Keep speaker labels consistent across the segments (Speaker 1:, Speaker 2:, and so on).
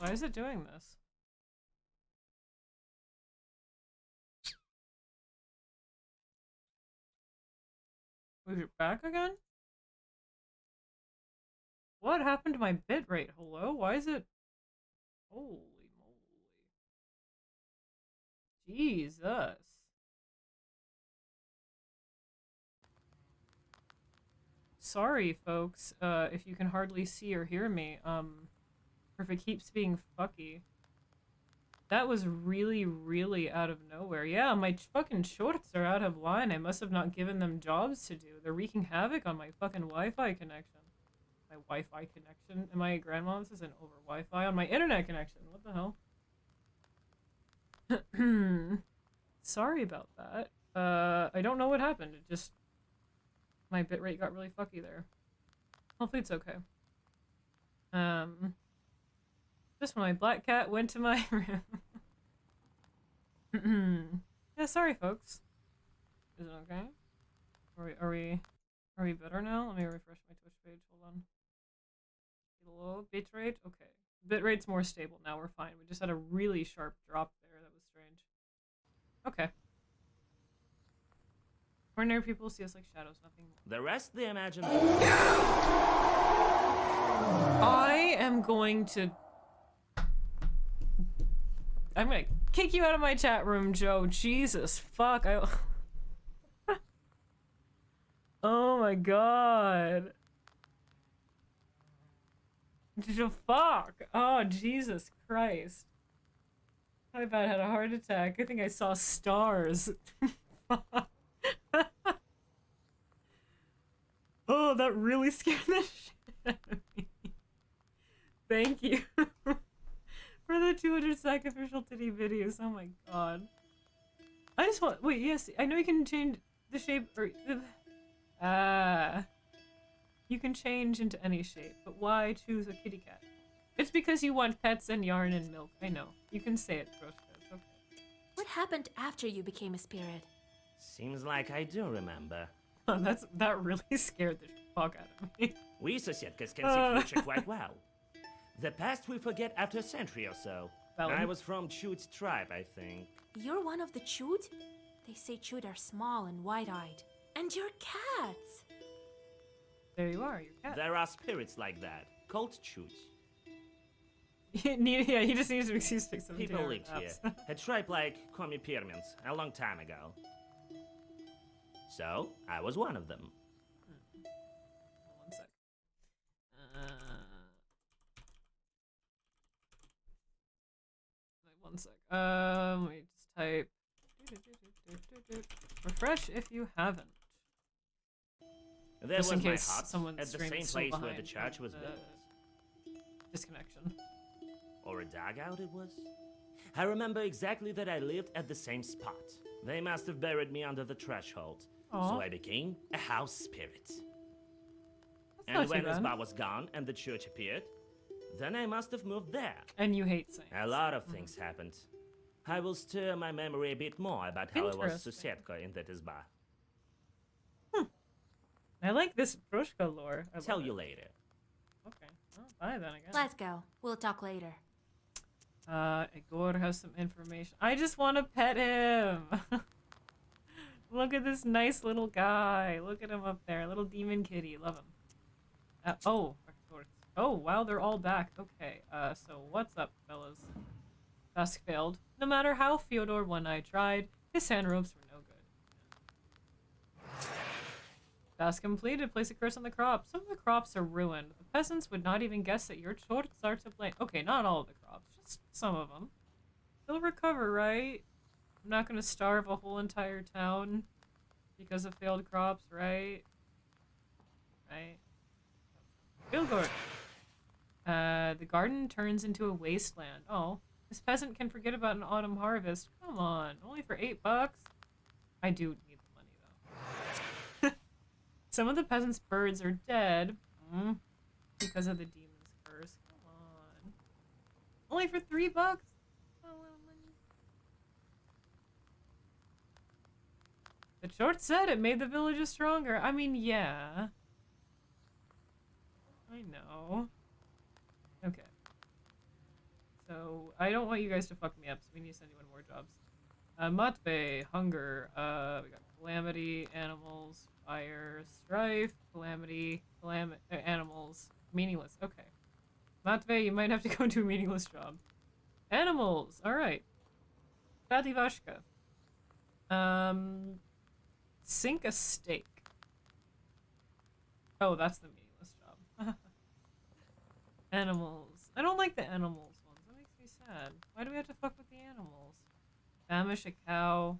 Speaker 1: Why is it doing this? Was it back again? What happened to my bitrate? Hello? Why is it... Holy moly. Jesus. Sorry, folks, if you can hardly see or hear me, or if it keeps being fucky. That was really, really out of nowhere. Yeah, my fucking shorts are out of line. I must have not given them jobs to do. They're wreaking havoc on my fucking Wi-Fi connection. My Wi-Fi connection? Am I a grandma? This isn't over Wi-Fi. On my internet connection. What the hell? Sorry about that. I don't know what happened. It just... My bitrate got really fucky there. Hopefully it's okay. Just when my black cat went to my room. Yeah, sorry folks. Is it okay? Are we better now? Let me refresh my Twitch page. Hold on. Low bitrate? Okay. Bitrate's more stable now, we're fine. We just had a really sharp drop there, that was strange. Okay. Ordinary people see us like shadows, nothing more.
Speaker 2: The rest they imagine.
Speaker 1: I am going to... I'm gonna kick you out of my chat room, Joe. Jesus, fuck. Oh my god. Fuck. Oh, Jesus Christ. My bad, had a heart attack. I think I saw stars. Oh, that really scared the shit out of me. Thank you for the 200 sacrificial titty videos. Oh my god. I just want... Wait, yes, I know you can change the shape or... You can change into any shape, but why choose a kitty cat? It's because you want pets and yarn and milk. I know. You can say it, Groshka. It's okay.
Speaker 3: What happened after you became a spirit?
Speaker 2: Seems like I do remember.
Speaker 1: That really scared the fuck out of me.
Speaker 2: We Sosietkis can see future quite well. The past we forget after a century or so. I was from Chut's tribe, I think.
Speaker 3: You're one of the Chut? They say Chut are small and wide-eyed. And you're cats!
Speaker 1: There you are, your cat.
Speaker 2: There are spirits like that, called Chut.
Speaker 1: Yeah, he just needs an excuse to pick some
Speaker 2: People lived here, a tribe like Komi Pyramids, a long time ago. So, I was one of them.
Speaker 1: One sec. One sec. Let me just type... Refresh if you haven't.
Speaker 2: There
Speaker 1: Just
Speaker 2: was
Speaker 1: in case
Speaker 2: my hut,
Speaker 1: someone's
Speaker 2: at the
Speaker 1: stream
Speaker 2: same
Speaker 1: is
Speaker 2: place
Speaker 1: still
Speaker 2: where the
Speaker 1: behind
Speaker 2: church was built.
Speaker 1: Disconnection.
Speaker 2: Or a dugout it was? I remember exactly that I lived at the same spot. They must have buried me under the threshold.
Speaker 1: Aww.
Speaker 2: So I became a house spirit.
Speaker 1: That's
Speaker 2: And
Speaker 1: not
Speaker 2: when
Speaker 1: too
Speaker 2: the
Speaker 1: bad.
Speaker 2: spa was gone and the church appeared, then I must have moved there.
Speaker 1: And you hate saints.
Speaker 2: A lot of things happened. I will stir my memory a bit more about how I was
Speaker 1: Interesting.
Speaker 2: Sosietka in that spa.
Speaker 1: I like this Broshka lore. I
Speaker 2: Tell
Speaker 1: love
Speaker 2: you
Speaker 1: it.
Speaker 2: later.
Speaker 1: Okay. Well, bye then, I guess.
Speaker 3: Let's go. We'll talk later.
Speaker 1: Igor has some information. I just want to pet him! Look at this nice little guy. Look at him up there. Little demon kitty. Love him. Oh, wow, they're all back. Okay, so what's up, fellas? Task failed. No matter how Fyodor One-Eye tried, his hand ropes were no good. Task completed. Place a curse on the crops. Some of the crops are ruined. The peasants would not even guess that your shorts are to blame. Okay, not all of the crops. Just some of them. They'll recover, right? I'm not gonna starve a whole entire town because of failed crops, right? Right. Bilgor. The garden turns into a wasteland. Oh, this peasant can forget about an autumn harvest. Come on, only for $8? I do need the money though. Some of the peasants' birds are dead because of the demon's curse. Come on, only for $3? Oh, well, money. The short said it made the villages stronger. I mean, yeah. I know. Okay. So I don't want you guys to fuck me up, so we need to send you on more jobs. Matve, hunger, we got calamity, animals, fire, strife, calamity, animals, meaningless, okay. Matve, you might have to go to a meaningless job. Animals, alright. Radivashka. Sink a steak. Oh, that's the meaningless job. Animals. I don't like the animals ones. That makes me sad. Why do we have to fuck with the animals? Famish a cow.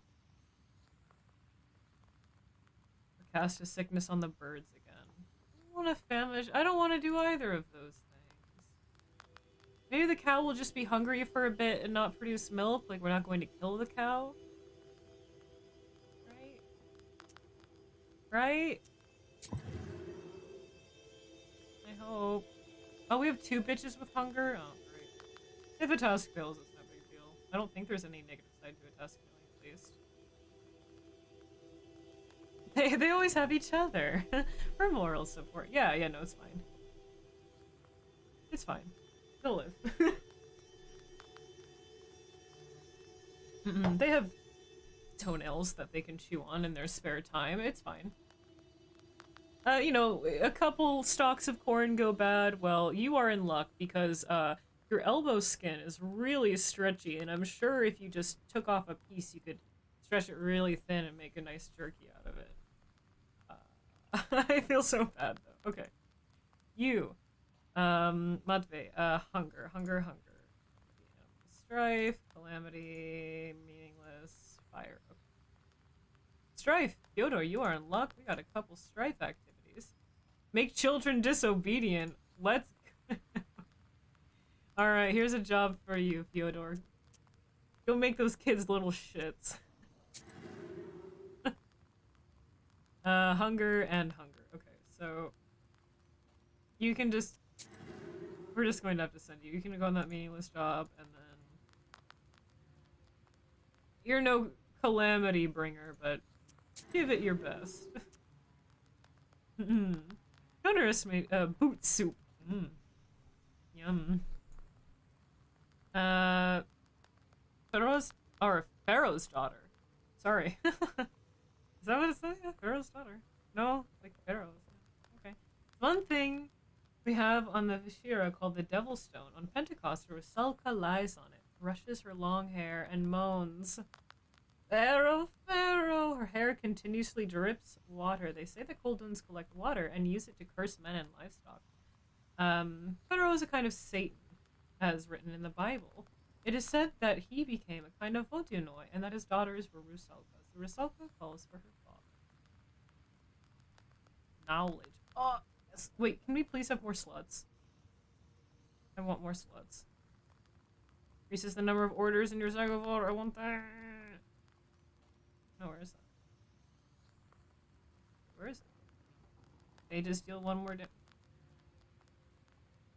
Speaker 1: Or cast a sickness on the birds again. I don't want to famish. I don't want to do either of those things. Maybe the cow will just be hungry for a bit and not produce milk. Like, we're not going to kill the cow. Right? Right? I hope. Oh, we have 2 bitches with hunger? Oh, great. If a task fails, it's no big deal. I don't think there's any negative side to a task failing, at least. They always have each other. For moral support. Yeah, no, it's fine. It's fine. They'll live. They have toenails that they can chew on in their spare time. It's fine. You know, a couple stalks of corn go bad. Well, you are in luck because your elbow skin is really stretchy, and I'm sure if you just took off a piece, you could stretch it really thin and make a nice jerky out of it. I feel so bad though. Okay, you, Matvey, hunger. Strife, calamity, meaningless, fire. Okay. Strife, Fyodor, you are in luck. We got a couple strife activities. Make children disobedient. Let's. Alright, here's a job for you, Fyodor. Go make those kids little shits. Hunger and hunger. Okay, so. You can just. We're just going to have to send you. You can go on that meaningless job, and then. You're no calamity bringer, but. Give it your best. Underestimate boot soup. Yum. Pharaoh's daughter. Sorry. Is that what it says? Yeah, Pharaoh's daughter. No, like Pharaoh's. Okay. One thing we have on the Vishira called the Devil Stone. On Pentecost, Rusalka lies on it, brushes her long hair, and moans. Pharaoh, Pharaoh! Her hair continuously drips water. They say the Kolduns collect water and use it to curse men and livestock. Pharaoh is a kind of Satan, as written in the Bible. It is said that he became a kind of vodyanoi and that his daughters were Rusalkas. The Rusalka calls for her father. Knowledge. Oh, yes. Wait, can we please have more sluts? I want more sluts. Increases the number of orders in your Zagovor. I want that. No, where is that? Where is it? They just deal 1 more damage.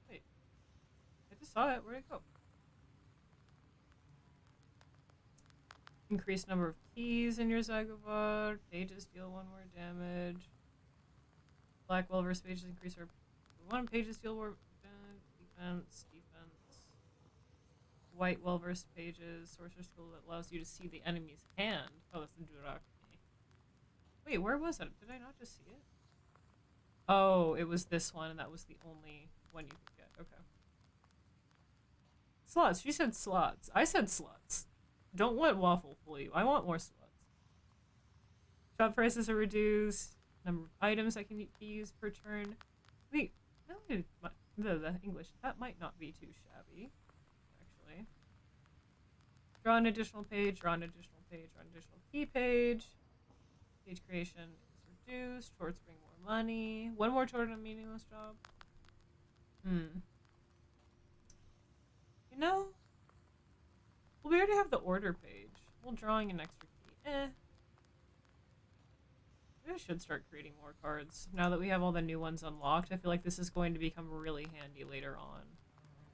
Speaker 1: Wait. I just saw it. Where'd it go? Increased number of keys in your Zagovar. They just deal 1 more damage. Black Welver's pages increase our 1 pages deal more defense. White well-versed pages, sorcerer skill that allows you to see the enemy's hand. Oh, that's the Durakni. Wait, where was it? Did I not just see it? Oh, it was this one, and that was the only one you could get. Okay. Slots. She said slots. I said sluts. Don't let waffle fool you. I want more sluts. Shop prices are reduced. Number of items I can be used per turn. Wait, no, the English. That might not be too shabby. Draw an additional page, draw an additional page, draw an additional key page. Page creation is reduced. Torts bring more money. 1 more toward a meaningless job. You know? Well, we already have the order page. Well, drawing an extra key. Maybe I should start creating more cards. Now that we have all the new ones unlocked, I feel like this is going to become really handy later on.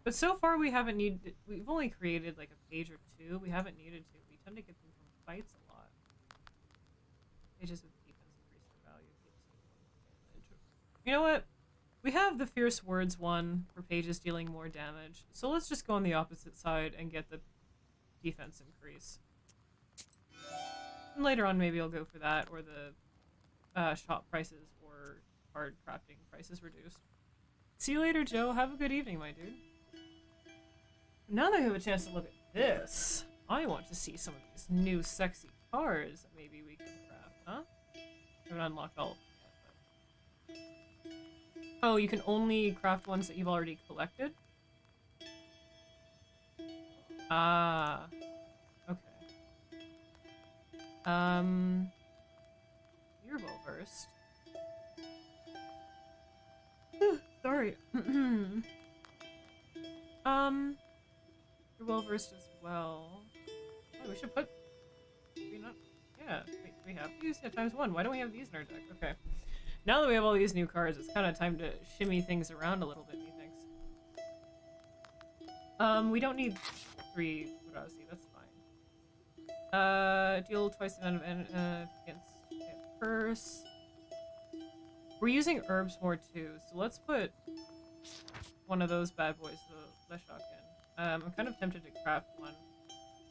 Speaker 1: But so far we haven't needed, we've only created like a page or 2. We haven't needed to. We tend to get them from fights a lot. Pages with defense increase their value. Pages with 1 damage. You know what? We have the Fierce Words one for pages dealing more damage. So let's just go on the opposite side and get the defense increase. And later on, maybe I'll go for that, or the shop prices or card crafting prices reduced. See you later, Joe. Have a good evening, my dude. Now that I have a chance to look at this, I want to see some of these new sexy cards that maybe we can craft, huh? I haven't unlocked all of them yet, but... Oh, you can only craft ones that you've already collected? Ah. Okay. You're well versed. Sorry. You're well versed as well. Oh, we should put. Yeah, we have these. Yeah, ×1. Why don't we have these in our deck? Okay. Now that we have all these new cards, it's kind of time to shimmy things around a little bit. Methinks. We don't need 3 Urazi. That's fine. Deal twice the amount of against curse. We're using herbs more too, so let's put one of those bad boys, the Leshok, in. I'm kind of tempted to craft one.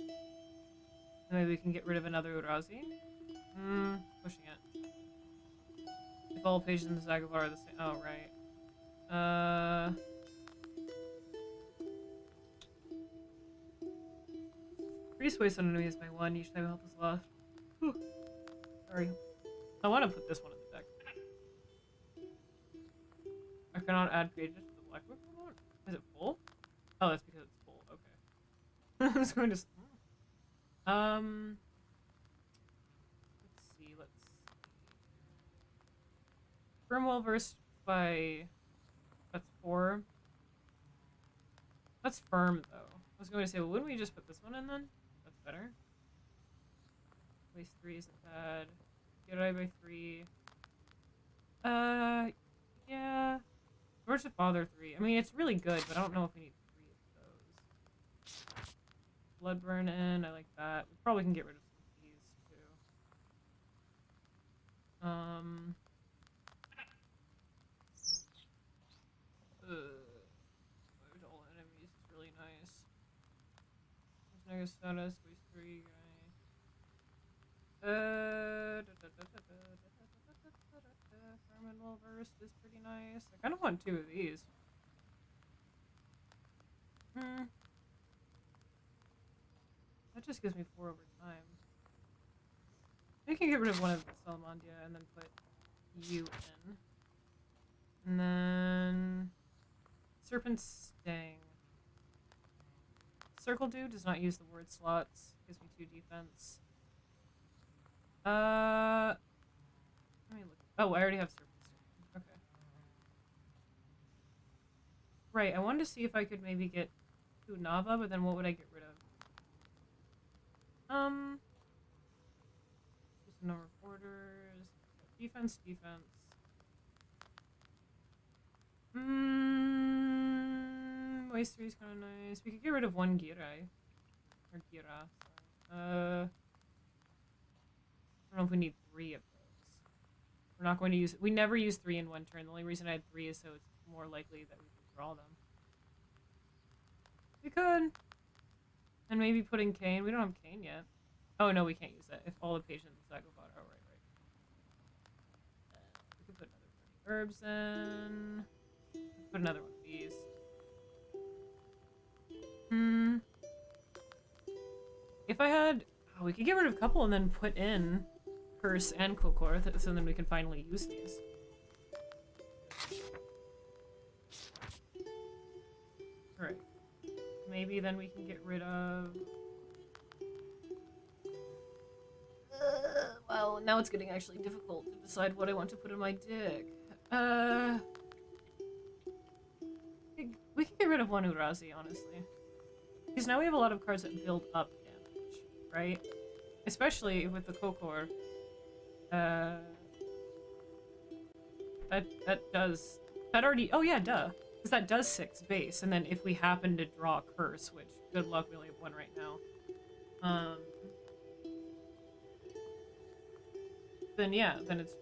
Speaker 1: And maybe we can get rid of another Urazi. Pushing it. If all pages in the Zagavar are the same. Oh, right. Priest waste on enemies by 1. Each time help is lost. Whew. Sorry. I want to put this one in the deck. I cannot add pages to the black book. Is it full? Oh, that's because it's full. Okay. I was going to. Let's see. Firm well versed by. That's 4. That's firm though. I was going to say, well, wouldn't we just put this one in then? That's better. Waste 3 isn't bad. Get I by 3. Yeah. Worship Father 3. I mean, it's really good, but I don't know if we need 3 of those. Bloodburn in. I like that. We probably can get rid of some of these too. All enemies is really nice. There's status, waste 3 guy. Farman well versed is pretty nice. I kind of want 2 of these. That just gives me 4 over time. I can get rid of one of Salamandia and then put you in. And then Serpent Sting. Circle Do does not use the word slots. Gives me 2 defense. Let me look. Oh, I already have Serpent Sting. Okay. Right, I wanted to see if I could maybe get 2 Nava, but then what would I get rid of? Just no reporters. Defense. Waste 3 is kind of nice. We could get rid of 1 Girai. Or Gira, sorry. I don't know if we need 3 of those. We're not going to use... We never use 3 in 1 turn. The only reason I had 3 is so it's more likely that we can draw them. We could. And maybe put in Kane. We don't have Kane yet. Oh, no, we can't use that. If all the patients in Zagobot. Oh, right. We could put another 30 herbs in. Put another one of these. If I had... Oh, we could get rid of a couple and then put in Curse and Kokor, so then we can finally use these. Alright. Maybe then we can get rid of... well, now it's getting actually difficult to decide what I want to put in my deck. We can get rid of 1 Urazi, honestly. Because now we have a lot of cards that build up damage, right? Especially with the Kokor. That does... That already... Oh yeah, duh. Because that does 6 base, and then if we happen to draw a Curse, which, good luck, we only have 1 right now. Then yeah, then it's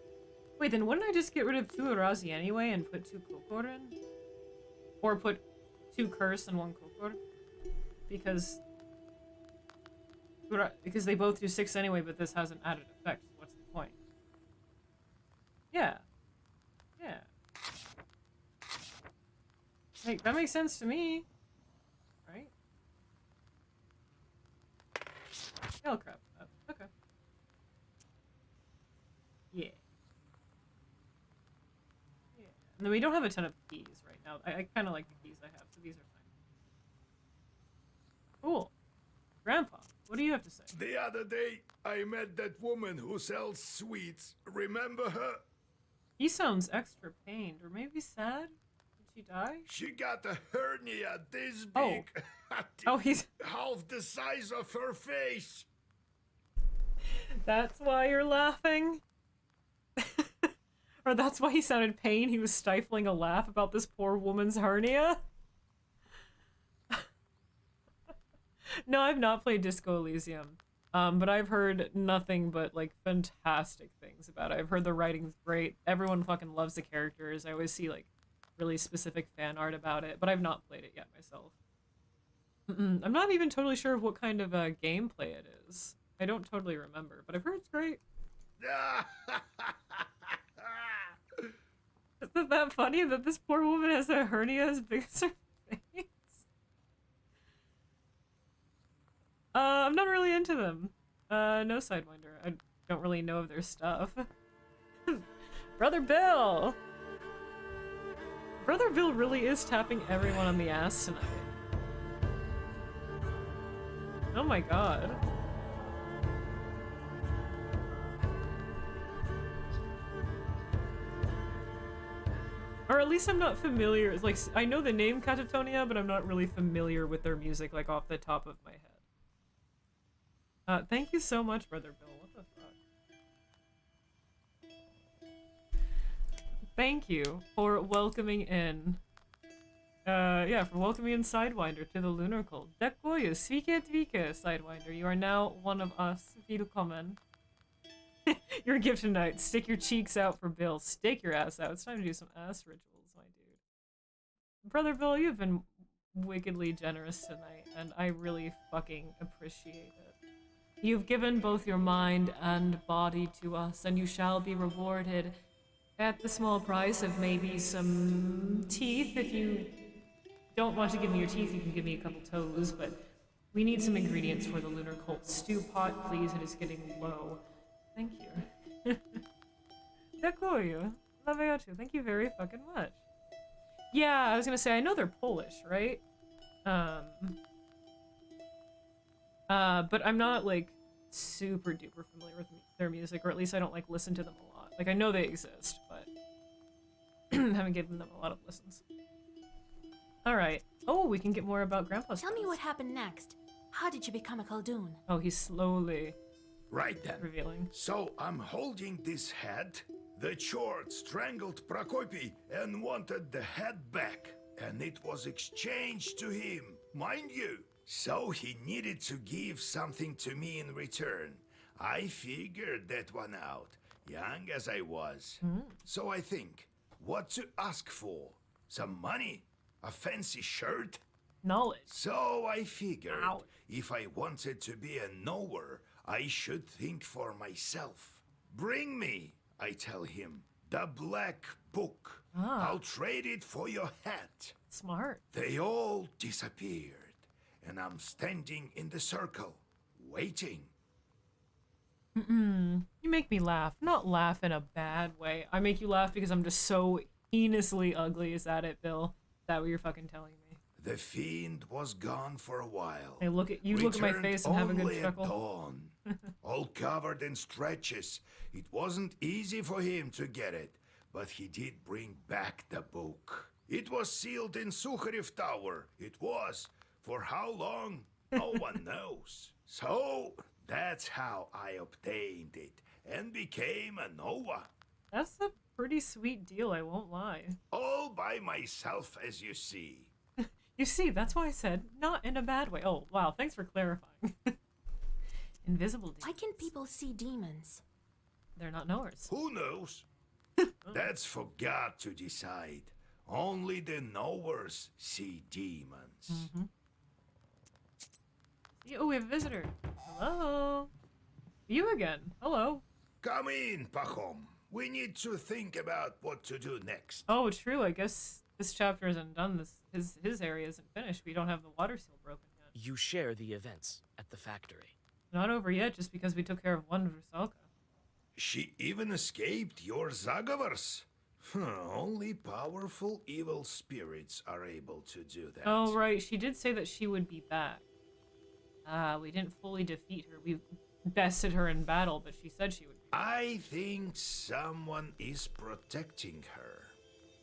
Speaker 1: Wait, then wouldn't I just get rid of 2 Arazi anyway and put 2 Kokor in? Or put 2 Curse and 1 Kokor? Because they both do 6 anyway, but this has an added effect. So what's the point? Yeah. Yeah. Like, that makes sense to me. Right? Hell crap. Okay. Yeah. Yeah. And then we don't have a ton of keys right now. I kind of like the keys I have, so these are fine. Cool. Grandpa, what do you have to say?
Speaker 4: The other day, I met that woman who sells sweets. Remember her?
Speaker 1: He sounds extra pained, or maybe sad. Did she die?
Speaker 4: She got a hernia this
Speaker 1: Oh.
Speaker 4: big.
Speaker 1: Oh, he's...
Speaker 4: half the size of her face.
Speaker 1: That's why you're laughing? Or that's why he sounded pain. He was stifling a laugh about this poor woman's hernia? No, I've not played Disco Elysium. But I've heard nothing but, like, fantastic things about it. I've heard the writing's great. Everyone fucking loves the characters. I always see, like, really specific fan art about it. But I've not played it yet myself. I'm not even totally sure of what kind of gameplay it is. I don't totally remember, but I've heard it's great. Isn't that funny that this poor woman has a hernia as big as her face? I'm not really into them. No Sidewinder. I don't really know of their stuff. Brother Bill! Brother Bill really is tapping everyone on the ass tonight. Oh my god. Or at least I'm not familiar. Like, I know the name Catatonia, but I'm not really familiar with their music, like, off the top of my head. Thank you so much, Brother Bill. What the fuck? Thank you for welcoming in. Yeah, for welcoming in Sidewinder to the Lunar Cult. Däkoju, svike tvike, Sidewinder. You are now one of us. Willkommen. Your gift tonight. Stick your cheeks out for Bill. Stick your ass out. It's time to do some ass rituals, my dude. Brother Bill, you've been wickedly generous tonight, and I really fucking appreciate it. You've given both your mind and body to us, and you shall be rewarded at the small price of maybe some teeth. If you don't want to give me your teeth, you can give me a couple toes, but we need some ingredients for the Lunar Cult stew pot, please. It is getting low. Thank you. Däkoju. Laveatu. Thank you very fucking much. Yeah, I was gonna say, I know they're Polish, right? But I'm not, like, super duper familiar with their music, or at least I don't, like, listen to them a lot. Like, I know they exist, but haven't given them a lot of listens. Alright. Oh, we can get more about Grandpa's
Speaker 3: Tell me
Speaker 1: friends.
Speaker 3: what happened next. How did you become a Khaldun?
Speaker 1: Oh, he's slowly
Speaker 4: Right then.
Speaker 1: revealing.
Speaker 4: So I'm holding this head. The Chord strangled Prokopy and wanted the head back. And it was exchanged to him, mind you. So he needed to give something to me in return. I figured that one out, young as I was. So I think, what to ask for? Some money? A fancy shirt?
Speaker 1: Knowledge.
Speaker 4: So I figured,
Speaker 1: Ow.
Speaker 4: if I wanted to be a knower, I should think for myself. Bring me, I tell him, the black book. I'll trade it for your hat.
Speaker 1: Smart.
Speaker 4: They all disappeared, and I'm standing in the circle, waiting.
Speaker 1: You make me laugh. Not laugh in a bad way. I make you laugh because I'm just so heinously ugly. Is that it, Bill? Is that what you're fucking telling me?
Speaker 4: The fiend was gone for a while.
Speaker 1: Hey, look at you. Look at my
Speaker 4: Returned
Speaker 1: face and have a good
Speaker 4: only at
Speaker 1: chuckle.
Speaker 4: dawn, all covered in stretches. It wasn't easy for him to get it, but he did bring back the book. It was sealed in Sukharif Tower. It was. For how long? No one knows. So, that's how I obtained it and became a Noah.
Speaker 1: That's a pretty sweet deal, I won't lie.
Speaker 4: All by myself, as you see.
Speaker 1: You see, that's why I said not in a bad way. Oh, wow, thanks for clarifying. Invisible demons.
Speaker 3: Why can people see demons?
Speaker 1: They're not knowers.
Speaker 4: Who knows? That's for God to decide. Only the knowers see demons.
Speaker 1: Oh, we have a visitor. Hello. You again. Hello.
Speaker 4: Come in, Pachom. We need to think about what to do next.
Speaker 1: Oh, true. I guess this chapter isn't done. His area isn't finished. We don't have the water seal broken yet.
Speaker 5: You share the events at the factory.
Speaker 1: Not over yet, just because we took care of one Rusalka.
Speaker 4: She even escaped your Zagavars. Only powerful evil spirits are able to do that.
Speaker 1: Oh, right. She did say that she would be back. We didn't fully defeat her. We bested her in battle, but she said she would be back.
Speaker 4: I think someone is protecting her.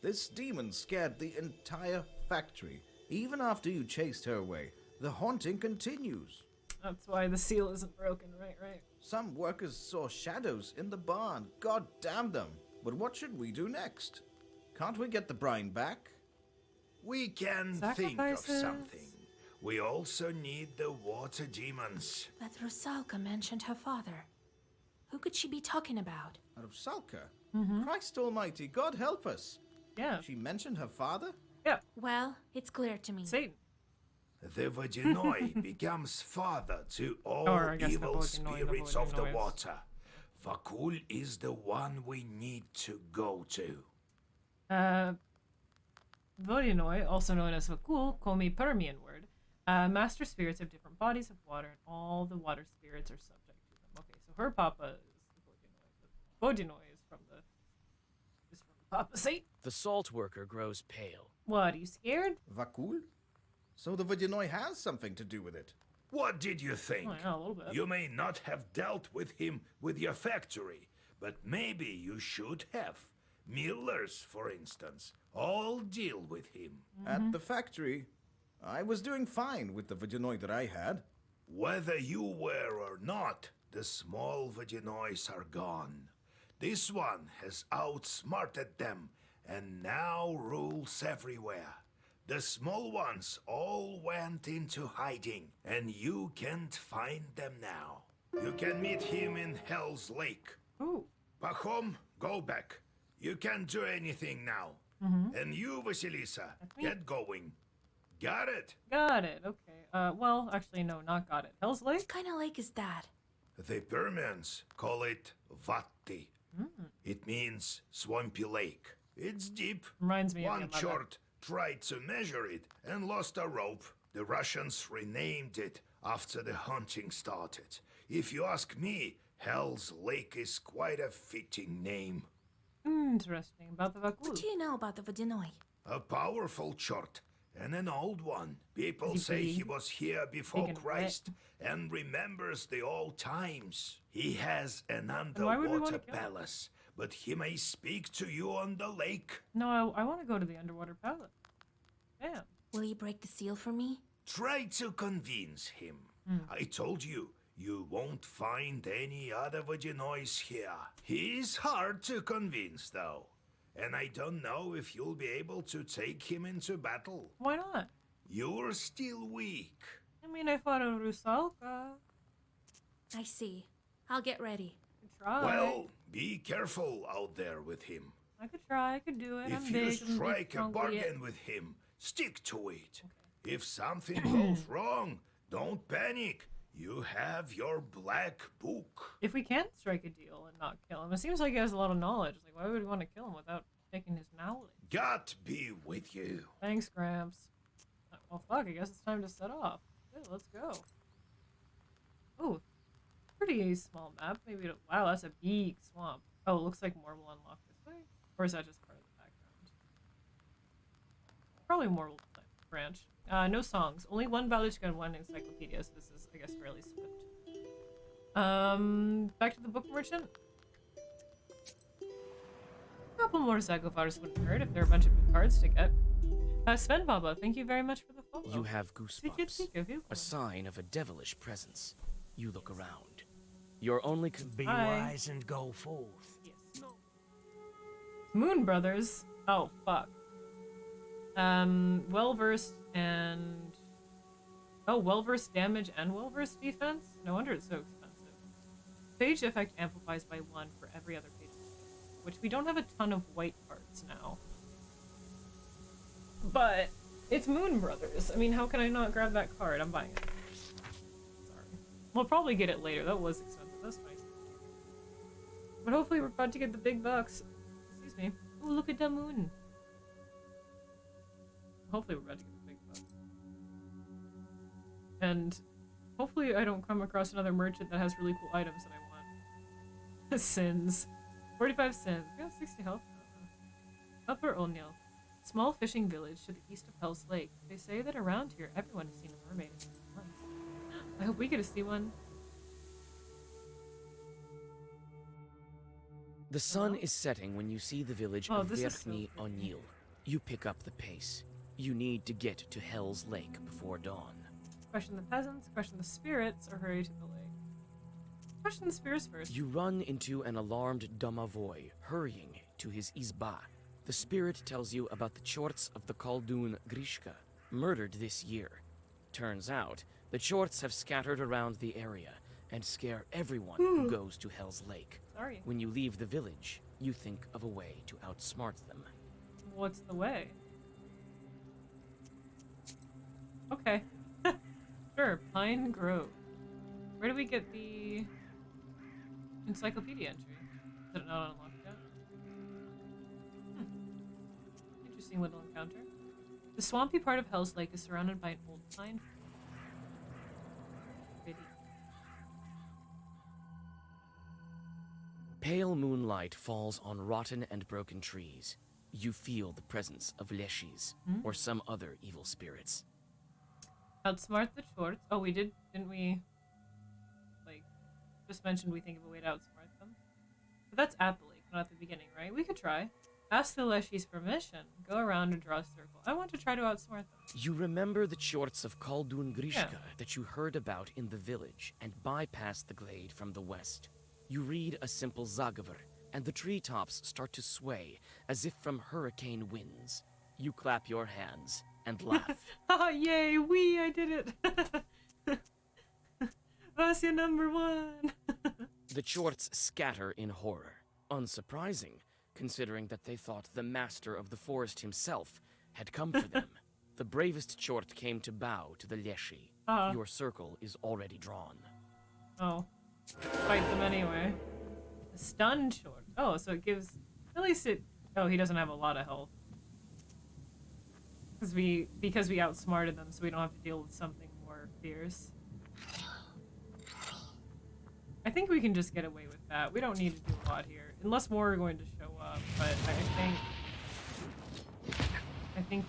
Speaker 6: This demon scared the entire factory. Even after you chased her away, the haunting continues.
Speaker 1: That's why the seal isn't broken. Right.
Speaker 6: Some workers saw shadows in the barn. God damn them. But what should we do next? Can't we get the brine back?
Speaker 4: We can think of
Speaker 1: Sacrifices.
Speaker 4: something. We also need the water demons.
Speaker 3: But Rusalka mentioned her father. Who could she be talking about?
Speaker 6: Rusalka? Christ almighty, God help us.
Speaker 1: Yeah.
Speaker 6: She mentioned her father?
Speaker 1: Yeah.
Speaker 3: Well, it's clear to me.
Speaker 1: Satan.
Speaker 4: The vodyanoi becomes father to all
Speaker 1: Or I guess the
Speaker 4: evil
Speaker 1: vodyanoi, the
Speaker 4: spirits of the
Speaker 1: vodyanoi is-
Speaker 4: water. Vakul is the one we need to go to.
Speaker 1: Vodyanoi, also known as Vakul, Komi Permian word. Master spirits have different bodies of water, and all the water spirits are subject to them. Okay, so her papa is the Vodyanoi. Vodyanoi is from Papa Satan.
Speaker 5: The salt worker grows pale.
Speaker 1: What, are you scared?
Speaker 6: Vakul? So the vodyanoi has something to do with it.
Speaker 4: What did you think?
Speaker 1: Oh, yeah, a little bit.
Speaker 4: You may not have dealt with him with your factory, but maybe you should have. Millers, for instance, all deal with him.
Speaker 6: At the factory, I was doing fine with the vodyanoi that I had.
Speaker 4: Whether you were or not, the small vodyanois are gone. This one has outsmarted them and now rules everywhere. The small ones all went into hiding, and you can't find them now. You can meet him in Hell's Lake.
Speaker 1: Ooh.
Speaker 4: Pachom, go back. You can't do anything now. And you, Vasilisa,
Speaker 1: me.
Speaker 4: get going. Got it?
Speaker 1: Got it. Okay. Well, actually, no, not got it. Hell's Lake?
Speaker 3: What kind of lake is that?
Speaker 4: The Permians call it Vatti. It means swampy lake. It's deep.
Speaker 1: Reminds me of
Speaker 4: One
Speaker 1: your mother.
Speaker 4: chort tried to measure it and lost a rope. The Russians renamed it after the hunting started. If you ask me, Hell's Lake is quite a fitting name.
Speaker 1: Interesting. About the
Speaker 3: What
Speaker 1: Vakul.
Speaker 3: do you know about the vodyanoi?
Speaker 4: A powerful chort and an old one. People
Speaker 1: Is he
Speaker 4: say he
Speaker 1: big?
Speaker 4: was here before
Speaker 1: Big and
Speaker 4: Christ and remembers the old times. He has an
Speaker 1: why would we wanna
Speaker 4: underwater
Speaker 1: kill him?
Speaker 4: palace, but he may speak to you on the lake.
Speaker 1: No, I want to go to the underwater palace. Damn.
Speaker 3: Will you break the seal for me?
Speaker 4: Try to convince him. I told you, you won't find any other vodyanois here. He's hard to convince, though. And I don't know if you'll be able to take him into battle.
Speaker 1: Why not?
Speaker 4: You're still weak.
Speaker 1: I mean, I fought a Rusalka.
Speaker 3: I see. I'll get ready.
Speaker 1: I could try.
Speaker 4: Well, be careful out there with him.
Speaker 1: I could try. I could do it. I'm
Speaker 4: If
Speaker 1: big.
Speaker 4: you
Speaker 1: I'm big,
Speaker 4: strike a
Speaker 1: strong,
Speaker 4: bargain with him, stick to it. If something goes wrong, don't panic. You have your black book.
Speaker 1: If we can't strike a deal and not kill him, it seems like he has a lot of knowledge. Like, why would we want to kill him without taking his knowledge?
Speaker 4: God be with you.
Speaker 1: Thanks, Gramps. Well, fuck. I guess it's time to set off. Yeah, let's go. Ooh, pretty small map. Maybe. Wow, that's a big swamp. Oh, it looks like more will unlock this way, or is that just part of the background? Probably more will branch. No songs. Only one Balishka and one encyclopedia, so this is, I guess, fairly swift. Back to the book merchant. A couple more Zagavars wouldn't hurt if there are a bunch of new cards to get. Sven Baba, thank you very much for the follow.
Speaker 5: You have
Speaker 1: Speak
Speaker 5: goosebumps.
Speaker 1: of you.
Speaker 5: A sign of a devilish presence. You look around. Your only
Speaker 2: Be
Speaker 1: Hi.
Speaker 2: wise and go forth.
Speaker 1: Yes. Moon Brothers. Oh, fuck. Well-versed and... Oh, well-versed damage and well-versed defense? No wonder it's so expensive. Page effect amplifies by 1 for every other page. which we don't have a ton of white cards now. But it's Moon Brothers. I mean, how can I not grab that card? I'm buying it. Sorry. We'll probably get it later. That was expensive. That's fine. But hopefully we're about to get the big bucks. Excuse me. Oh, look at the moon. Hopefully we're about to get the big bucks. And hopefully I don't come across another merchant that has really cool items that I want. Sins. 45 sins. We have 60 health. Upper O'Neill. Small fishing village to the east of Hell's Lake. They say that around here everyone has seen a mermaid at least once. I hope we get to see one.
Speaker 5: The sun is setting when you see the village
Speaker 1: Oh,
Speaker 5: of
Speaker 1: this is so
Speaker 5: Verkhny
Speaker 1: pretty.
Speaker 5: O'Neill. You pick up the pace. You need to get to Hell's Lake before dawn.
Speaker 1: Question the peasants, question the spirits, or hurry to the lake. Question the spirits first.
Speaker 5: You run into an alarmed Domovoy hurrying to his izba. The spirit tells you about the Chorts of the Khaldun Grishka, murdered this year. Turns out, the Chorts have scattered around the area and scare everyone who goes to Hell's Lake.
Speaker 1: Sorry.
Speaker 5: When you leave the village, you think of a way to outsmart them.
Speaker 1: What's the way? Okay. Sure, Pine Grove. Where do we get the encyclopedia entry? Is it not unlocked yet? Interesting little encounter. The swampy part of Hell's Lake is surrounded by an old pine forest.
Speaker 5: Pale moonlight falls on rotten and broken trees. You feel the presence of Leshis, or some other evil spirits.
Speaker 1: Outsmart the Chorts. Oh, we did, didn't we? Like, just mentioned we think of a way to outsmart them. But that's at the lake, not at the beginning, right? We could try. Ask the Leshis permission. Go around and draw a circle. I want to try to outsmart them.
Speaker 5: You remember the Chorts of Khaldun Grishka
Speaker 1: Yeah.
Speaker 5: that you heard about in the village and bypass the glade from the west. You read a simple zagavar, and the treetops start to sway as if from hurricane winds. You clap your hands and laugh.
Speaker 1: Haha, yay, I did it! Vasya number 1!
Speaker 5: The Chorts scatter in horror. Unsurprising, considering that they thought the master of the forest himself had come for them. The bravest Chort came to bow to the Leshi. Your circle is already drawn.
Speaker 1: Oh. Fight them anyway. The stun short. Oh, so it gives... At least it... Oh, he doesn't have a lot of health. Because we outsmarted them, so we don't have to deal with something more fierce. I think we can just get away with that. We don't need to do a lot here. Unless more are going to show up, but I think...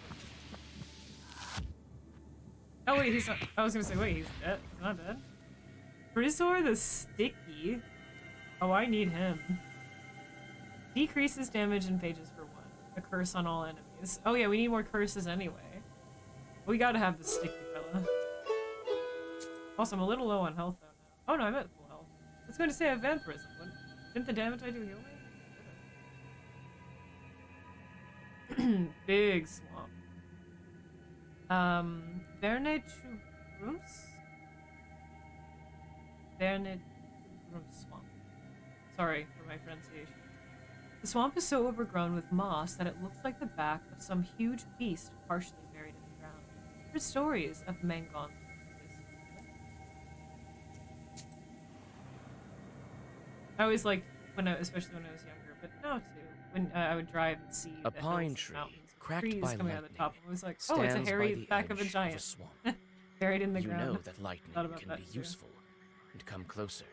Speaker 1: Oh wait, he's not... I was gonna say, wait, he's dead. He's not dead? Frizzor the Sticky? Oh, I need him. Decreases damage in pages for 1. A curse on all enemies. Oh yeah, we need more curses anyway. We gotta have the Sticky fella. Also, I'm a little low on health though now. Oh no, I'm at full health. I was going to say I have vampirism. Didn't the damage I do heal me? Big swamp. Verne Chubrums? Verne Chubrums swamp. Sorry for my pronunciation. The swamp is so overgrown with moss that it looks like the back of some huge beast partially buried in the ground. There are stories of Mangon. I always liked especially when I was younger, but now too, when I would drive and see
Speaker 5: A
Speaker 1: the
Speaker 5: pine
Speaker 1: hills and
Speaker 5: tree,
Speaker 1: mountains,
Speaker 5: cracked
Speaker 1: trees
Speaker 5: by
Speaker 1: coming out of the
Speaker 5: lightning,
Speaker 1: top. I was like, oh, it's a
Speaker 5: stands by
Speaker 1: hairy
Speaker 5: the
Speaker 1: back of a
Speaker 5: edge
Speaker 1: giant,
Speaker 5: swamp.
Speaker 1: buried in the
Speaker 5: You
Speaker 1: ground.
Speaker 5: know that lightning
Speaker 1: Thought about
Speaker 5: can
Speaker 1: that
Speaker 5: be
Speaker 1: too.
Speaker 5: useful. And come closer.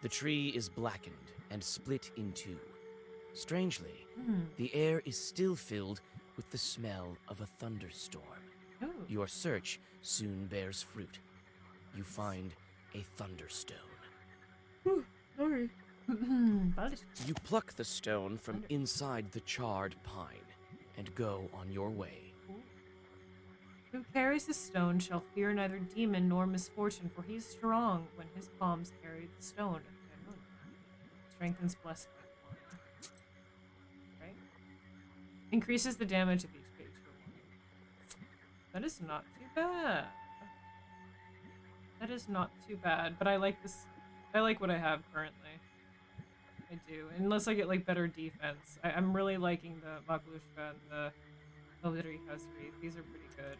Speaker 5: The tree is blackened and split in two. Strangely, the air is still filled with the smell of a thunderstorm.
Speaker 1: Ooh.
Speaker 5: Your search soon bears fruit. You find a thunderstone.
Speaker 1: Sorry.
Speaker 5: You pluck the stone from inside the charred pine and go on your way.
Speaker 1: Who carries the stone shall fear neither demon nor misfortune, for he is strong when his palms carry the stone of Faerun. Strengthens blessed by wine. Right? Increases the damage of each page for 1. That is not too bad. That is not too bad, but I like this. I like what I have currently. I do. Unless I get like better defense. I'm really liking the Maklushka and the Military House Wreath. These are pretty good.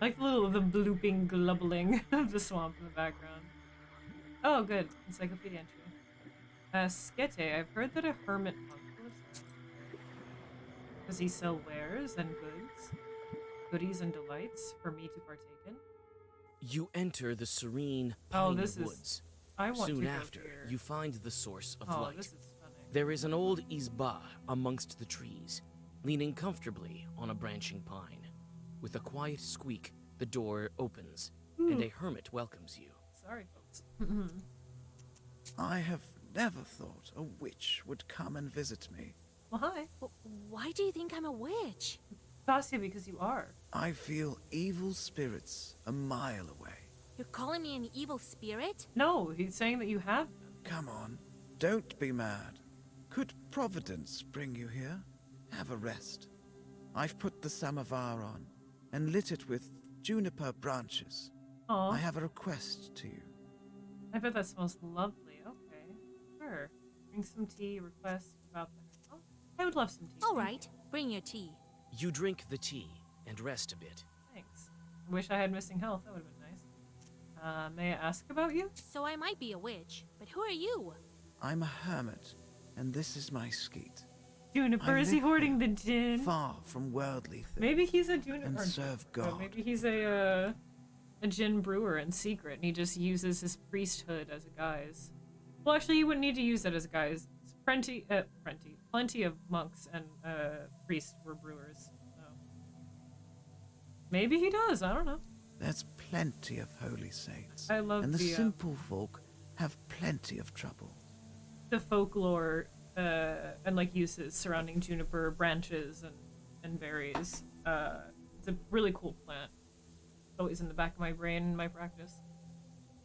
Speaker 1: I like the blooping glubbling of the swamp in the background. Oh, good. Encyclopedia entry. Skete, I've heard that a hermit monk lives here. Does he sell wares and goodies and delights for me to partake in?
Speaker 5: You enter the serene
Speaker 1: Oh,
Speaker 5: pine
Speaker 1: this is...
Speaker 5: woods.
Speaker 1: I want
Speaker 5: Soon
Speaker 1: to go
Speaker 5: after,
Speaker 1: here.
Speaker 5: you find the source of
Speaker 1: Oh,
Speaker 5: light.
Speaker 1: this is stunning.
Speaker 5: There is an old izba amongst the trees, leaning comfortably on a branching pine. With a quiet squeak, the door opens, and a hermit welcomes you.
Speaker 1: Sorry, folks.
Speaker 7: I have never thought a witch would come and visit me.
Speaker 1: Well, hi.
Speaker 3: Why do you think I'm a witch?
Speaker 1: Vasya, because you are.
Speaker 7: I feel evil spirits a mile away.
Speaker 3: You're calling me an evil spirit?
Speaker 1: No, he's saying that you have them.
Speaker 7: Come on, don't be mad. Could Providence bring you here? Have a rest. I've put the samovar on and lit it with juniper branches.
Speaker 1: Aw,
Speaker 7: I have a request to you.
Speaker 1: I bet that smells lovely. Okay, sure. Bring some tea, request about that. Oh, I would love some tea.
Speaker 3: All right, bring your tea.
Speaker 5: You drink the tea and rest a bit.
Speaker 1: Thanks. I wish I had missing health. That would have been nice. May I ask about you?
Speaker 3: So I might be a witch, but who are you?
Speaker 7: I'm a hermit, and this is my skeet.
Speaker 1: Juniper,
Speaker 7: I
Speaker 1: is he
Speaker 7: live
Speaker 1: hoarding the
Speaker 7: here,
Speaker 1: gin?
Speaker 7: Far from worldly things.
Speaker 1: Maybe he's a Juniper.
Speaker 7: And serve God.
Speaker 1: Maybe he's a gin brewer in secret, and he just uses his priesthood as a guise. Well, actually, he wouldn't need to use that as a guise. Plenty of monks and priests were brewers. So. Maybe he does. I don't know.
Speaker 7: There's plenty of holy saints.
Speaker 1: I love
Speaker 7: and the
Speaker 1: the,
Speaker 7: simple folk have plenty of trouble.
Speaker 1: The folklore and like uses surrounding juniper branches and berries. It's a really cool plant. Always in the back of my brain in my practice.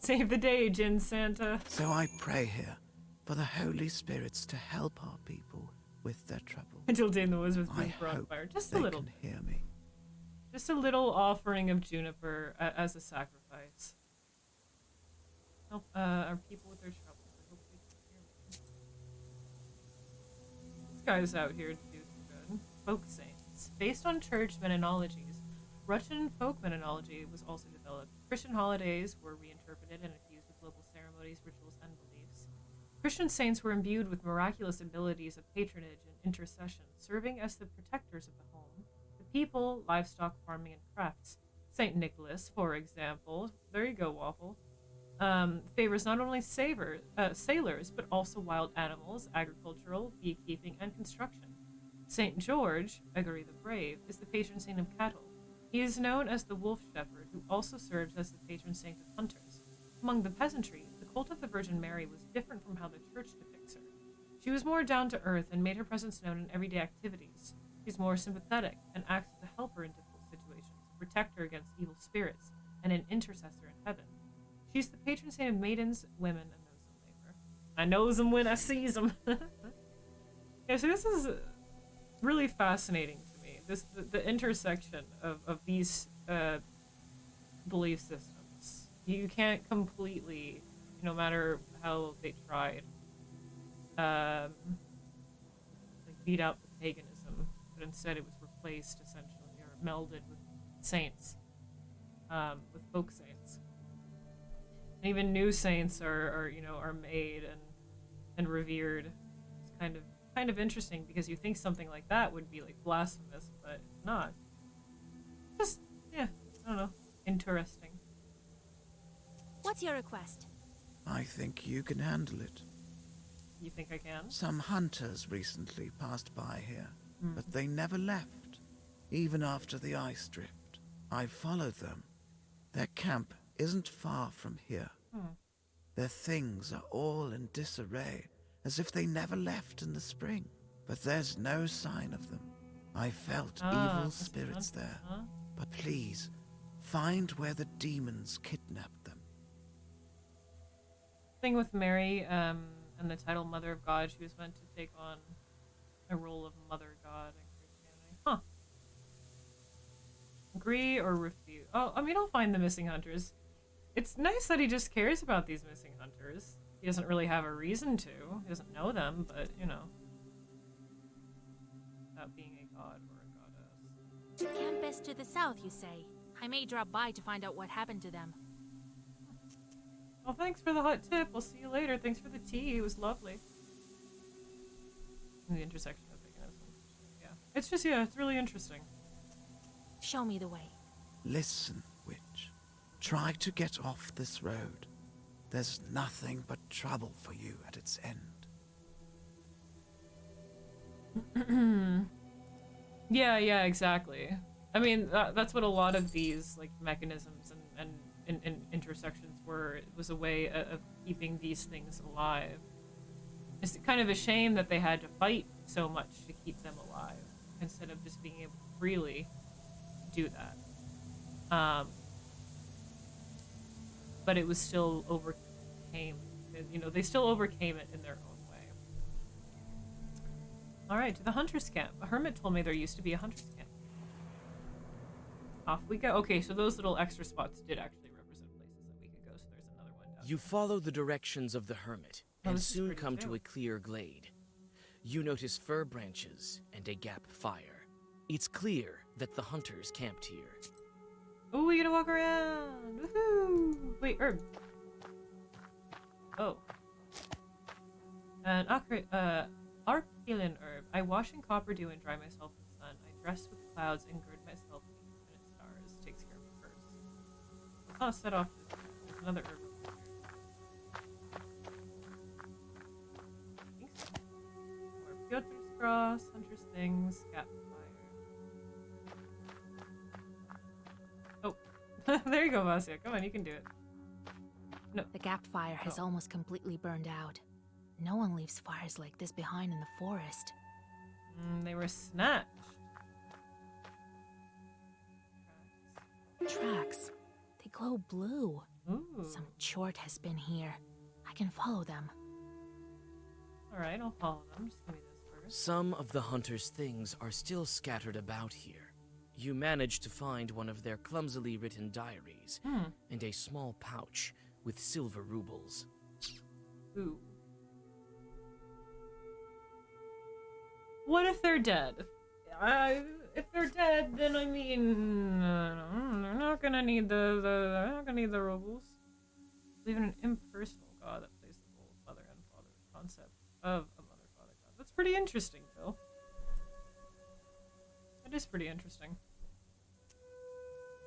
Speaker 1: Save the day, Gin Santa.
Speaker 7: So I pray here for the holy spirits to help our people with their trouble.
Speaker 1: Until Day in the Woods was
Speaker 7: I
Speaker 1: being brought on
Speaker 7: hope
Speaker 1: fire. Just a
Speaker 7: they
Speaker 1: little
Speaker 7: can
Speaker 1: bit.
Speaker 7: hear me.
Speaker 1: Just a little offering of juniper as a sacrifice. Help our people with their troubles. I hope they can hear me. This guy's out here to do some good. Folk saints. Based on church menologies, Russian folk menology was also developed. Christian holidays were reinterpreted and infused with local ceremonies, rituals, and beliefs. Christian saints were imbued with miraculous abilities of patronage and intercession, serving as the protectors of the home, the people, livestock, farming, and crafts. Saint Nicholas, for example, there you go, Waffle, favors not only sailors, but also wild animals, agricultural, beekeeping, and construction. Saint George, Gregory the Brave, is the patron saint of cattle. He is known as the wolf shepherd, who also serves as the patron saint of hunters. Among the peasantry, the cult of the Virgin Mary was different from how the church depicts her. She was more down to earth and made her presence known in everyday activities. She's more sympathetic and acts as a helper in difficult situations, a protector against evil spirits, and an intercessor in heaven. She's the patron saint of maidens, women, and those in labor. I knows them when I sees them. Yeah, so this is really fascinating to me. The intersection of these belief systems. You can't completely, no matter how they tried, like beat out the paganism, but instead it was replaced essentially, or melded with saints, with folk saints. And even new saints are made and revered. It's kind of interesting because you think something like that would be like blasphemous, but it's not. Just I don't know, interesting.
Speaker 3: What's your request?
Speaker 7: I think you can handle it.
Speaker 1: You think I can?
Speaker 7: Some hunters recently passed by here, but they never left, even after the ice drift. I followed them. Their camp isn't far from here. Their things are all in disarray, as if they never left in the spring. But there's no sign of them. I felt evil spirits there.
Speaker 1: Huh?
Speaker 7: But please, find where the demons kidnapped them.
Speaker 1: Thing with Mary, and the title Mother of God, she was meant to take on a role of Mother God in Christianity. Huh. Agree or refuse? Oh, I mean, I'll find the missing hunters. It's nice that he just cares about these missing hunters. He doesn't really have a reason to. He doesn't know them, but, you know. Without being a god or a goddess.
Speaker 3: Camp is to the south, you say. I may drop by to find out what happened to them.
Speaker 1: Well, thanks for the hot tip. We'll see you later. Thanks for the tea. It was lovely. The intersection of paganism. Yeah. It's just, yeah, it's really interesting.
Speaker 3: Show me the way.
Speaker 7: Listen, witch. Try to get off this road. There's nothing but trouble for you at its end.
Speaker 1: Yeah, exactly. I mean, that's what a lot of these like mechanisms and intersections were. It was a way of keeping these things alive. It's kind of a shame that they had to fight so much to keep them alive instead of just being able to freely do that. But it was still overcame. You know, they still overcame it in their own way. All right, to the hunter's camp. A hermit told me there used to be a hunter's camp. Off we go. Okay, so those little extra spots did actually represent places that we could go. So there's another one down.
Speaker 5: You follow the directions of the hermit
Speaker 1: Oh,
Speaker 5: and
Speaker 1: this is
Speaker 5: soon
Speaker 1: pretty
Speaker 5: come
Speaker 1: too.
Speaker 5: to a clear glade. You notice fir branches and a gap fire. It's clear that the hunters camped here.
Speaker 1: Oh, we gotta walk around. Woohoo! Wait, herb. Oh. An arcalin herb. I wash in copper dew and dry myself in the sun. I dress with clouds and gird myself in infinite stars. Takes care of the curse. Let's not set off this. There's another herb. I think so. More Piotr's Cross, Hunter's Things, Gap Fire. Oh. There you go, Vasya. Come on, you can do it. No.
Speaker 3: The gap fire has almost completely burned out. No one leaves fires like this behind in the forest.
Speaker 1: They were snatched.
Speaker 3: Tracks. They glow blue.
Speaker 1: Ooh.
Speaker 3: Some chort has been here. I can follow them.
Speaker 1: Alright, I'll follow them. Just give me this first.
Speaker 5: Some of the hunters' things are still scattered about here. You manage to find one of their clumsily written diaries and a small pouch with silver rubles.
Speaker 1: Ooh. What if they're dead? If they're dead, then I mean, they're not gonna need they're not gonna need the rubles. Even an impersonal god that plays the role of mother and father concept of a mother-father god. That's pretty interesting, Phil. That is pretty interesting.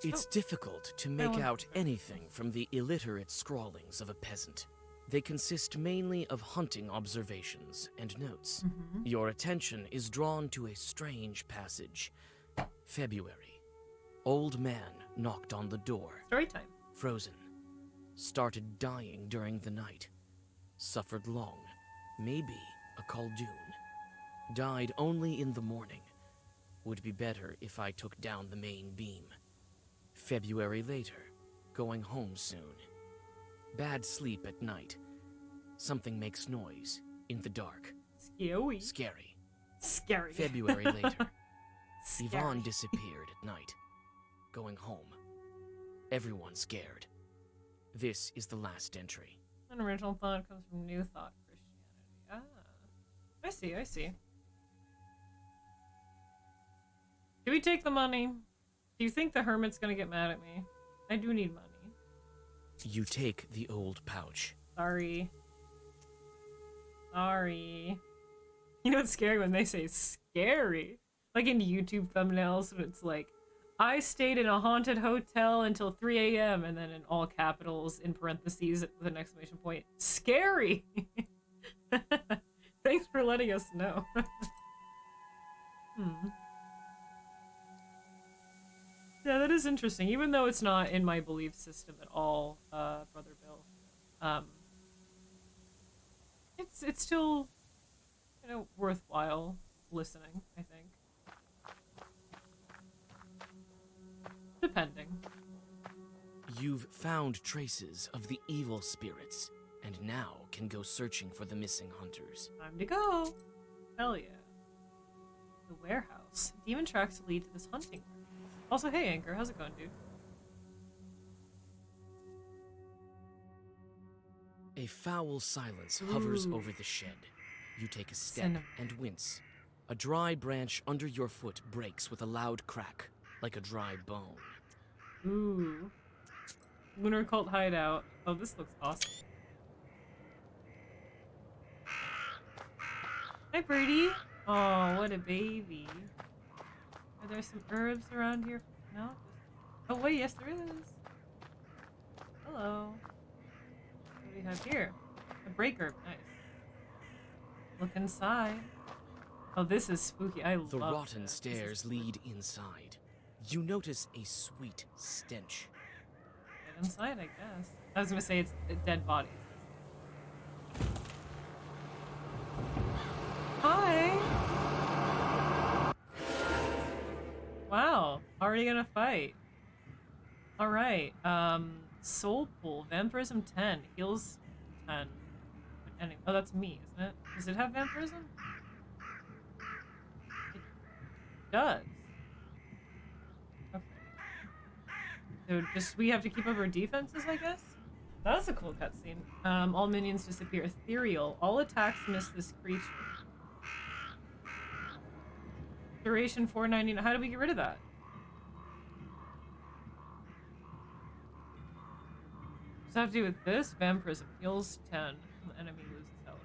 Speaker 5: It's difficult to make out anything from the illiterate scrawlings of a peasant. They consist mainly of hunting observations and notes. Your attention is drawn to a strange passage. February. Old man knocked on the door.
Speaker 1: Story time.
Speaker 5: Frozen. Started dying during the night. Suffered long. Maybe a Khaldun. Died only in the morning. Would be better if I took down the main beam. February later. Going home soon. Bad sleep at night. Something makes noise in the dark.
Speaker 1: Scary.
Speaker 5: Scary.
Speaker 1: Scary.
Speaker 5: February later.
Speaker 1: Scary.
Speaker 5: Yvonne disappeared at night. Going home. Everyone scared. This is the last entry.
Speaker 1: An original thought comes from New Thought Christianity. Ah. I see. Do we take the money? Do you think the hermit's gonna get mad at me? I do need money.
Speaker 5: You take the old pouch.
Speaker 1: Sorry. You know what's scary when they say scary? Like in YouTube thumbnails when it's like, I stayed in a haunted hotel until 3 a.m. and then in all capitals, in parentheses, with an exclamation point, scary! Thanks for letting us know. Yeah, that is interesting. Even though it's not in my belief system at all, Brother Bill. It's still, you know, worthwhile listening, I think. Depending.
Speaker 5: You've found traces of the evil spirits, and now can go searching for the missing hunters.
Speaker 1: Time to go. Hell yeah. The warehouse. Demon tracks lead to this hunting. Also, hey Anchor, how's it going, dude?
Speaker 5: A foul silence hovers
Speaker 1: Ooh.
Speaker 5: over the shed. You take a step
Speaker 1: Cinnamon.
Speaker 5: and wince. A dry branch under your foot breaks with a loud crack, like a dry bone.
Speaker 1: Ooh. Lunar Cult hideout. Oh, this looks awesome. Hi, Birdie. Oh, what a baby. Are there some herbs around here? No? Oh, wait, yes, there is. Hello. What do we have here? A break herb. Nice. Look inside. Oh, this is spooky. I
Speaker 5: The
Speaker 1: love
Speaker 5: rotten
Speaker 1: this.
Speaker 5: stairs lead inside. You notice a sweet stench.
Speaker 1: Get inside, I guess. I was gonna say it's dead bodies. Hi! Wow, already gonna fight. Alright, Soul Pool, Vampirism 10, heals 10. Oh, that's me, isn't it? Does it have Vampirism? It does. Okay. So just, we have to keep up our defenses, I guess? That's a cool cutscene. All minions disappear. Ethereal. All attacks miss this creature. Duration 499. How do we get rid of that? Does that have to do with this? Vampirism. Heals 10. And the enemy loses health.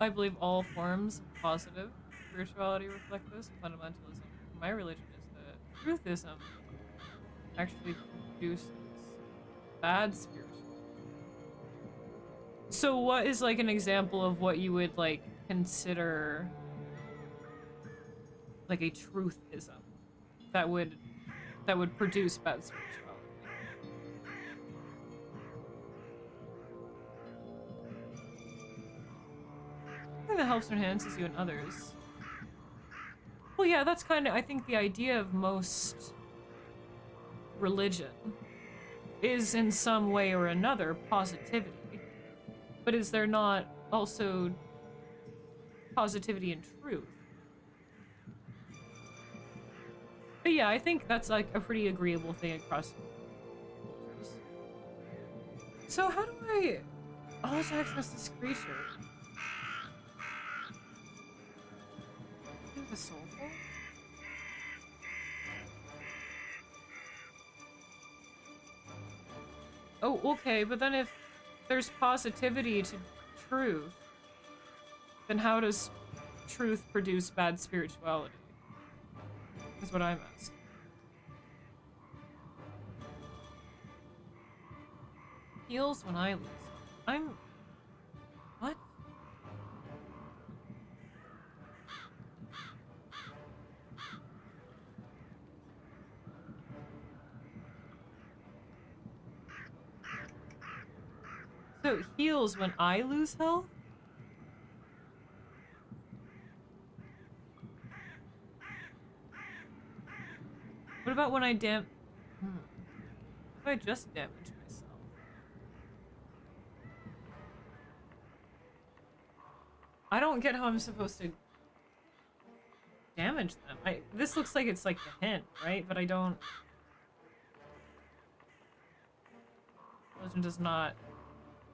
Speaker 1: I believe all forms of positive spirituality reflect this. Fundamentalism. My religion is that truthism actually produces bad spirituality. So what is like an example of what you would like consider like a truthism that would produce bad spirituality? Something that helps or enhances you and others. Well, yeah, that's kind of, I think, the idea of most religion is in some way or another positivity. But is there not also positivity and truth? But yeah, I think that's like a pretty agreeable thing across cultures. So how do I... Oh, to access this creature. Do the soulful? Oh, okay, but then if there's positivity to truth, then how does truth produce bad spirituality? Is what I'm asking. Heals when I lose. I'm... What? So it heals when I lose health? What about when I What if I just damage myself? I don't get how I'm supposed to damage them. This looks like it's like the hint, right? But I don't... Religion does not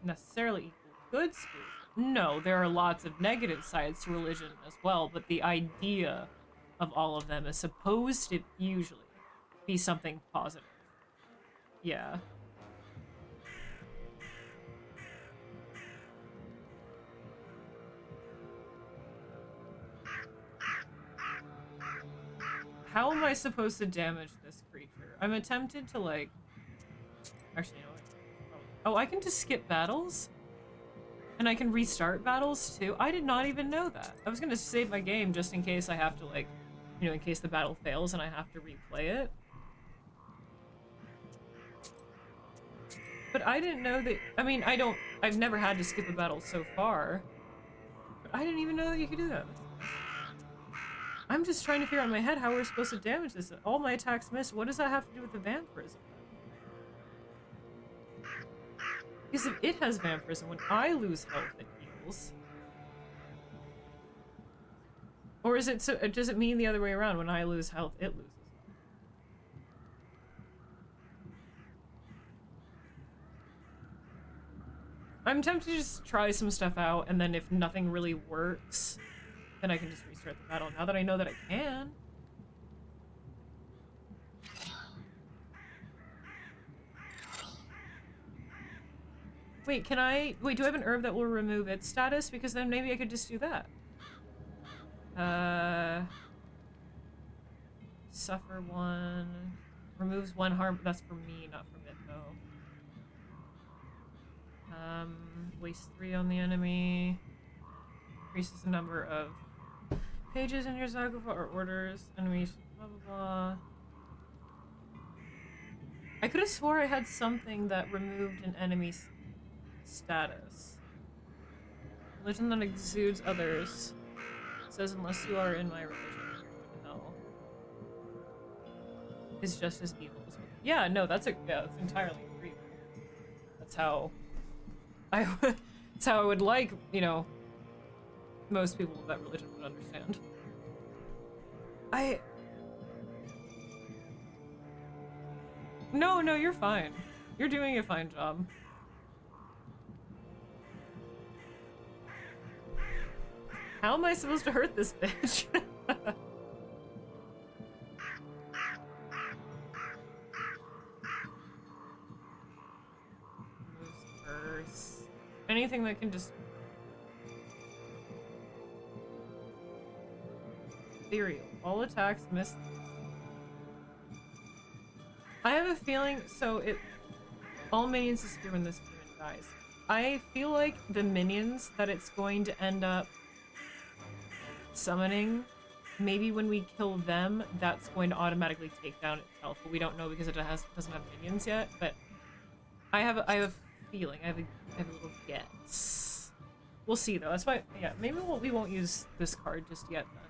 Speaker 1: necessarily equal good spiritual. No, there are lots of negative sides to religion as well, but the idea of all of them is supposed to usually be something positive. Yeah. How am I supposed to damage this creature? I'm tempted to like... Actually, you know what? Oh, I can just skip battles? And I can restart battles too? I did not even know that. I was gonna save my game just in case I have to like, you know, in case the battle fails and I have to replay it. But I didn't know that, I mean, I've never had to skip a battle so far. But I didn't even know that you could do that. I'm just trying to figure out in my head how we're supposed to damage this. All my attacks miss. What does that have to do with the vampirism? Because if it has vampirism, when I lose health, it heals. Or is it so? Does it mean the other way around? When I lose health, it loses. I'm tempted to just try some stuff out, and then if nothing really works, then I can just restart the battle. Now that I know that I can. Wait, can I... Wait, do I have an herb that will remove its status? Because then maybe I could just do that. Suffer 1. Removes 1 harm. That's for me, not for it, though. Waste 3 on the enemy. Increases the number of pages in your Zagofa or orders. Enemies, blah, blah, blah. I could have swore I had something that removed an enemy's status. Religion that exudes others. It says unless you are in my religion, hell is just as evil as me. Yeah, no, that's entirely agreed. That's how that's how I would like, you know, most people of that religion would understand. No, you're fine. You're doing a fine job. How am I supposed to hurt this bitch? Anything that can just... Ethereal. All attacks miss. I have a feeling, so it... All minions disappear when this demon dies. I feel like the minions that it's going to end up summoning, maybe when we kill them, that's going to automatically take down itself, but we don't know because it doesn't have minions yet, but I have a feeling, I have a little guess. We'll see though, that's why, yeah, maybe we won't use this card just yet then.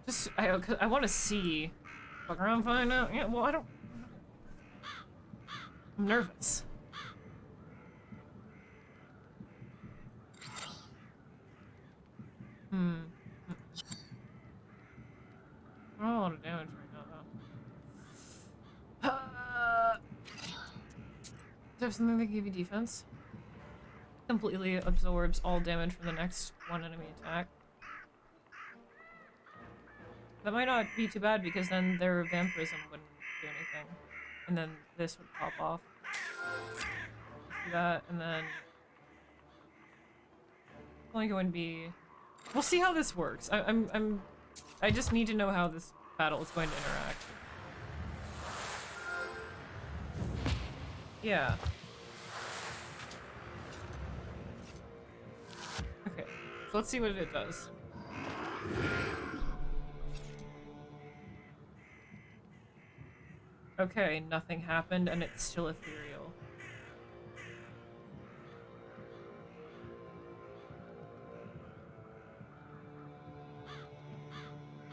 Speaker 1: Just, I want to see. Fuck around, find out. Yeah, well, I'm nervous. I don't a lot of damage right now, though. Do you have something that can give you defense? Completely absorbs all damage from the next one enemy attack. That might not be too bad because then their vampirism wouldn't do anything. And then this would pop off. Do that, and then... I think it wouldn't be... We'll see how this works. I just need to know how this battle is going to interact. Yeah. Okay, so let's see what it does. Okay, nothing happened and it's still ethereal.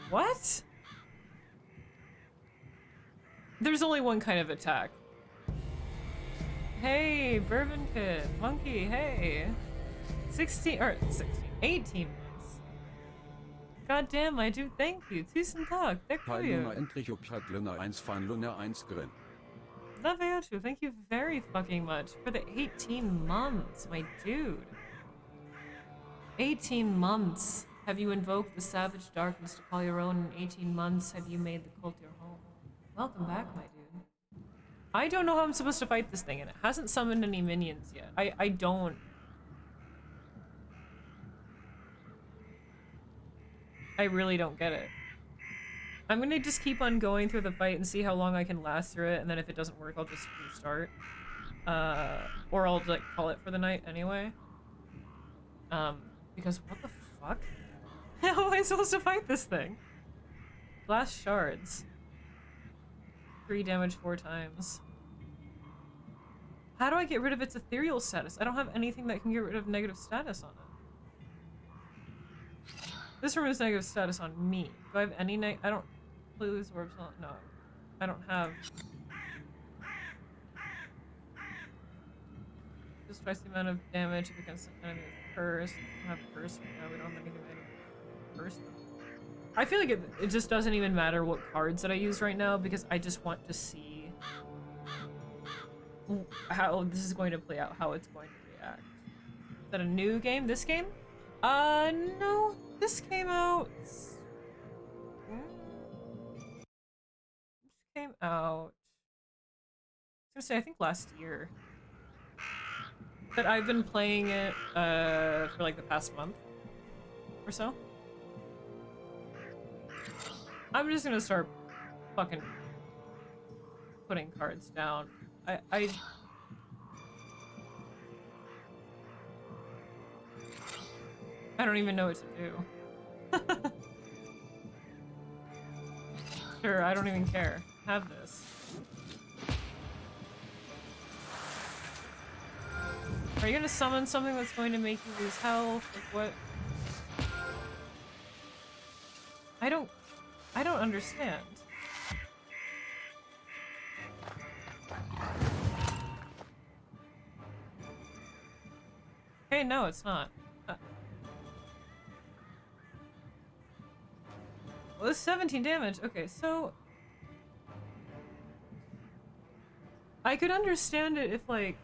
Speaker 1: What? There's only one kind of attack. Hey, Bourbon Pit, Monkey, hey. 18 months. God damn, I do thank you. Tusen takk, det
Speaker 8: Hi
Speaker 1: for you.
Speaker 8: Luna, endlich uppsatt Luna 1 fan Luna 1 grin.
Speaker 1: Love you, thank you very fucking much for the 18 months, my dude. 18 months. Have you invoked the savage darkness to call your own? In 18 months, have you made the cult your home? Welcome back, my dude. I don't know how I'm supposed to fight this thing, and it hasn't summoned any minions yet. I don't... I really don't get it. I'm gonna just keep on going through the fight and see how long I can last through it, and then if it doesn't work, I'll just restart. Or I'll, like, call it for the night anyway. Because what the fuck? How am I supposed to fight this thing? Blast shards. 3 damage 4 times. How do I get rid of its ethereal status? I don't have anything that can get rid of negative status on it. This removes negative status on me. Do I have any I don't lose orbs on no. I don't have Just twice the amount of damage against an enemy with curse. We don't have curse right now. We don't have anything with curse. I feel like it just doesn't even matter what cards that I use right now because I just want to see how this is going to play out, how it's going to react. Is that a new game? This game? No. This came out... This came out... I was gonna say, I think last year. But I've been playing it, for like the past month or so. I'm just gonna start fucking putting cards down. I don't even know what to do. Sure, I don't even care. Have this. Are you gonna summon something that's going to make you lose health? Like what? I don't understand. Okay, no, it's not. Well, this is 17 damage. Okay, so... I could understand it if, like...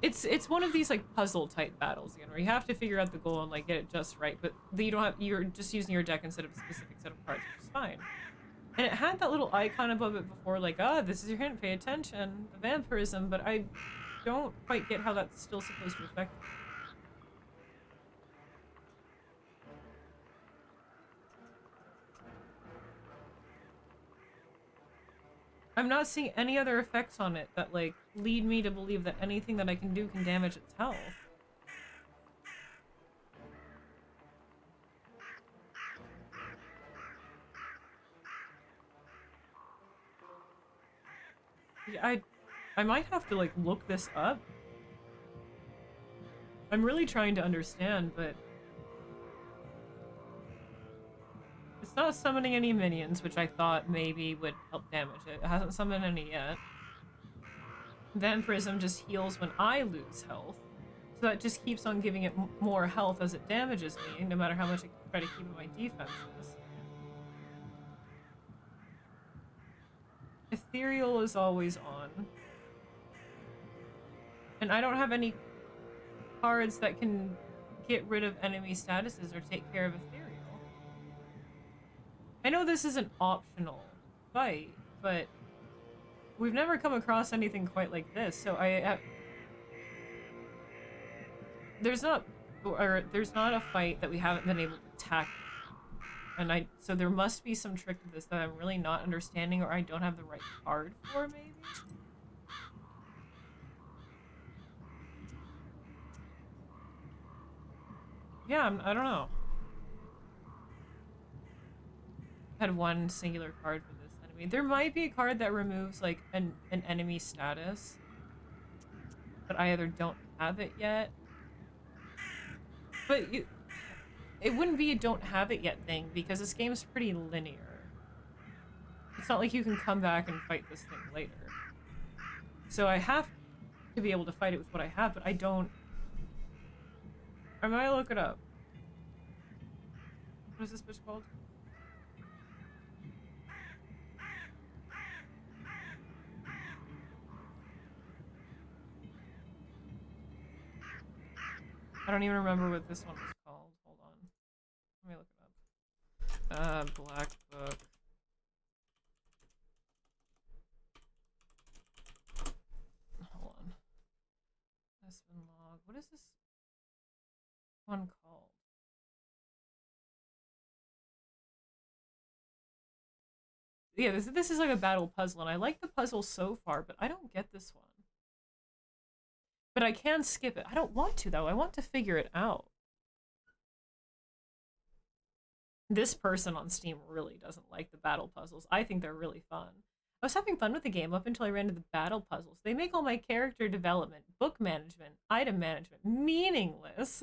Speaker 1: It's one of these, like, puzzle-type battles, again, where you have to figure out the goal and, like, get it just right, but you don't have... You're just using your deck instead of a specific set of cards, which is fine. And it had that little icon above it before, like, ah, this is your hint, pay attention, the vampirism, but I don't quite get how that's still supposed to affect me. I'm not seeing any other effects on it that, like, lead me to believe that anything that I can do can damage its health. Yeah, I might have to, like, look this up. I'm really trying to understand, but... It's not summoning any minions, which I thought maybe would help damage it. It hasn't summoned any yet. Vampirism just heals when I lose health. So that just keeps on giving it more health as it damages me, no matter how much I try to keep up my defenses. Ethereal is always on. And I don't have any cards that can get rid of enemy statuses or take care of Ethereal. I know this is an optional fight, but we've never come across anything quite like this, so there's not a fight that we haven't been able to tackle. And so there must be some trick to this that I'm really not understanding or I don't have the right card for, maybe? Yeah, I don't know. Had one singular card for this enemy. There might be a card that removes, like, an enemy status. But I either don't have it yet. But it wouldn't be a don't have it yet thing, because this game's pretty linear. It's not like you can come back and fight this thing later. So I have to be able to fight it with what I have, but I don't... I might look it up. What is this bitch called? I don't even remember what this one was called. Hold on. Let me look it up. Black Book. Hold on. Espen log. What is this one called? Yeah, this is like a battle puzzle, and I like the puzzle so far, but I don't get this one. But I can skip it. I don't want to, though. I want to figure it out. This person on Steam really doesn't like the battle puzzles. I think they're really fun. I was having fun with the game up until I ran into the battle puzzles. They make all my character development, book management, item management meaningless.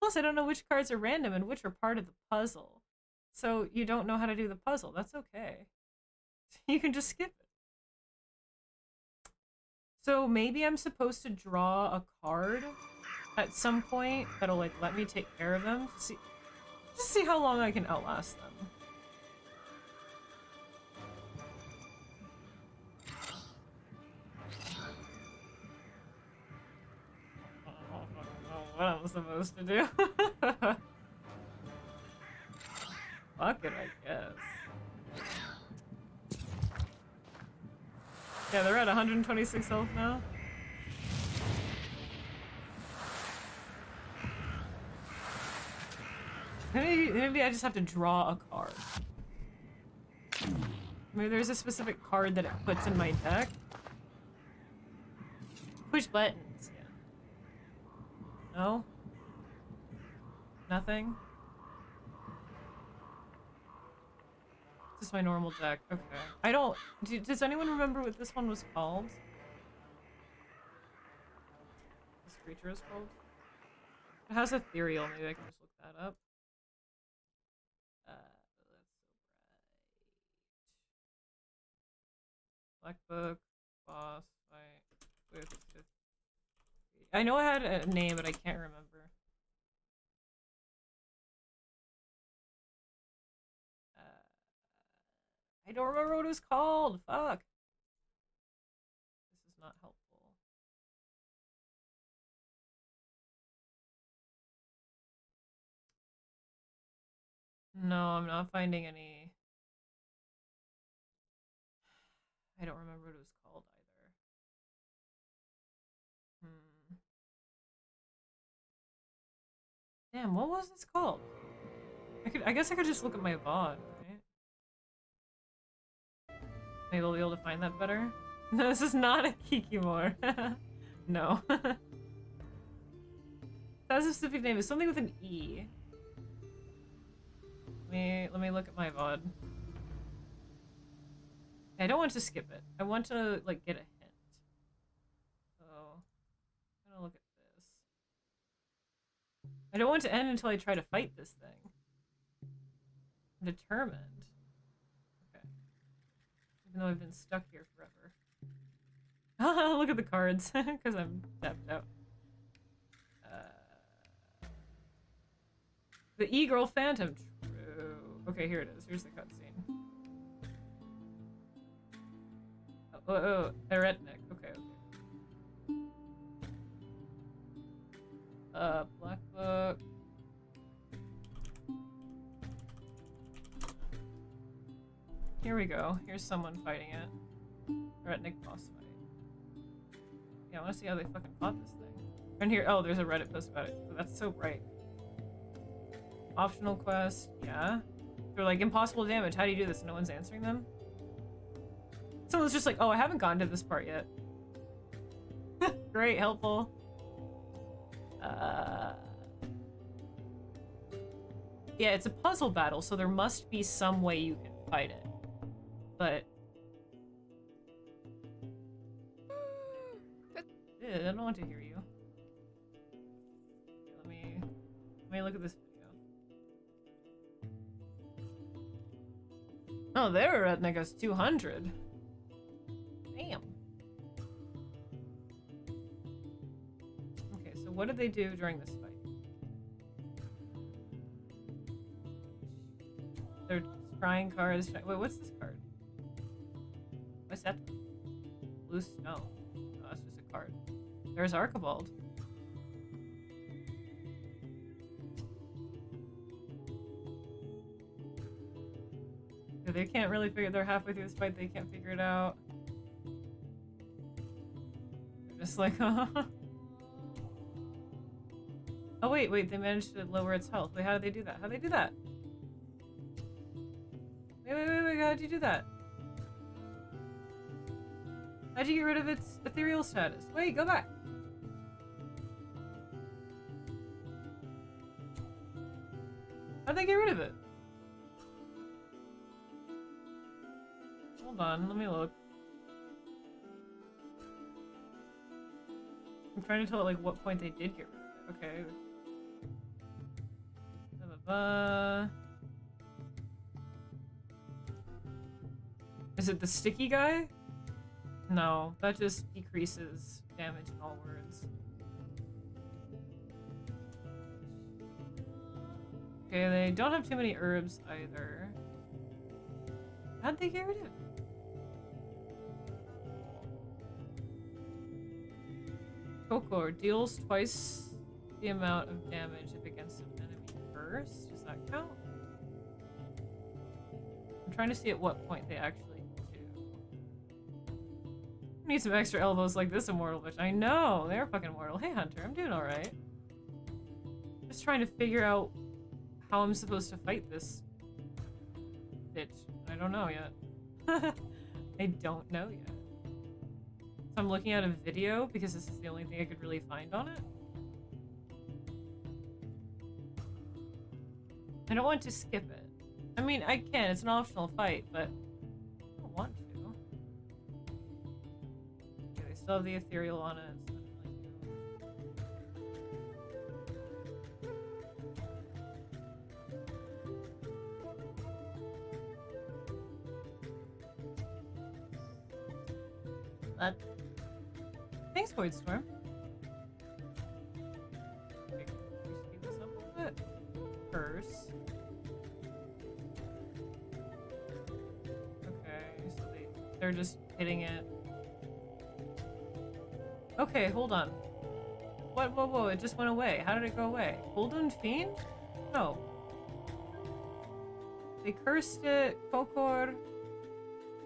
Speaker 1: Plus, I don't know which cards are random and which are part of the puzzle. So you don't know how to do the puzzle. That's okay. You can just skip it. So maybe I'm supposed to draw a card at some point that'll like let me take care of them. Just see how long I can outlast them. What I'm supposed to do. Fuck it, I guess. Yeah, they're at 126 health now. Maybe I just have to draw a card. Maybe there's a specific card that it puts in my deck. Push buttons, yeah. No? Nothing? This is my normal deck. Okay. I don't... does anyone remember what this one was called? This creature is called? It has ethereal. Maybe I can just look that up. That's so bright. Black book. Boss fight. With... I know I had a name, but I can't remember. I don't remember what it was called. Fuck. This is not helpful. No, I'm not finding any. I don't remember what it was called either. Damn, what was this called? I guess I could just look at my VOD, right? Maybe I'll be able to find that better. No, this is not a Kikimore. No. That's a specific name. It's something with an E. Let me look at my VOD. I don't want to skip it. I want to like get a hint. So I'm gonna look at this. I don't want to end until I try to fight this thing. I'm determined. Okay. Even though I've been stuck here forever. Look at the cards, because I'm tapped out. The E-Girl Phantom. True. Okay, here it is. Here's the cutscene. Oh, Eretnik. Okay. Black Book. Here we go. Here's someone fighting it. Eretnik boss fight. Yeah, I want to see how they fucking fought this thing. And here, oh, there's a Reddit post about it. Oh, that's so bright. Optional quest, yeah. They're like, impossible damage, how do you do this? No one's answering them? Someone's just like, oh, I haven't gotten to this part yet. Great, helpful. Yeah, it's a puzzle battle, so there must be some way you can fight it. But... I don't want to hear you. Let me look at this video. Oh, there Redneck has 200. Damn. Okay, so what did they do during this fight? They're scrying cards. Wait, what's this card? What's that? Blue snow. Oh, that's just a card. There's Archibald. They can't really figure. They're halfway through this fight. They can't figure it out. They're just like, oh wait. They managed to lower its health. Wait, how did they do that? How did they do that? Wait. How did you do that? How'd you get rid of its ethereal status? Wait, go back. How'd they get rid of it? Hold on, let me look. I'm trying to tell like what point they did get rid of it. Okay. Is it the sticky guy? No, that just decreases damage in all words. Okay, they don't have too many herbs either. How'd they get rid of it? Kokor deals twice the amount of damage if against an enemy first. Does that count? I'm trying to see at what point they actually do. Need some extra elbows like this immortal bitch. I know, they're fucking immortal. Hey Hunter, I'm doing alright. Just trying to figure out how I'm supposed to fight this bitch. I don't know yet. I don't know yet. So I'm looking at a video because this is the only thing I could really find on it. I don't want to skip it. I mean, I can. It's an optional fight, but I don't want to. Okay, they still have the ethereal on it. So thanks, Void Storm. Okay, can we speed this up a little bit? Curse. Okay, so they're just hitting it. Okay, hold on. What? Whoa, whoa! It just went away. How did it go away? Golden Fiend? No. They cursed it. Kokor.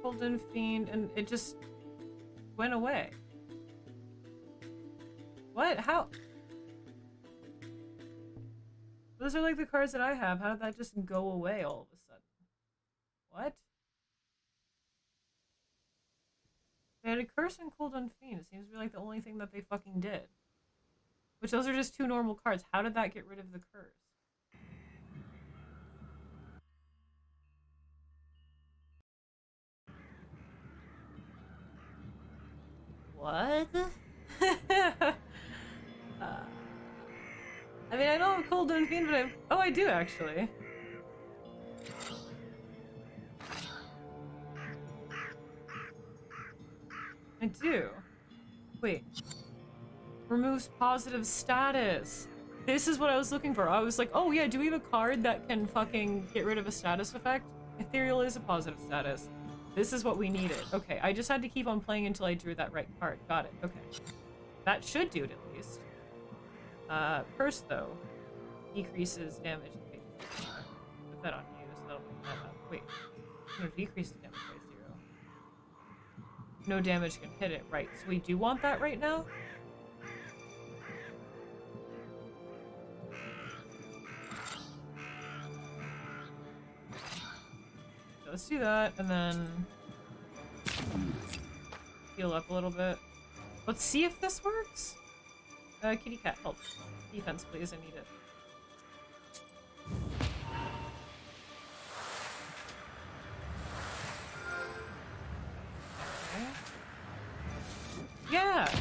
Speaker 1: Golden Fiend, and it just went away. What? How? Those are like the cards that I have. How did that just go away all of a sudden? What? They had a curse and cold unfiend. It seems to be like the only thing that they fucking did. Which those are just two normal cards. How did that get rid of the curse? What? I mean, I don't have Cold Doom Fiend, but oh, I do actually. I do. Wait. Removes positive status. This is what I was looking for. I was like, oh yeah, do we have a card that can fucking get rid of a status effect? Ethereal is a positive status. This is what we needed. Okay, I just had to keep on playing until I drew that right card. Got it. Okay. That should do it at least. Curse though decreases damage. Okay, put that on you, so that'll make that up. Wait, no, decreases damage by 0. No damage can hit it, right? So we do want that right now. So let's do that, and then heal up a little bit. Let's see if this works. Kitty cat, help. Defense, please. I need it. Okay. Yeah!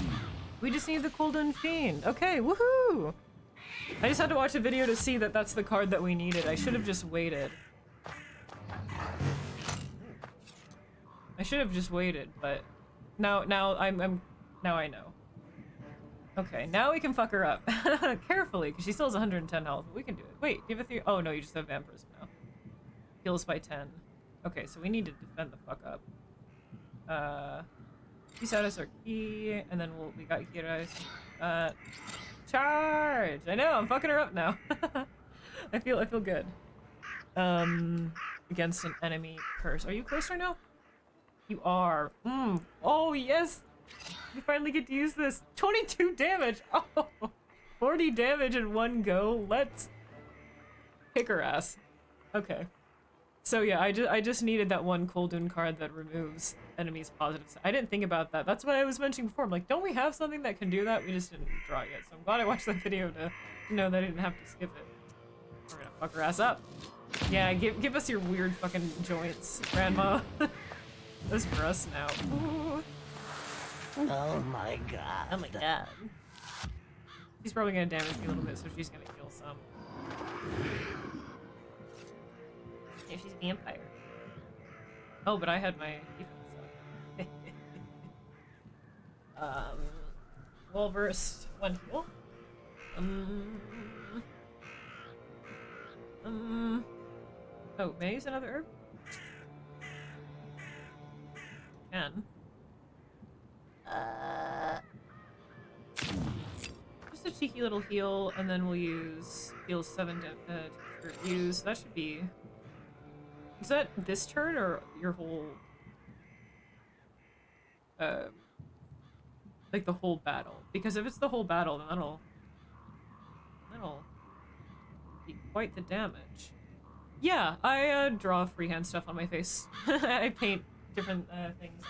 Speaker 1: We just need the Cold Fiend. Okay, woohoo! I just had to watch a video to see that that's the card that we needed. I should have just waited. I should have just waited, but now I know. Okay, now we can fuck her up. Carefully, because she still has 110 health, but we can do it. Wait, do you have a theory? Oh no, you just have vampirism now. Heals by 10. Okay, so we need to defend the fuck up. Peace out us our key, and then we got Hirai's. Charge! I know, I'm fucking her up now. I feel good. Against an enemy curse. Are you cursed right now? You are. Oh yes! We finally get to use this. 22 damage! Oh! 40 damage in one go. Let's kick her ass. Okay. So yeah, I just needed that one Koldun card that removes enemies' positives. I didn't think about that. That's what I was mentioning before. I'm like, don't we have something that can do that? We just didn't draw it yet. So I'm glad I watched that video to know that I didn't have to skip it. We're gonna fuck her ass up. Yeah, give us your weird fucking joints, Grandma. That's for us now. Ooh.
Speaker 9: Oh my god.
Speaker 1: Oh my god. She's probably gonna damage me a little bit, so she's gonna kill some. Yeah, she's a vampire. Oh, but I had my defense up. Well versed. One heal. Oh, may I use another herb? Can. Just a cheeky little heal, and then we'll use heal 7 to use. That should be. Is that this turn or your whole? Like the whole battle? Because if it's the whole battle, then that'll be quite the damage. Yeah, I draw freehand stuff on my face. I paint different things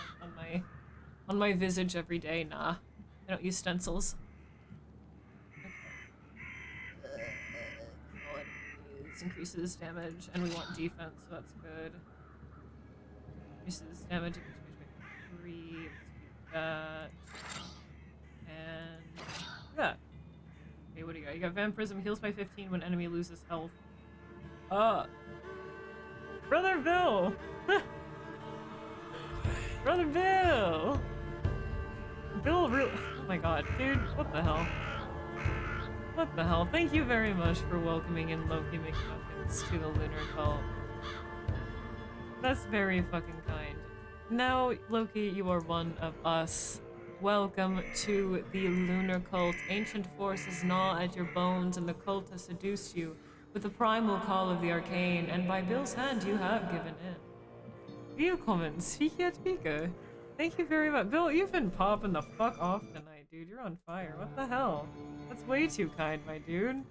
Speaker 1: on my visage every day. Nah, I don't use stencils. Okay. Increases damage, and we want defense, so that's good. Increases damage, increases by 3. Let's keep that. And that. Okay, what do you got? You got Vampirism, heals by 15 when enemy loses health. Brother Bill! Brother Bill! Bill really. Oh my god, dude, what the hell? What the hell? Thank you very much for welcoming in Loki McMuffins to the Lunar Cult. That's very fucking kind. Now, Loki, you are one of us. Welcome to the Lunar Cult. Ancient forces gnaw at your bones, and the cult has seduced you with the primal call of the arcane, and by Bill's hand you have given in. Willkommen, Psychiatrika. Thank you very much. Bill, you've been popping the fuck off tonight, dude. You're on fire. What the hell? That's way too kind, my dude.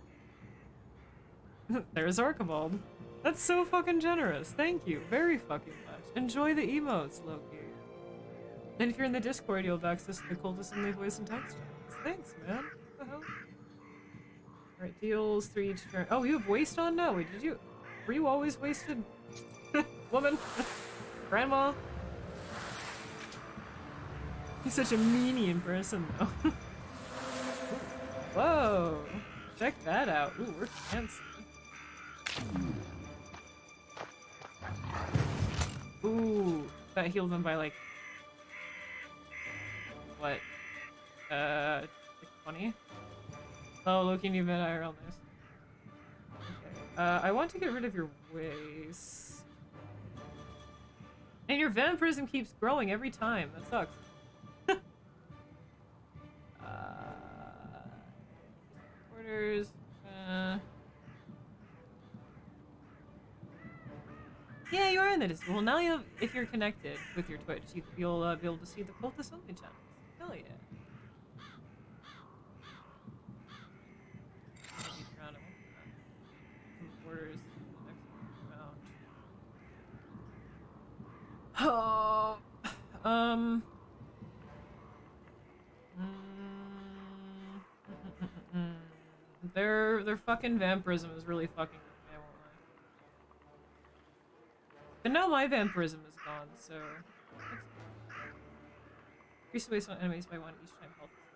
Speaker 1: There's Archibald. That's so fucking generous. Thank you very fucking much. Enjoy the emotes, Loki. And if you're in the Discord, you'll have access to the Cult Assembly voice and text channels. Thanks, man. What the hell? Alright, deals 3 each turn. Oh, you have waste on now? Wait, did you? Were you always wasted? Woman? Grandma? He's such a meanie person, though. Whoa! Check that out. Ooh, we're fancy. Ooh, that healed him by like what? Like 20? Oh, Loki knew that IRL nice. Okay. I want to get rid of your waste. And your vampirism keeps growing every time. That sucks. Orders. Yeah, you are in the Discord. Well, now you have, if you're connected with your Twitch, you'll be able to see the Cult Assembly channels. Hell yeah. Some orders. Next round. Oh. Their fucking vampirism is really fucking with me, I won't lie. But now my vampirism is gone, so increase the waste on enemies by 1 each time health is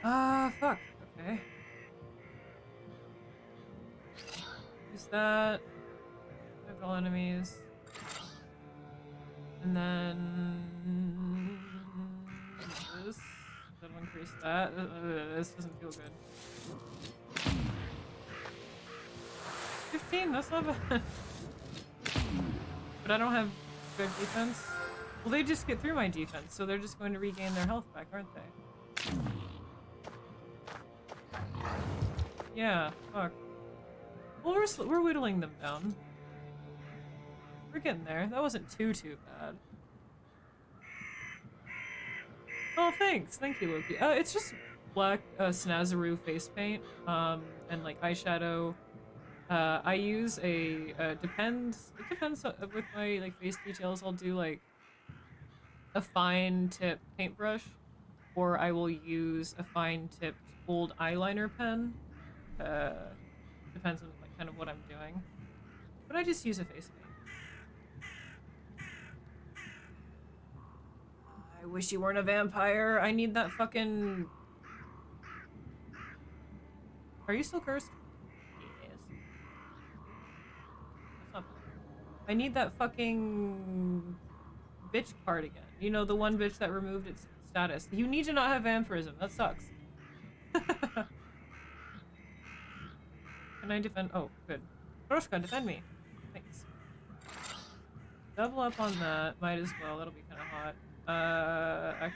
Speaker 1: lost. Fuck. Okay. Use that. Have all enemies. And then this. That'll increase that. This doesn't feel good. 15, that's not bad. But I don't have good defense. Well, they just get through my defense, so they're just going to regain their health back, aren't they? Yeah, fuck. Well, we're whittling them down. We're getting there. That wasn't too bad. Oh, thanks. Thank you, Loki. It's just black Snazaroo face paint, and like eyeshadow. I use it depends with my like face details. I'll do like a fine tip paintbrush, or I will use a fine tipped gold eyeliner pen. Depends on like kind of what I'm doing. But I just use a face paint. I wish you weren't a vampire. I need that fucking Are you still cursed? Yes. That's not bad. I need that fucking bitch card again. You know, the one bitch that removed its status. You need to not have vampirism. That sucks. Can I defend? Oh, good. Roshka, defend me. Thanks. Double up on that. Might as well. That'll be kind of hot.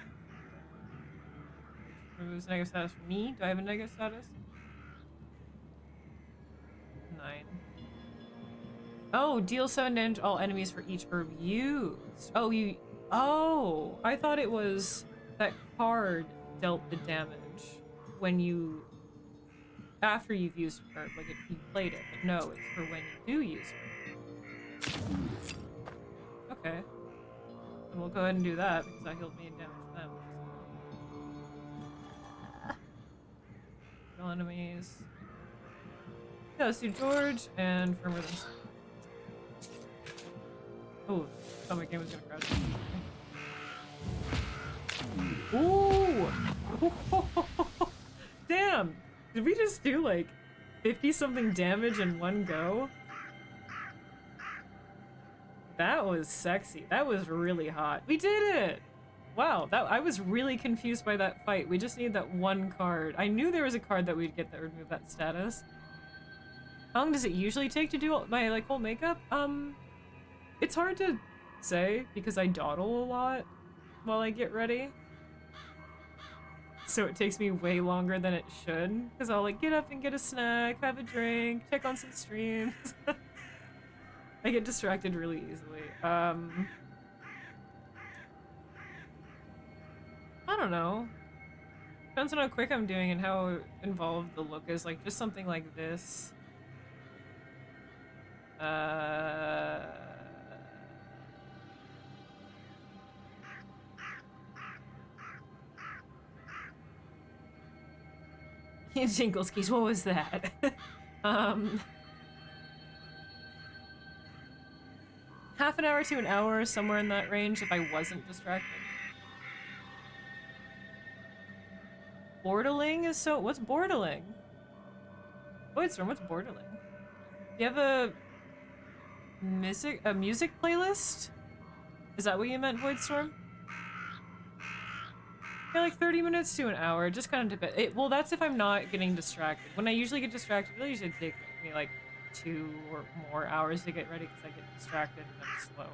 Speaker 1: Removes negative status for me. Do I have a negative status? 9. Oh, deal 7 damage to all enemies for each herb used. Oh, you... Oh! I thought it was that card dealt the damage when you... After you've used a herb, like if you played it. But no, it's for when you do use it. Okay. And we'll go ahead and do that because that healed me and damaged them. Kill enemies. Yeah, let's do George and Firmer than... Oh, thought my game was gonna crash. Ooh! Damn! Did we just do like 50-something damage in one go? That was sexy. That was really hot. We did it! Wow, I was really confused by that fight. We just need that one card. I knew there was a card that we'd get that would remove that status. How long does it usually take to do my like whole makeup? It's hard to say because I dawdle a lot while I get ready. So it takes me way longer than it should because I'll like get up and get a snack, have a drink, check on some streams. I get distracted really easily. I don't know. Depends on how quick I'm doing and how involved the look is. Like just something like this. Jingleskis, what was that? Half an hour to an hour, somewhere in that range if I wasn't distracted. Borderling is so... What's borderling? Voidstorm, what's borderling? You have a music playlist? Is that what you meant, Voidstorm? Yeah, like 30 minutes to an hour. It just kind of depends. Well, that's if I'm not getting distracted. When I usually get distracted, it usually takes me like 2 or more hours to get ready because I get distracted and I'm slow.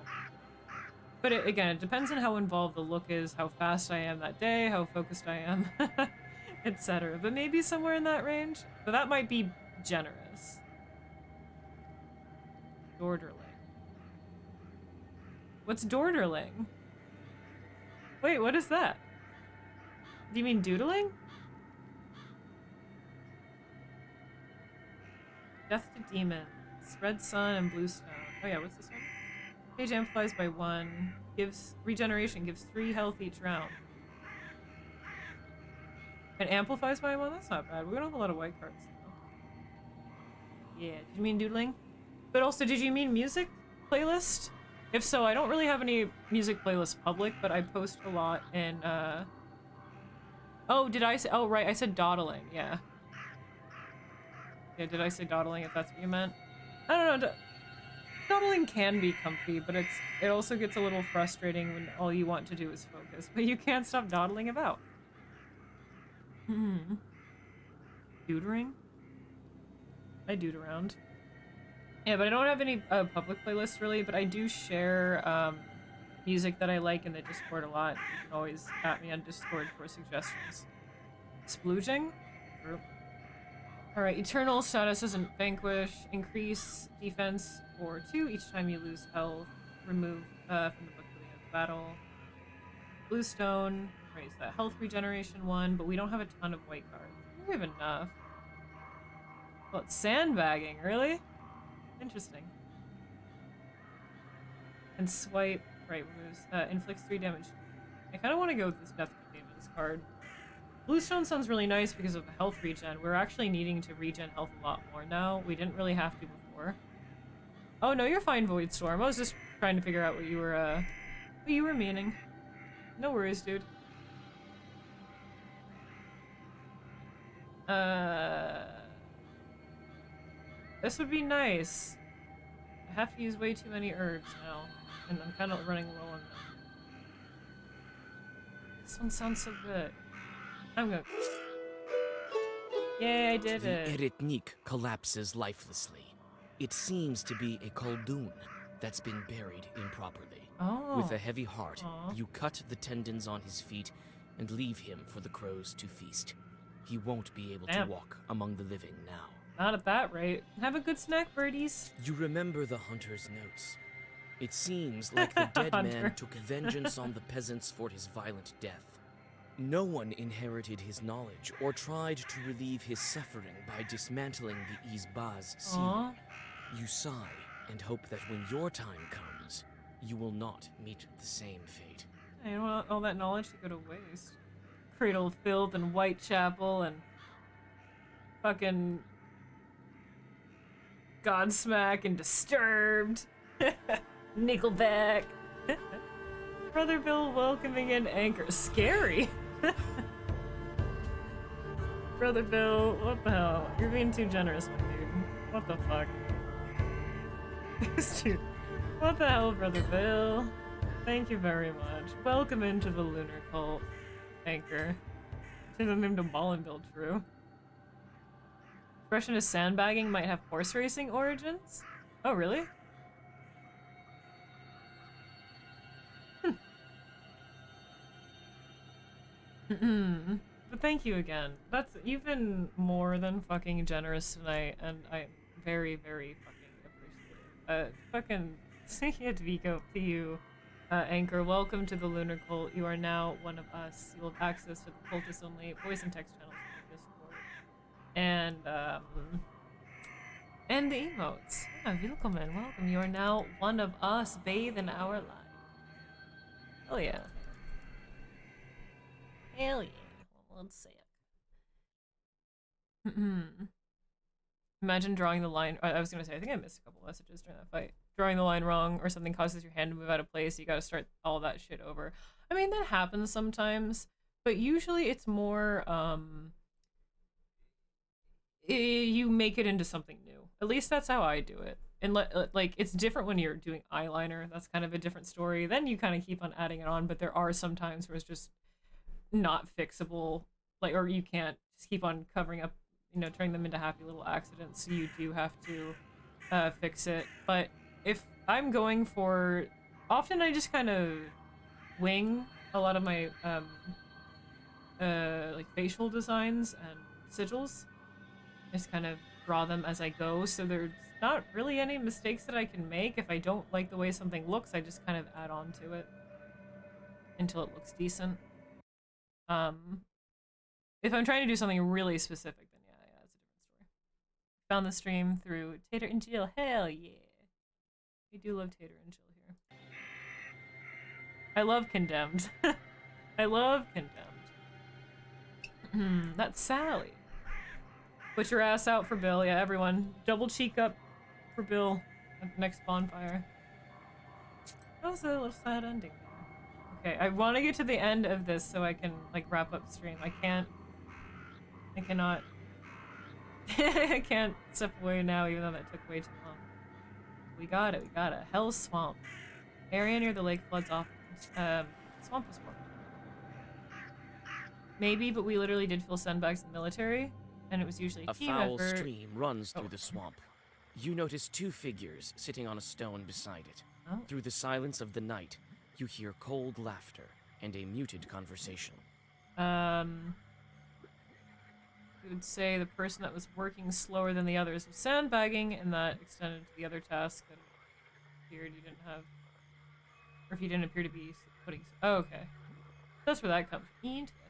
Speaker 1: But again, it depends on how involved the look is, how fast I am that day, how focused I am, etc. But maybe somewhere in that range. But that might be generous. Dorderling. What's Dorderling? Wait, what is that? Do you mean doodling? Death to Demons. Red Sun and Blue Stone. Oh yeah, what's this one? Page amplifies by 1. Gives regeneration, gives 3 health each round. And amplifies by 1? That's not bad. We don't have a lot of white cards though. Yeah, did you mean doodling? But also, did you mean music playlist? If so, I don't really have any music playlists public, but I post a lot in, Oh, did I say- oh, right, I said dawdling, yeah. Yeah, did I say dawdling if that's what you meant? I don't know, dawdling can be comfy, but it also gets a little frustrating when all you want to do is focus, but you can't stop dawdling about. Doodering? I dood around. Yeah, but I don't have any public playlists really, but I do share music that I like in the Discord a lot. You can always at me on Discord for suggestions. Splooging? Alright, Eternal status isn't Vanquish. Increase defense for 2 each time you lose health. Remove from the book at the end of the battle. Bluestone. Raise that health regeneration 1, but we don't have a ton of white cards. We have enough. Well, it's sandbagging, really? Interesting. And swipe, right, removes, inflicts 3 damage. I kind of want to go with this Death to Demons card. Bluestone sounds really nice because of the health regen. We're actually needing to regen health a lot more now. We didn't really have to before. Oh no, you're fine, Voidstorm. I was just trying to figure out what you were meaning. No worries, dude. This would be nice. I have to use way too many herbs now, and I'm kind of running low on them. This one sounds so good. I'm gonna... Yay, I did
Speaker 5: The
Speaker 1: it!
Speaker 5: Eretnik collapses lifelessly. It seems to be a Khaldun that's been buried improperly.
Speaker 1: Oh.
Speaker 5: With a heavy heart,
Speaker 1: Aw.
Speaker 5: you cut the tendons on his feet and leave him for the crows to feast. He won't be able
Speaker 1: Damn.
Speaker 5: to walk among the living now.
Speaker 1: Not at that rate. Have a good snack, birdies.
Speaker 5: You remember the hunter's notes. It seems like the dead
Speaker 1: Hunter.
Speaker 5: man took vengeance on the peasants for his violent death. No one inherited his knowledge or tried to relieve his suffering by dismantling the Izba's
Speaker 1: Aw.
Speaker 5: ceiling. You sigh and hope that when your time comes, you will not meet the same fate.
Speaker 1: I don't want all that knowledge to go to waste. Cradle of Filth and Whitechapel and fucking Godsmack and Disturbed. Nickelback. Brother Bill welcoming in Anchor. Scary. Brother Bill, what the hell? You're being too generous, my dude. What the fuck? This dude. What the hell, Brother Bill? Thank you very much. Welcome into the lunar cult, Anchor. Turns him into Ball and Bill True. Expression of sandbagging might have horse racing origins? Oh, really? But thank you again. You've been more than fucking generous tonight, and I'm very, very fucking appreciative. Fucking Vico to you, Anchor. Welcome to the Lunar Cult. You are now one of us. You will have access to the cultist only voice and text channels in the Discord. And the emotes. Yeah, willkommen, welcome. You are now one of us. Bathe in our light. Oh yeah. Hell yeah. Let's see it. Imagine drawing the line. I was gonna say, I think I missed a couple messages during that fight. Drawing the line wrong or something causes your hand to move out of place. You gotta start all that shit over. I mean, that happens sometimes, but usually it's more, you make it into something new. At least that's how I do it. And like, it's different when you're doing eyeliner. That's kind of a different story. Then you kind of keep on adding it on, but there are some times where it's just not fixable, like, or you can't just keep on covering up, you know, turning them into happy little accidents, so you do have to fix it. But if I'm going for, often I just kind of wing a lot of my like facial designs and sigils. Just kind of draw them as I go, so there's not really any mistakes that I can make. If I don't like the way something looks, I just kind of add on to it until it looks decent. If I'm trying to do something really specific, then yeah, it's a different story. Found the stream through Tater and Jill. Hell yeah. We do love Tater and Jill here. I love Condemned. I love Condemned. That's Sally. Put your ass out for Bill. Yeah, everyone. Double cheek up for Bill at the next bonfire. That was a little sad ending there. Okay, I want to get to the end of this so I can, like, wrap up stream. I cannot. I can't step away now, even though that took way too long. We got it. Hell Swamp. Area near the lake floods off. Swamp was formed. Maybe, but we literally did fill sandbags in the military, and it was usually a team
Speaker 5: foul
Speaker 1: effort.
Speaker 5: stream runs through the swamp. You notice two figures sitting on a stone beside it.
Speaker 1: Oh.
Speaker 5: Through the silence of the night, you hear cold laughter and a muted conversation.
Speaker 1: We would say the person that was working slower than the others was sandbagging, and that extended to the other task, and appeared you didn't have, or if you didn't appear to be putting. Oh, okay, that's where that comes. Interesting.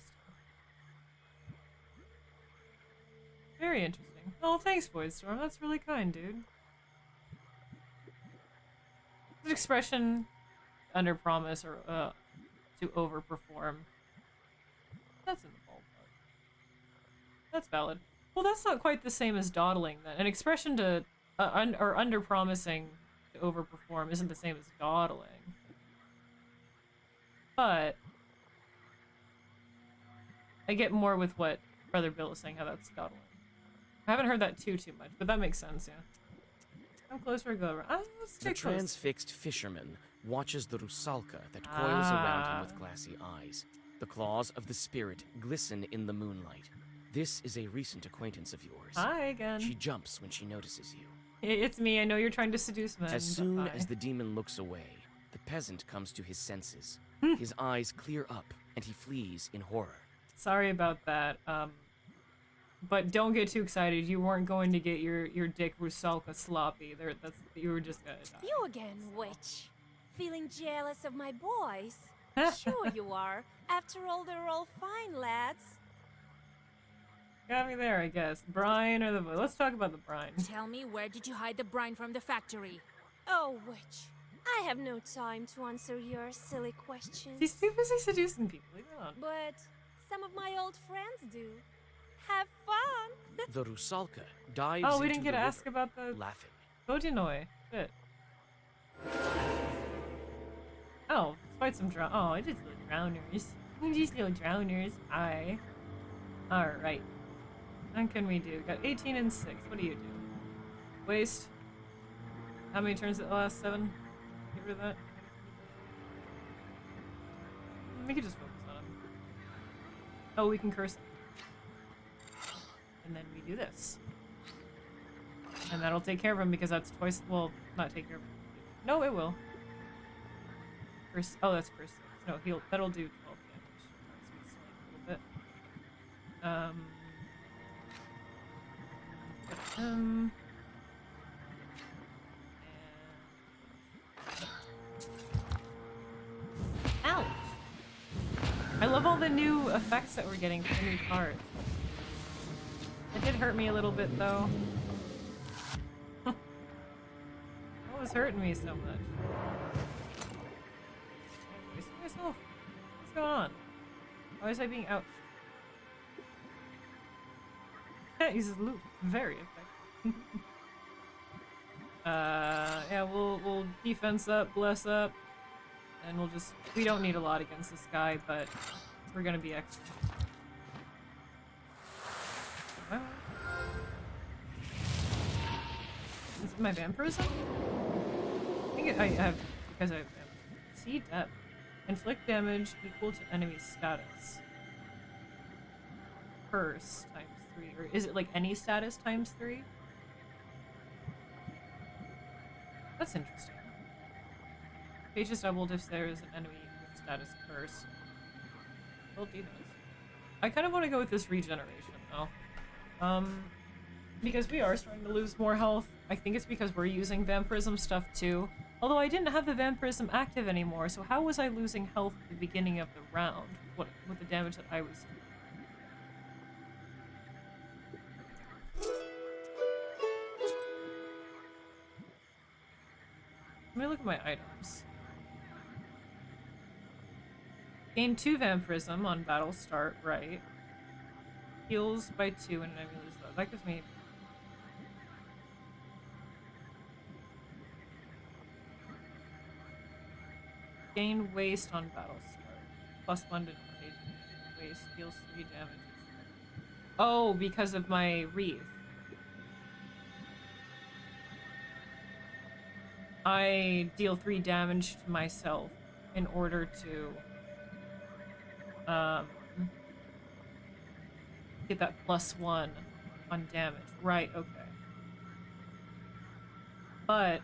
Speaker 1: Very interesting. Oh, thanks, Voidstorm. That's really kind, dude. An expression under promise or to overperform. That's in the ballpark. That's valid. Well, that's not quite the same as dawdling then. An expression to or under promising to overperform isn't the same as dawdling. But I get more with what Brother Bill is saying, how that's dawdling. I haven't heard that too much, but that makes sense, yeah. Come closer or go around. Let's
Speaker 5: The
Speaker 1: get close.
Speaker 5: transfixed fisherman watches the Rusalka that coils around him with
Speaker 1: Ah.
Speaker 5: glassy eyes. The claws of the spirit glisten in the moonlight. This is a recent acquaintance of yours.
Speaker 1: Hi again.
Speaker 5: She jumps when she notices you.
Speaker 1: It's me. I know you're trying to seduce men.
Speaker 5: As soon
Speaker 1: but
Speaker 5: as
Speaker 1: hi.
Speaker 5: the demon looks away, the peasant comes to his senses. His eyes clear up, and he flees in horror.
Speaker 1: Sorry about that. But don't get too excited. You weren't going to get your dick Rusalka sloppy. You were just gonna die.
Speaker 3: You again, witch. Feeling jealous of my boys? Sure you are. After all, they're all fine lads.
Speaker 1: Got me there, I guess. Brine or the... Let's talk about the brine.
Speaker 3: Tell me, where did you hide the brine from the factory? Oh, witch. I have no time to answer your silly questions.
Speaker 1: She's too busy seducing people. Leave her alone.
Speaker 3: But some of my old friends do. Have fun!
Speaker 5: The Rusalka dives
Speaker 1: Oh, we
Speaker 5: into
Speaker 1: didn't get
Speaker 5: the
Speaker 1: to ask
Speaker 5: river,
Speaker 1: about the
Speaker 5: laughing.
Speaker 1: vodyanoi. Shit. Oh, let's fight some Oh, just little drowners. Just little drowners. Aye. Alright. What can we do? Got 18 and 6. What do you do? Waste. How many turns at the last 7? Get rid of that. We could just focus on him. Oh, we can curse him. And then we do this. And that'll take care of him because that's twice. Well, not take care of him. No, it will. Curse. Oh, that's curse 6. No, that'll do 12 damage. So we slank a little bit. Ouch! I love all the new effects that we're getting for the new cards. It did hurt me a little bit, though. What was hurting me so much? I'm wasting myself. What's going on? Why was I being ouched? Can't use his loop. Very effective. Yeah, we'll defense up, bless up, and we don't need a lot against this guy, but we're gonna be extra. Wow. Is it my vampirism? I think I have, because I have vampirism. See depth. Inflict damage equal to enemy status. Curse times 3. Or is it like any status times 3? That's interesting. Page is doubled if there is an enemy with status curse. Well, defense. I kind of want to go with this regeneration though. Because we are starting to lose more health. I think it's because we're using vampirism stuff too. Although I didn't have the vampirism active anymore, so how was I losing health at the beginning of the round? With the damage that I was doing? Let me look at my items. Gain 2 vampirism on battle start, right? Heals by 2 and enemy loses that. That gives me... Gain waste on battle start. +1 to waste. Deals 3 damage. Oh, because of my wreath. I deal 3 damage to myself in order to get that +1 on damage. Right, okay. But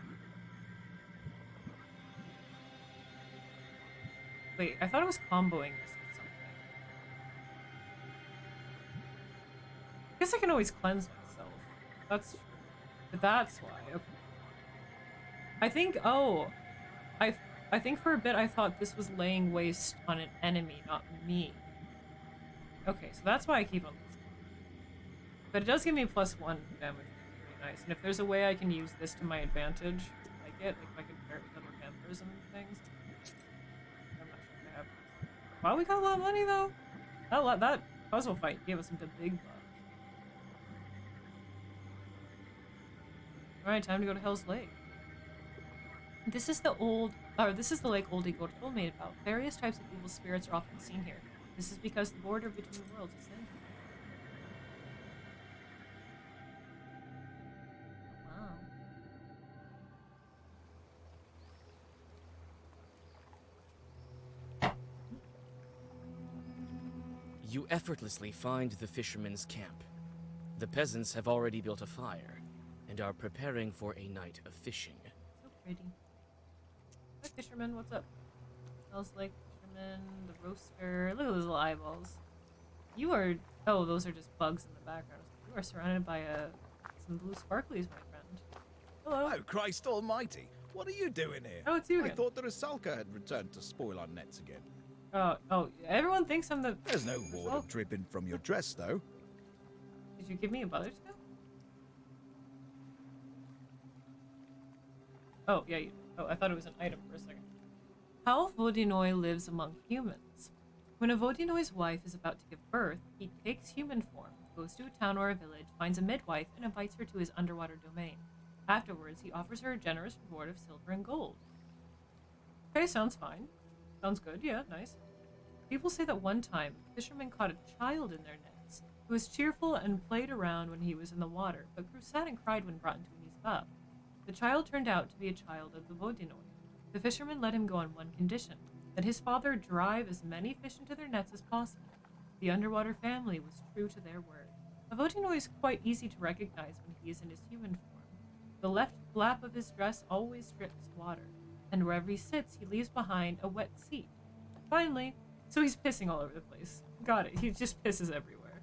Speaker 1: wait, I thought I was comboing this with something. I guess I can always cleanse myself. That's true. But that's why, okay. I think, I think for a bit I thought this was laying waste on an enemy, not me. Okay, so that's why I keep on this. But it does give me +1 damage, which is really nice. And if there's a way I can use this to my advantage, like if I can pair it with other vampirism things. I'm not sure if I have this. Wow, we got a lot of money though. That puzzle fight gave us some big bucks. Alright, time to go to Hell's Lake. This is the lake old Igor told me about. Various types of evil spirits are often seen here. This is because the border between the worlds is thin. Wow.
Speaker 5: You effortlessly find the fishermen's camp. The peasants have already built a fire and are preparing for a night of fishing.
Speaker 1: So pretty. Hi, fisherman. What's up? Smells like fisherman. The roaster. Look at those little eyeballs. You are. Oh, those are just bugs in the background. You are surrounded by some blue sparklies, my friend. Hello.
Speaker 6: Oh, Christ almighty. What are you doing here?
Speaker 1: Oh, it's you
Speaker 6: I
Speaker 1: again.
Speaker 6: thought the Rusalka had returned to spoil our nets again.
Speaker 1: Oh, everyone thinks I'm the.
Speaker 6: There's no water dripping from your dress, though.
Speaker 1: Did you give me a butter's cup? Oh, yeah, oh, I thought it was an item for a second. How vodyanoi lives among humans. When a vodyanoi's wife is about to give birth, he takes human form, goes to a town or a village, finds a midwife, and invites her to his underwater domain. Afterwards, he offers her a generous reward of silver and gold. Okay, sounds fine. Sounds good, yeah, nice. People say that one time, fishermen caught a child in their nets, who was cheerful and played around when he was in the water, but grew sad and cried when brought into an isba. The child turned out to be a child of the vodyanoi. The fishermen let him go on one condition, that his father drive as many fish into their nets as possible. The underwater family was true to their word. A vodyanoi is quite easy to recognize when he is in his human form. The left flap of his dress always drips water, and wherever he sits, he leaves behind a wet seat. Finally, so he's pissing all over the place. Got it, he just pisses everywhere.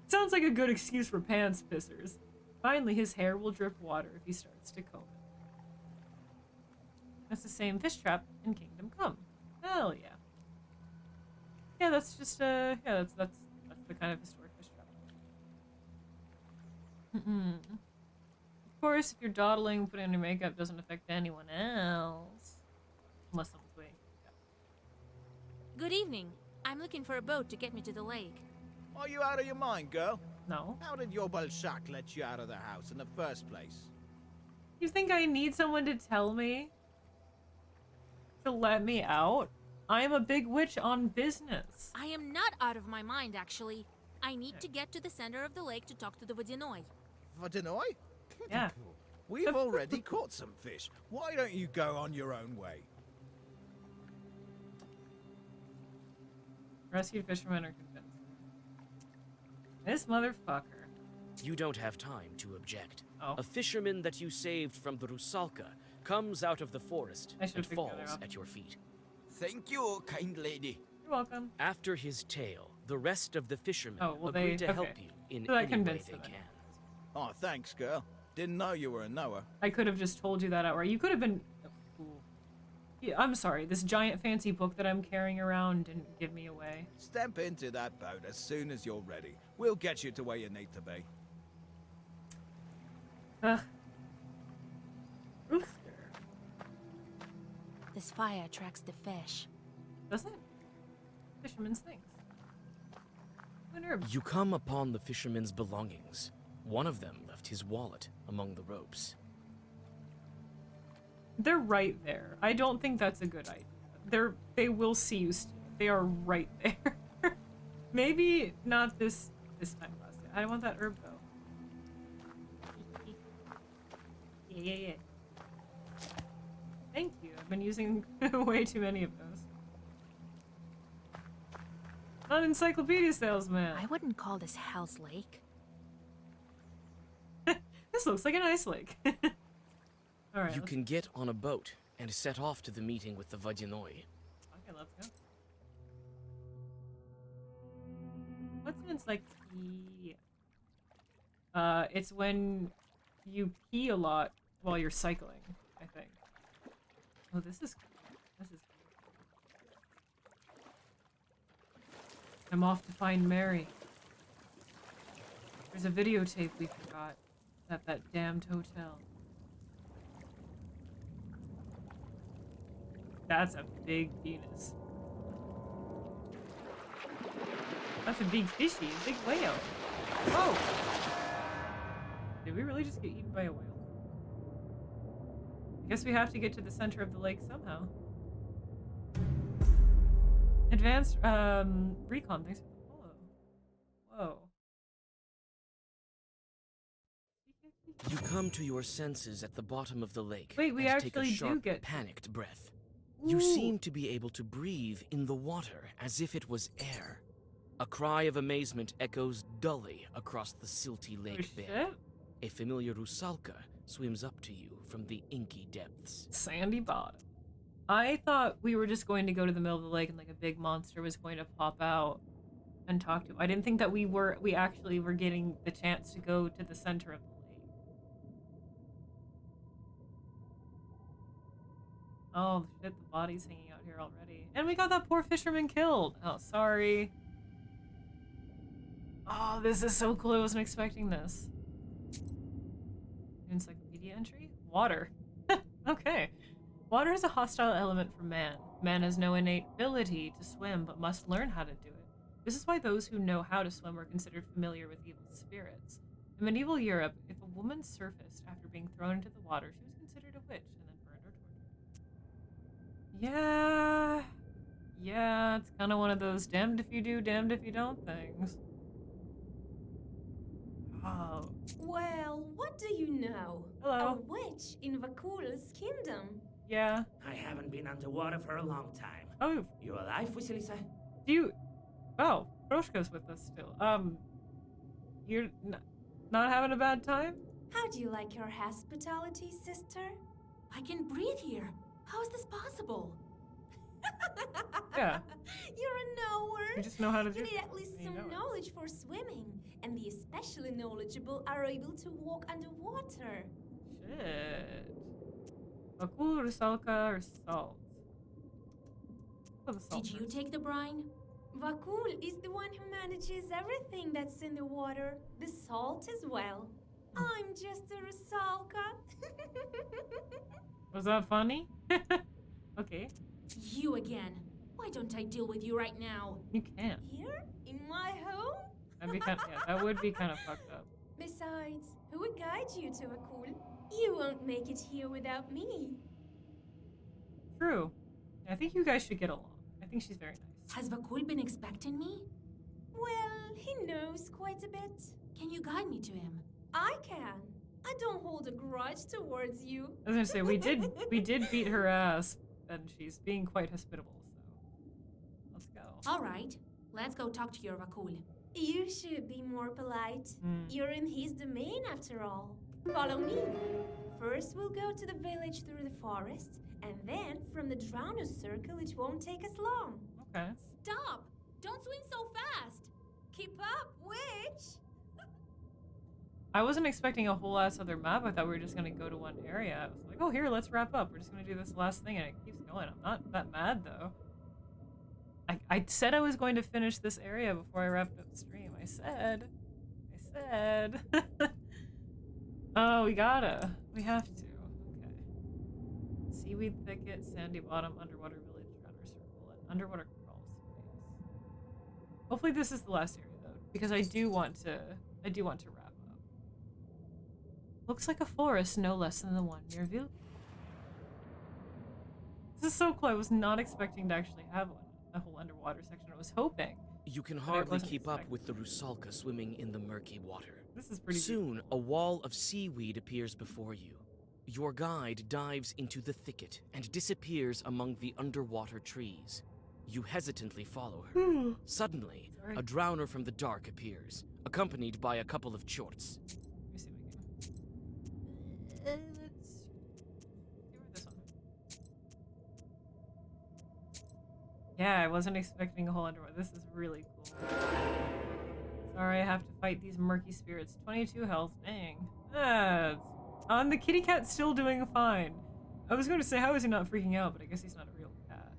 Speaker 1: Sounds like a good excuse for pants pissers. Finally, his hair will drip water if he starts to comb it. That's the same fish trap in Kingdom Come. Hell yeah. Yeah, that's just that's the kind of historic fish trap. Of course, if you're dawdling, putting on your makeup doesn't affect anyone else. Unless someone's waiting. Yeah.
Speaker 3: Good evening. I'm looking for a boat to get me to the lake.
Speaker 6: Are you out of your mind, girl?
Speaker 1: No.
Speaker 6: How did your Balshak let you out of the house in the first place?
Speaker 1: You think I need someone to tell me? To let me out? I am a big witch on business.
Speaker 3: I am not out of my mind, actually. I need to get to the center of the lake to talk to the vodyanoi.
Speaker 6: Vodyanoi?
Speaker 1: Yeah.
Speaker 6: We've already caught some fish. Why don't you go on your own way?
Speaker 1: Rescued fishermen are convinced. This motherfucker.
Speaker 5: You don't have time to object.
Speaker 1: Oh.
Speaker 5: A fisherman that you saved from the Rusalka comes out of the forest
Speaker 1: I should
Speaker 5: and
Speaker 1: pick the other
Speaker 5: falls
Speaker 1: option.
Speaker 5: at your feet.
Speaker 6: Thank you, kind lady.
Speaker 1: You're welcome.
Speaker 5: After his tale, the rest of the fishermen
Speaker 1: Oh, well,
Speaker 5: agree
Speaker 1: they-
Speaker 5: to help
Speaker 1: okay.
Speaker 5: you in
Speaker 1: So that
Speaker 5: any way
Speaker 1: convinced
Speaker 5: they
Speaker 1: them
Speaker 5: can.
Speaker 1: anyway.
Speaker 6: Oh, thanks, girl. Didn't know you were a knower.
Speaker 1: I could have just told you that outright. You could have been... Ooh. Yeah, I'm sorry. This giant fancy book that I'm carrying around didn't give me away.
Speaker 6: Step into that boat as soon as you're ready. We'll get you to where you need to be.
Speaker 1: Rooster.
Speaker 3: This fire attracts the fish.
Speaker 1: Doesn't it? Fisherman's things. An herb.
Speaker 5: You come upon the fisherman's belongings. One of them left his wallet among the ropes.
Speaker 1: They're right there. I don't think that's a good idea. They will see you. They are right there. Maybe not this time last day. I want that herb though. Yeah. Thank you. I've been using way too many of those. Not encyclopedia salesman.
Speaker 3: I wouldn't call this Hell's Lake.
Speaker 1: This looks like an ice lake. All right.
Speaker 5: You can get on a boat and set off to the meeting with the vodyanoi.
Speaker 1: Okay, let's go. What's an encyclopedia? It's when you pee a lot while you're cycling, I think. Oh, this is cool. I'm off to find Mary. There's a videotape we forgot at that damned hotel. That's a big penis. That's a big fishy, a big whale. Oh! Did we really just get eaten by a whale? I guess we have to get to the center of the lake somehow. Advanced, recon, thanks for the follow. Whoa.
Speaker 5: You come to your senses at the bottom of the lake.
Speaker 1: Wait, we
Speaker 5: and take a
Speaker 1: actually do
Speaker 5: sharp,
Speaker 1: get-
Speaker 5: panicked breath. You
Speaker 1: Ooh.
Speaker 5: seem to be able to breathe in the water as if it was air. A cry of amazement echoes dully across the silty
Speaker 1: Oh,
Speaker 5: lake bed.
Speaker 1: shit.
Speaker 5: A familiar Rusalka swims up to you from the inky depths.
Speaker 1: Sandy bottom. I thought we were just going to go to the middle of the lake and like a big monster was going to pop out and talk to him. I didn't think that we actually were getting the chance to go to the center of the lake. Oh shit, the body's hanging out here already. And we got that poor fisherman killed. Oh, sorry. Oh, this is so cool. I wasn't expecting this. Encyclopedia entry? Water. Okay. Water is a hostile element for man. Man has no innate ability to swim, but must learn how to do it. This is why those who know how to swim were considered familiar with evil spirits. In medieval Europe, if a woman surfaced after being thrown into the water, she was considered a witch and then burned or tortured. Yeah, it's kind of one of those damned if you do, damned if you don't things. Oh.
Speaker 3: Well, what do you know?
Speaker 1: Hello.
Speaker 3: A witch in Vakul's kingdom.
Speaker 1: Yeah.
Speaker 2: I haven't been underwater for a long time.
Speaker 1: Oh,
Speaker 2: You alive, Vasilisa?
Speaker 1: do you... Oh, Proshka's with us still. You're not having a bad time?
Speaker 3: How do you like your hospitality, sister?
Speaker 10: I can breathe here. How is this possible?
Speaker 1: Yeah.
Speaker 3: You're a knower.
Speaker 1: You just know how to do
Speaker 3: You
Speaker 1: it.
Speaker 3: need at least
Speaker 1: You
Speaker 3: some
Speaker 1: know it.
Speaker 3: knowledge for swimming, and the especially knowledgeable are able to walk underwater.
Speaker 1: Shit. Vakul, Rusalka, or Salt? Oh, the salt
Speaker 10: Did you
Speaker 1: first.
Speaker 10: take the brine?
Speaker 3: Vakul is the one who manages everything that's in the water, the salt as well. I'm just a Rusalka.
Speaker 1: Was that funny? Okay.
Speaker 10: You again. Why don't I deal with you right now?
Speaker 1: You can't.
Speaker 3: Here? In my home?
Speaker 1: That'd be kind of, yeah, that would be kind of fucked up.
Speaker 3: Besides, who would guide you to Vakul? You won't make it here without me.
Speaker 1: True. I think you guys should get along. I think she's very nice.
Speaker 10: Has Vakul been expecting me?
Speaker 3: Well, he knows quite a bit.
Speaker 10: Can you guide me to him?
Speaker 3: I can. I don't hold a grudge towards you.
Speaker 1: I was gonna say, we did beat her ass, and she's being quite hospitable, so let's go.
Speaker 10: All right. Let's go talk to your Vakul.
Speaker 3: You should be more polite.
Speaker 1: Hmm.
Speaker 3: You're in his domain after all. Follow me. First, we'll go to the village through the forest, and then from the Drowners Circle, it won't take us long.
Speaker 1: Okay.
Speaker 10: Stop! Don't swim so fast!
Speaker 3: Keep up, witch!
Speaker 1: I wasn't expecting a whole ass other map. I thought we were just gonna go to one area. I was like, oh, here, let's wrap up. We're just gonna do this last thing, and it keeps going. I'm not that mad, though. I said I was going to finish this area before I wrapped up stream. I said. Oh, we gotta. We have to. Okay. Seaweed thicket, sandy bottom, underwater village, router circle, and underwater crawl space. Hopefully this is the last area, though, because I do want to wrap up. Looks like a forest no less than the one near Vil. This is so cool. I was not expecting to actually have a whole underwater section. I was hoping.
Speaker 5: You can
Speaker 1: I
Speaker 5: hardly
Speaker 1: wasn't
Speaker 5: keep up
Speaker 1: expecting.
Speaker 5: with the Rusalka swimming in the murky water.
Speaker 1: This is pretty
Speaker 5: Soon, a wall of seaweed appears before you. Your guide dives into the thicket and disappears among the underwater trees. You hesitantly follow her.
Speaker 1: beautiful.
Speaker 5: Suddenly,
Speaker 1: Sorry.
Speaker 5: a drowner from the dark appears, accompanied by a couple of chorts.
Speaker 1: Let me see if I can. Let's see where this one. Yeah, I wasn't expecting a whole underwater. This is really cool. Sorry, I have to fight these murky spirits. 22 health. Dang. The kitty cat's still doing fine. I was going to say, how is he not freaking out? But I guess he's not a real cat.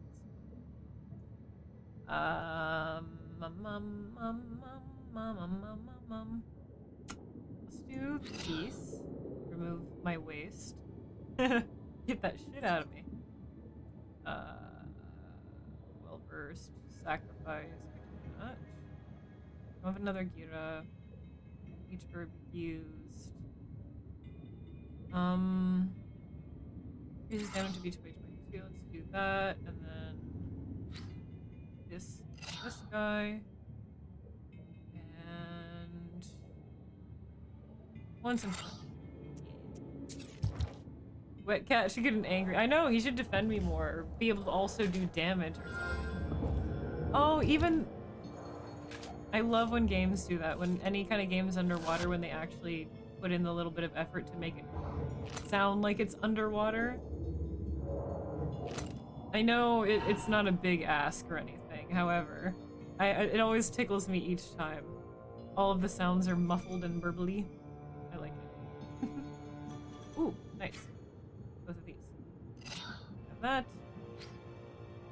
Speaker 1: Let's do peace. Remove my waste. Get that shit out of me. Well versed. Sacrifice. I can do that. I have another Gira. Each herb used. Increases damage of each page by 2. Let's do that. And then this guy. And once and for Wet cat should get an angry. I know, he should defend me more or be able to also do damage or something. Oh, even I love when games do that. When any kind of game is underwater, when they actually put in the little bit of effort to make it sound like it's underwater. I know it's not a big ask or anything, however, it always tickles me each time. All of the sounds are muffled and burbly. I like it. Ooh, nice. Both of these. Have that.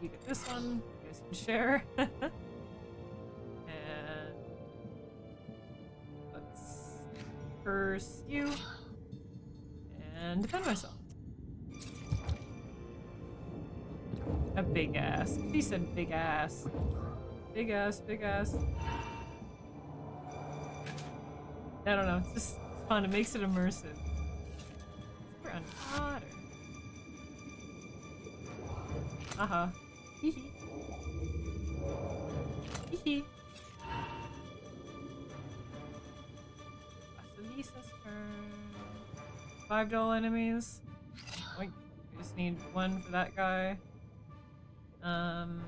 Speaker 1: You get this one. You guys can share. And let's curse you. And defend myself. A big ass. She said big ass. Big ass, big ass. I don't know, it's just fun. It makes it immersive. We're underwater. Uh-huh. Hee hee. Hee hee. Vasilisa's turn. $5 enemies. Oink. We just need one for that guy. On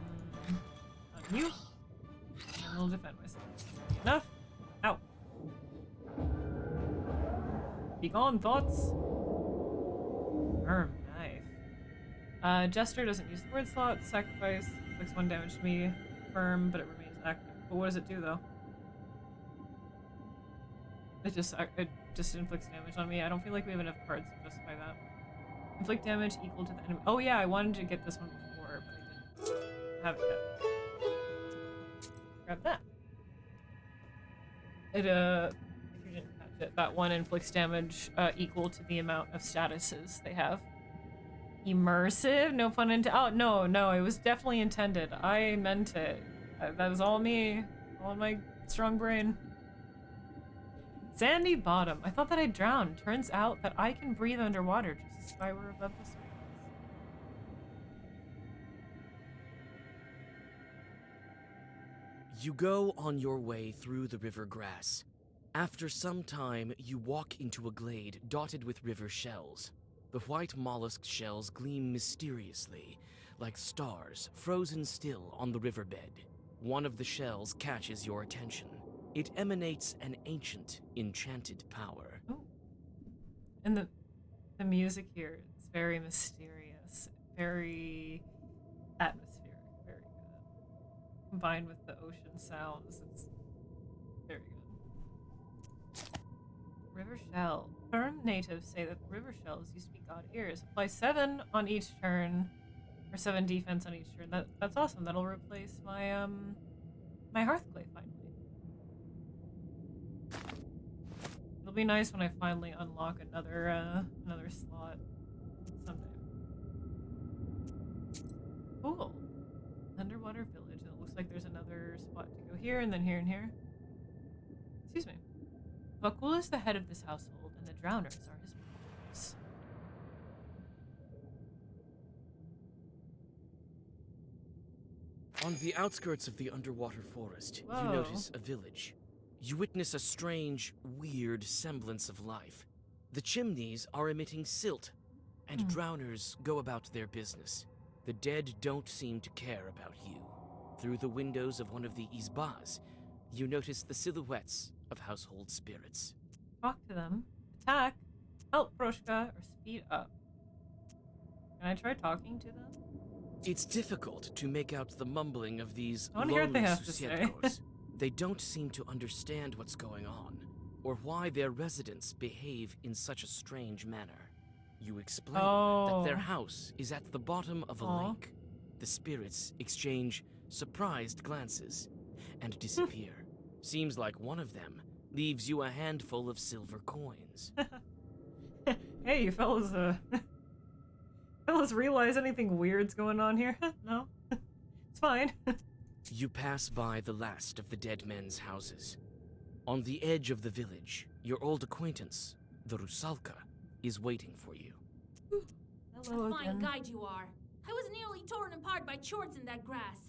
Speaker 1: you. And we'll defend myself. Enough. Ow. Be gone, thoughts. Firm knife. Jester doesn't use the word slot. Sacrifice inflicts 1 damage to me. Firm, but it remains active. But what does it do, though? It just inflicts damage on me. I don't feel like we have enough cards to justify that. Inflict damage equal to the enemy. Oh yeah, I wanted to get this one before, but I didn't have it yet. Grab that. It, if you didn't catch it, that one inflicts damage equal to the amount of statuses they have. Immersive? No pun intended. Oh, no, it was definitely intended. I meant it. That was all me. All in my strong brain. Sandy bottom. I thought that I'd drowned. Turns out that I can breathe underwater just as if I were above the surface.
Speaker 5: You go on your way through the river grass. After some time, you walk into a glade dotted with river shells. The white mollusk shells gleam mysteriously, like stars frozen still on the riverbed. One of the shells catches your attention. It emanates an ancient, enchanted power.
Speaker 1: Ooh. And the music here is very mysterious, very atmospheric, very good. Combined with the ocean sounds, it's very good. River shell. Firm natives say that the river shells used to be god ears. Apply 7 on each turn, or 7 defense on each turn. That's awesome. That'll replace my my hearthclay finally. It'll be nice when I finally unlock another slot someday. Cool. Underwater village. It looks like there's another spot to go here and then here and here. Excuse me. Vakul is the head of this household, and the drowners are his brothers.
Speaker 5: On the outskirts of the underwater forest,
Speaker 1: Whoa.
Speaker 5: you notice a village. You witness a strange, weird semblance of life. The chimneys are emitting silt, and drowners go about their business. The dead don't seem to care about you. Through the windows of one of the izbas, you notice the silhouettes of household spirits.
Speaker 1: Talk to them. Attack. Help, Proshka, or speed up. Can I try talking to them?
Speaker 5: It's difficult to make out the mumbling of these
Speaker 1: I wanna hear what they
Speaker 5: lonely
Speaker 1: have to say.
Speaker 5: susietkos. They don't seem to understand what's going on, or why their residents behave in such a strange manner. You explain that their house is at the bottom of a lake. The spirits exchange surprised glances and disappear. Seems like one of them leaves you a handful of silver coins.
Speaker 1: Hey, you fellas, fellas realize anything weird's going on here? No? It's fine.
Speaker 5: You pass by the last of the dead men's houses. On the edge of the village, your old acquaintance, the Rusalka, is waiting for you.
Speaker 1: Hello
Speaker 10: A fine
Speaker 1: again.
Speaker 10: guide you are. I was nearly torn apart by chorts in that grass.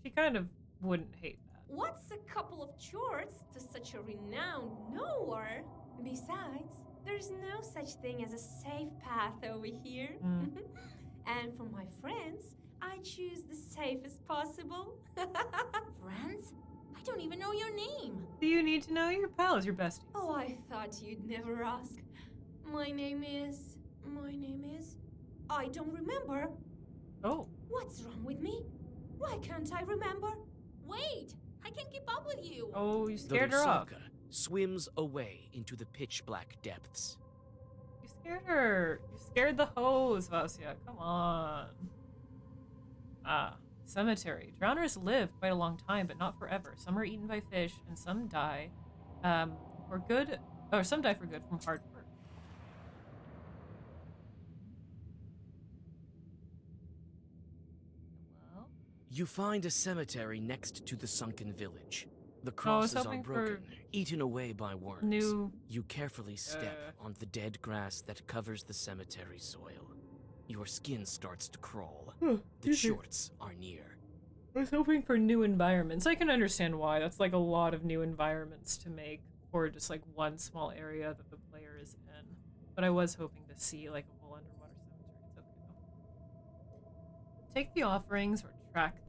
Speaker 1: She kind of wouldn't hate that.
Speaker 3: What's a couple of chorts to such a renowned knower? Besides, there's no such thing as a safe path over here. And for my friends, I choose the safest possible.
Speaker 10: Friends? I don't even know your name.
Speaker 1: Do you need to know your pals, your besties?
Speaker 3: Oh, I thought you'd never ask. My name is... I don't remember.
Speaker 1: Oh.
Speaker 3: What's wrong with me? Why can't I remember?
Speaker 10: Wait, I can't keep up with you.
Speaker 1: Oh, you
Speaker 5: The
Speaker 1: scared her off.
Speaker 5: Rusalka swims away into the pitch-black depths.
Speaker 1: You scared her. You scared the hose, Vasya. Come on. Ah, cemetery. Drowners live quite a long time, but not forever. Some are eaten by fish, and some die for good, or some die for good from hard work. Well,
Speaker 5: You find a cemetery next to the sunken village. The crosses are
Speaker 1: hoping for
Speaker 5: broken, eaten away by worms.
Speaker 1: new...
Speaker 5: You carefully step on the dead grass that covers the cemetery soil. Your skin starts to crawl. The shorts are near.
Speaker 1: I was hoping for new environments. I can understand why. That's like a lot of new environments to make for just like one small area that the player is in. But I was hoping to see like a whole underwater cemetery. It's okay though. Take the offerings or track them.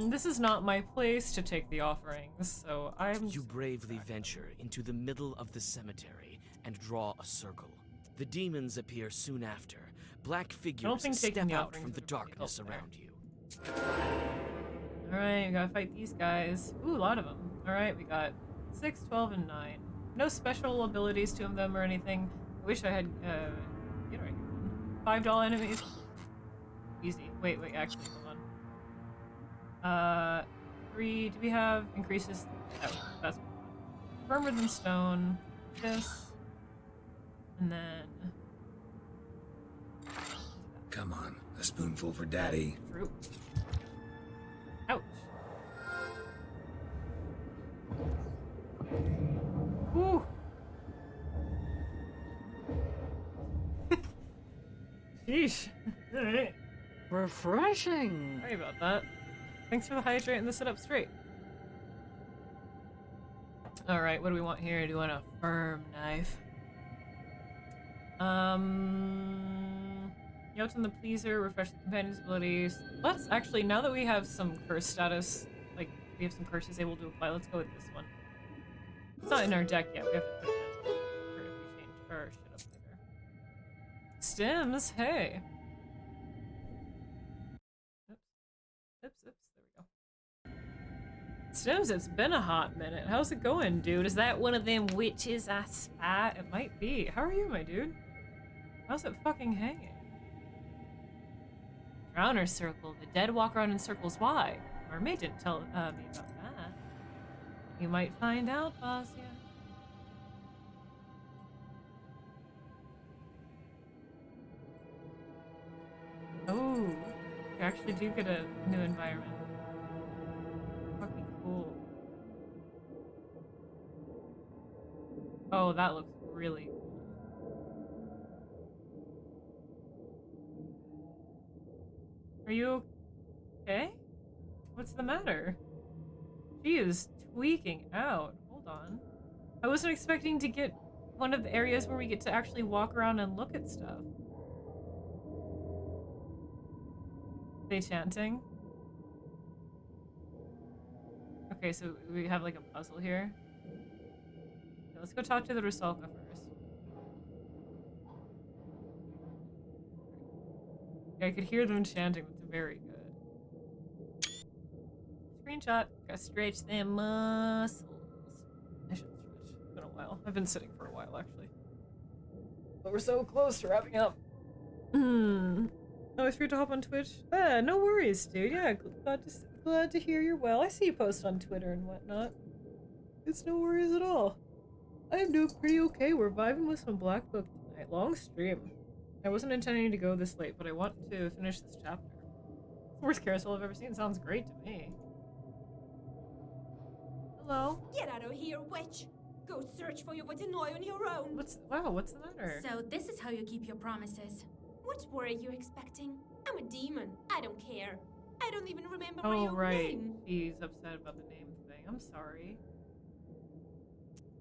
Speaker 1: This is not my place to take the offerings, so I'm...
Speaker 5: You bravely venture into the middle of the cemetery and draw a circle. The demons appear soon after. Black figures step out from the darkness around you.
Speaker 1: Alright, we gotta fight these guys. Ooh, a lot of them. Alright, we got 6, 12, and 9. No special abilities to them or anything. I wish I had, you know, $5 enemies. Easy. Wait, actually, hold on. 3, do we have increases? Oh, that's firmer than stone. This. And then...
Speaker 11: Come on, a spoonful for Daddy.
Speaker 1: True. Ouch. Ooh. Sheesh. Alright.
Speaker 12: Refreshing.
Speaker 1: Sorry about that. Thanks for the hydrate and the sit up straight. Alright, what do we want here? Do we want a firm knife? Yelton the Pleaser, refresh the companion's abilities. Let's actually, now that we have some curse status, like, we have some curses able to apply, let's go with this one. It's not in our deck yet, we have to put it in. Or if we change our shit up later. Stims, hey! Oops, there we go. Stims, it's been a hot minute. How's it going, dude? Is that one of them witches I spy? It might be. How are you, my dude? How's it fucking hanging? Drowner circle. The dead walk around in circles. Why? Mermaid didn't tell me about that. You might find out, Vasya. Oh, you actually do get a new environment. Fucking cool. Oh, that looks really cool. Are you okay? What's the matter? She is tweaking out. Hold on. I wasn't expecting to get one of the areas where we get to actually walk around and look at stuff. Are they chanting? Okay, so we have like a puzzle here. Okay, let's go talk to the Rusalka first. I could hear them chanting. That's very good. Screenshot. Gotta stretch them muscles. I should stretch. It's been a while. I've been sitting for a while, actually. But we're so close to wrapping up. Oh, I forgot to hop on Twitch. Ah, no worries, dude. Yeah, glad to hear you're well. I see you post on Twitter and whatnot. It's no worries at all. I am doing pretty okay. We're vibing with some Black Book tonight. Long stream. I wasn't intending to go this late, but I want to finish this chapter. Worst carousel I've ever seen. Sounds great to me. Hello?
Speaker 3: Get out of here, witch! Go search for your vodyanoi on your own!
Speaker 1: What's the matter?
Speaker 10: So this is how you keep your promises.
Speaker 3: What were you expecting? I'm a demon. I don't care. I don't even remember my
Speaker 1: Oh,
Speaker 3: own
Speaker 1: right.
Speaker 3: name.
Speaker 1: He's upset about the name thing. I'm sorry.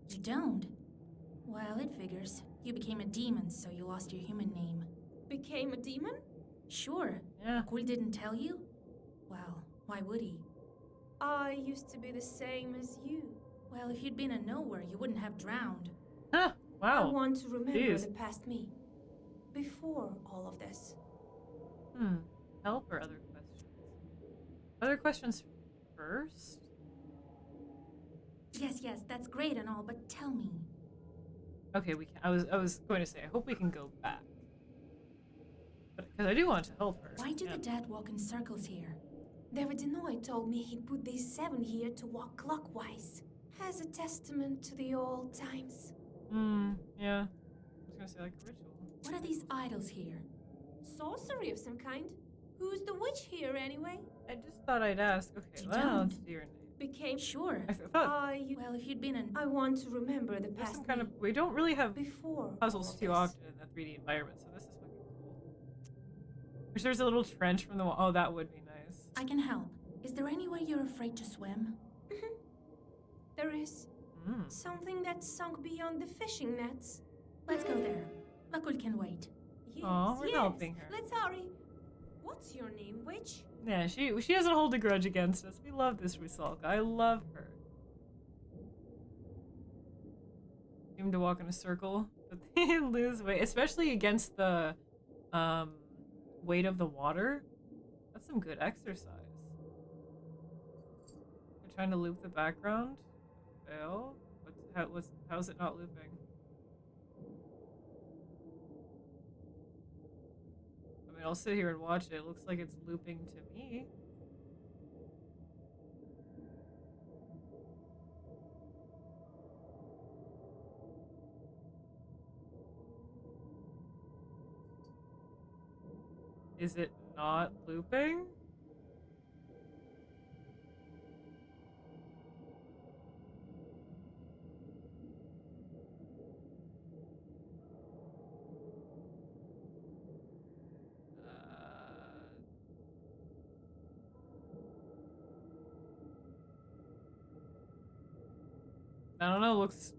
Speaker 10: You don't? Well, it figures. You became a demon, so you lost your human name.
Speaker 3: Became a demon?
Speaker 10: Sure.
Speaker 1: Yeah.
Speaker 10: Kul didn't tell you? Well, why would he?
Speaker 3: I used to be the same as you.
Speaker 10: Well, if you'd been a knower, you wouldn't have drowned.
Speaker 1: Huh, wow.
Speaker 3: I want to remember
Speaker 1: Jeez.
Speaker 3: the past me. Before all of this.
Speaker 1: Help or other questions? Other questions first?
Speaker 10: Yes, that's great and all, but tell me.
Speaker 1: Okay, we can. I was going to say, I hope we can go back. But because I do want to help her.
Speaker 10: Why do the dead walk in circles here?
Speaker 3: The vodyanoi told me he put these 7 here to walk clockwise. As a testament to the old times.
Speaker 1: Yeah. I was gonna say like a ritual.
Speaker 10: What are these idols here?
Speaker 3: Sorcery of some kind. Who's the witch here anyway?
Speaker 1: I just thought I'd ask. Okay,
Speaker 10: You
Speaker 1: well, let's
Speaker 10: don't.
Speaker 1: do your name.
Speaker 3: Became
Speaker 10: Sure.
Speaker 1: I thought
Speaker 10: Well, if you'd been an...
Speaker 3: I want to remember the
Speaker 1: there's
Speaker 3: past
Speaker 1: some kind
Speaker 3: me.
Speaker 1: of. We don't really have
Speaker 3: Before
Speaker 1: puzzles
Speaker 3: all of
Speaker 1: too
Speaker 3: this.
Speaker 1: often in the 3D environment, so this is fucking cool. Wish there's a little trench from the wall. Oh, that would be nice.
Speaker 10: I can help. Is there anywhere you're afraid to swim?
Speaker 3: There is something that's sunk beyond the fishing nets.
Speaker 10: Let's go there. Makul can wait.
Speaker 3: Yes,
Speaker 1: Aw, we're
Speaker 3: yes.
Speaker 1: helping her.
Speaker 3: Let's hurry. What's your name, witch?
Speaker 1: Yeah, she doesn't hold a grudge against us. We love this Rusalka. I love her. Seem to walk in a circle, but they lose weight, especially against the weight of the water. That's some good exercise. We're trying to loop the background. Fail. How's it not looping? I mean, I'll sit here and watch it. It looks like it's looping to me. Is it not looping? I don't know, looks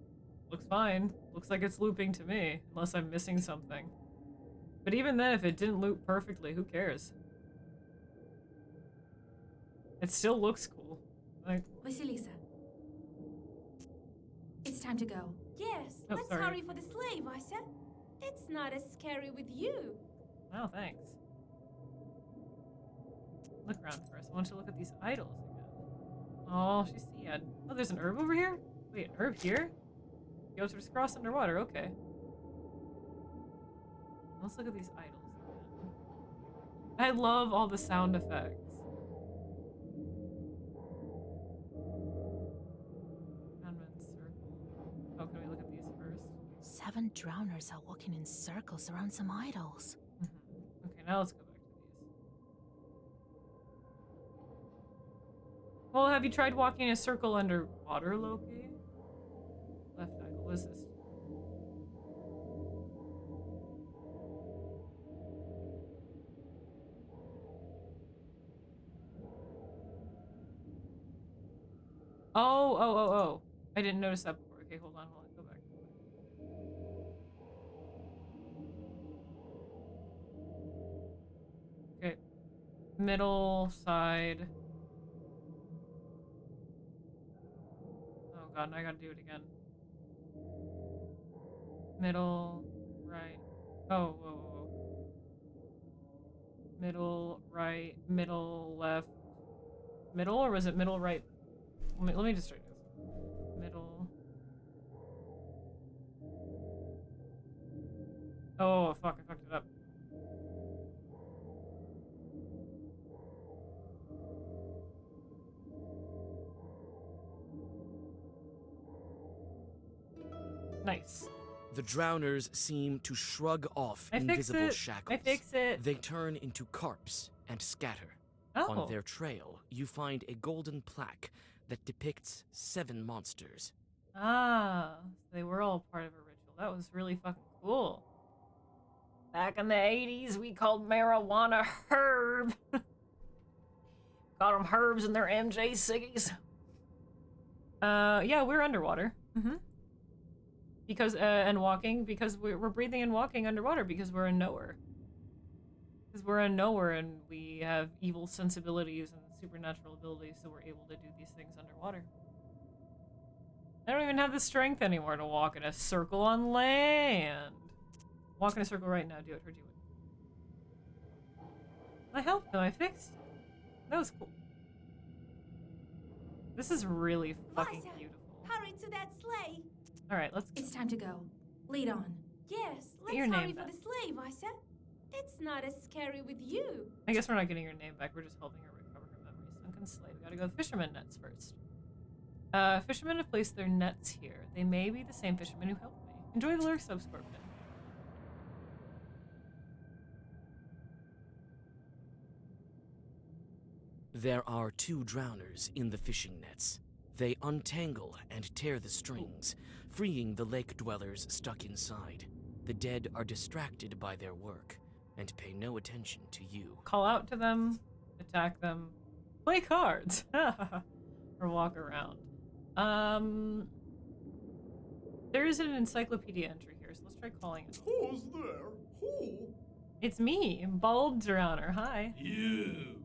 Speaker 1: fine. Looks like it's looping to me, unless I'm missing something. But even then, if it didn't loop perfectly, who cares? It still looks cool. Like,
Speaker 10: Vasilisa. It's time to go.
Speaker 3: Yes,
Speaker 1: Oh,
Speaker 3: let's
Speaker 1: sorry.
Speaker 3: hurry for the slave, I said. It's not as scary with you.
Speaker 1: oh, thanks. Look around first. I want to look at these idols again. Oh, she's sad. Oh, there's an herb over here? Wait, an herb here? You have to just cross underwater, okay. Let's look at these idols again. I love all the sound effects. Convent circle. Oh, can we look at these first?
Speaker 10: 7 drowners are walking in circles around some idols.
Speaker 1: Okay, now let's go back to these. Well, have you tried walking a circle underwater, Loki? Left idol, what is this? Oh. I didn't notice that before. Okay, hold on, go back. Okay. Middle side. Oh god, now I gotta do it again. Middle, right. Oh, whoa. Middle, right, middle, left. Middle, or was it middle, right? Let me just try this. Middle. Oh, fuck, I fucked it up. Nice.
Speaker 5: The drowners seem to shrug off
Speaker 1: I fix
Speaker 5: invisible
Speaker 1: it.
Speaker 5: shackles.
Speaker 1: I fix it.
Speaker 5: They turn into carps and scatter.
Speaker 1: Oh.
Speaker 5: On their trail, you find a golden plaque that depicts 7 monsters.
Speaker 1: Ah, they were all part of a ritual. That was really fucking cool. Back in the 80s, we called marijuana herb. Got them herbs in their MJ ciggies. Yeah, we're underwater. Because, and walking, because we're breathing and walking underwater because we're a knower. Because we're in nowhere and we have evil sensibilities and supernatural abilities, so we're able to do these things underwater. I don't even have the strength anymore to walk in a circle on land. Walk in a circle right now. Do it. Or do it. I helped them. I fixed it. That was cool. This is really fucking
Speaker 3: Vaisa,
Speaker 1: beautiful.
Speaker 3: hurry to that sleigh.
Speaker 1: All right, let's.
Speaker 10: It's time to go. Lead on.
Speaker 3: Yes, let's
Speaker 1: your
Speaker 3: hurry
Speaker 1: name
Speaker 3: for
Speaker 1: back.
Speaker 3: the sleigh, Vaisa. It's not as scary with you.
Speaker 1: I guess we're not getting her name back. We're just helping her recover her memories. Sunken sleigh. We gotta go with fisherman nets first. Fishermen have placed their nets here. They may be the same fishermen who helped me. Enjoy the lyrics of Scorpion.
Speaker 5: There are 2 drowners in the fishing nets. They untangle and tear the strings, freeing the lake dwellers stuck inside. The dead are distracted by their work and pay no attention to you.
Speaker 1: Call out to them, attack them, play cards, or walk around. There is an encyclopedia entry here, so let's try calling it.
Speaker 13: Who's there? Who?
Speaker 1: It's me, Bald Drowner. Hi.
Speaker 13: You.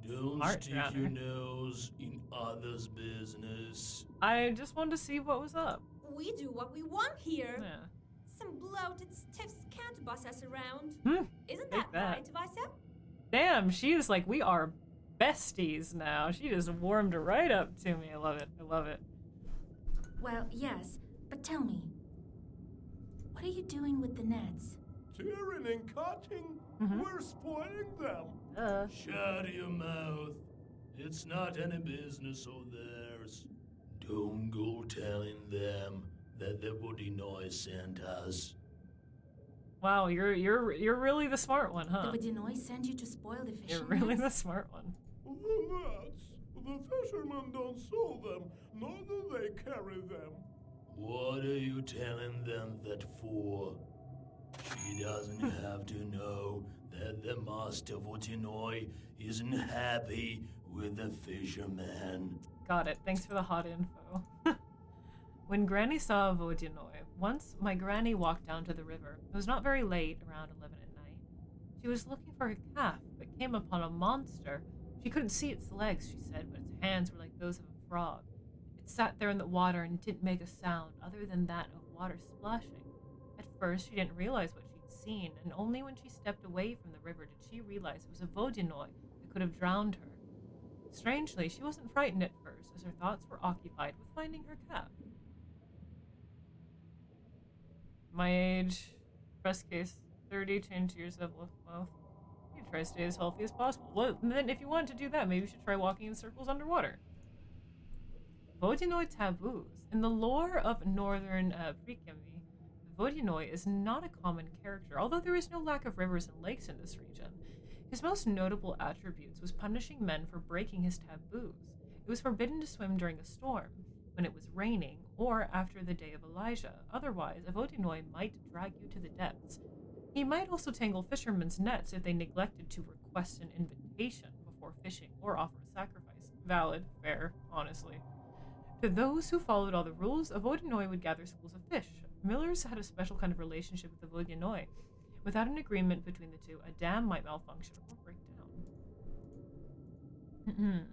Speaker 13: Don't
Speaker 1: Smart
Speaker 13: stick
Speaker 1: drowner.
Speaker 13: your nose in others' business.
Speaker 1: I just wanted to see what was up.
Speaker 3: We do what we want here.
Speaker 1: Yeah.
Speaker 3: Some bloated stiffs can't boss us around. Isn't
Speaker 1: Take
Speaker 3: that
Speaker 1: that.
Speaker 3: right, Vaisa?
Speaker 1: Damn, she is like, we are besties now. She just warmed right up to me. I love it. I love it.
Speaker 10: Well, yes, but tell me, what are you doing with the nets?
Speaker 13: Tearing and cutting? We're spoiling them. Shut your mouth. It's not any business of theirs. Don't go telling them that the vodyanoi sent us.
Speaker 1: Wow, you're really the smart one, huh?
Speaker 10: The vodyanoi sent you to spoil the fishing
Speaker 1: You're really the
Speaker 10: nets?
Speaker 1: smart one.
Speaker 13: The nets. The fishermen don't sew them, nor do they carry them. What are you telling them that for? She doesn't have to know that the master vodyanoi isn't happy with the fisherman.
Speaker 1: Got it. Thanks for the hot info. When Granny saw a vodyanoi, once my granny walked down to the river. It was not very late, around 11 at night. She was looking for her calf, but came upon a monster. She couldn't see its legs, she said, but its hands were like those of a frog. It sat there in the water and didn't make a sound other than that of water splashing. At first, she didn't realize what she'd seen, and only when she stepped away from the river did she realize it was a vodyanoi that could have drowned her. Strangely, she wasn't frightened at first, as her thoughts were occupied with finding her calf. My age, breast case 30, change years of wealth. You try to stay as healthy as possible. Well, then if you want to do that, maybe you should try walking in circles underwater. Vodyanoi taboos. In the lore of northern Prekemvi, the vodyanoi is not a common character, although there is no lack of rivers and lakes in this region. His most notable attributes was punishing men for breaking his taboos. It was forbidden to swim during a storm, when it was raining, or after the day of Elijah. Otherwise, a vodyanoi might drag you to the depths. He might also tangle fishermen's nets if they neglected to request an invitation before fishing or offer a sacrifice. Valid, fair, honestly. To those who followed all the rules, a vodyanoi would gather schools of fish. Millers had a special kind of relationship with the vodyanoi. Without an agreement between the two, a dam might malfunction or break down.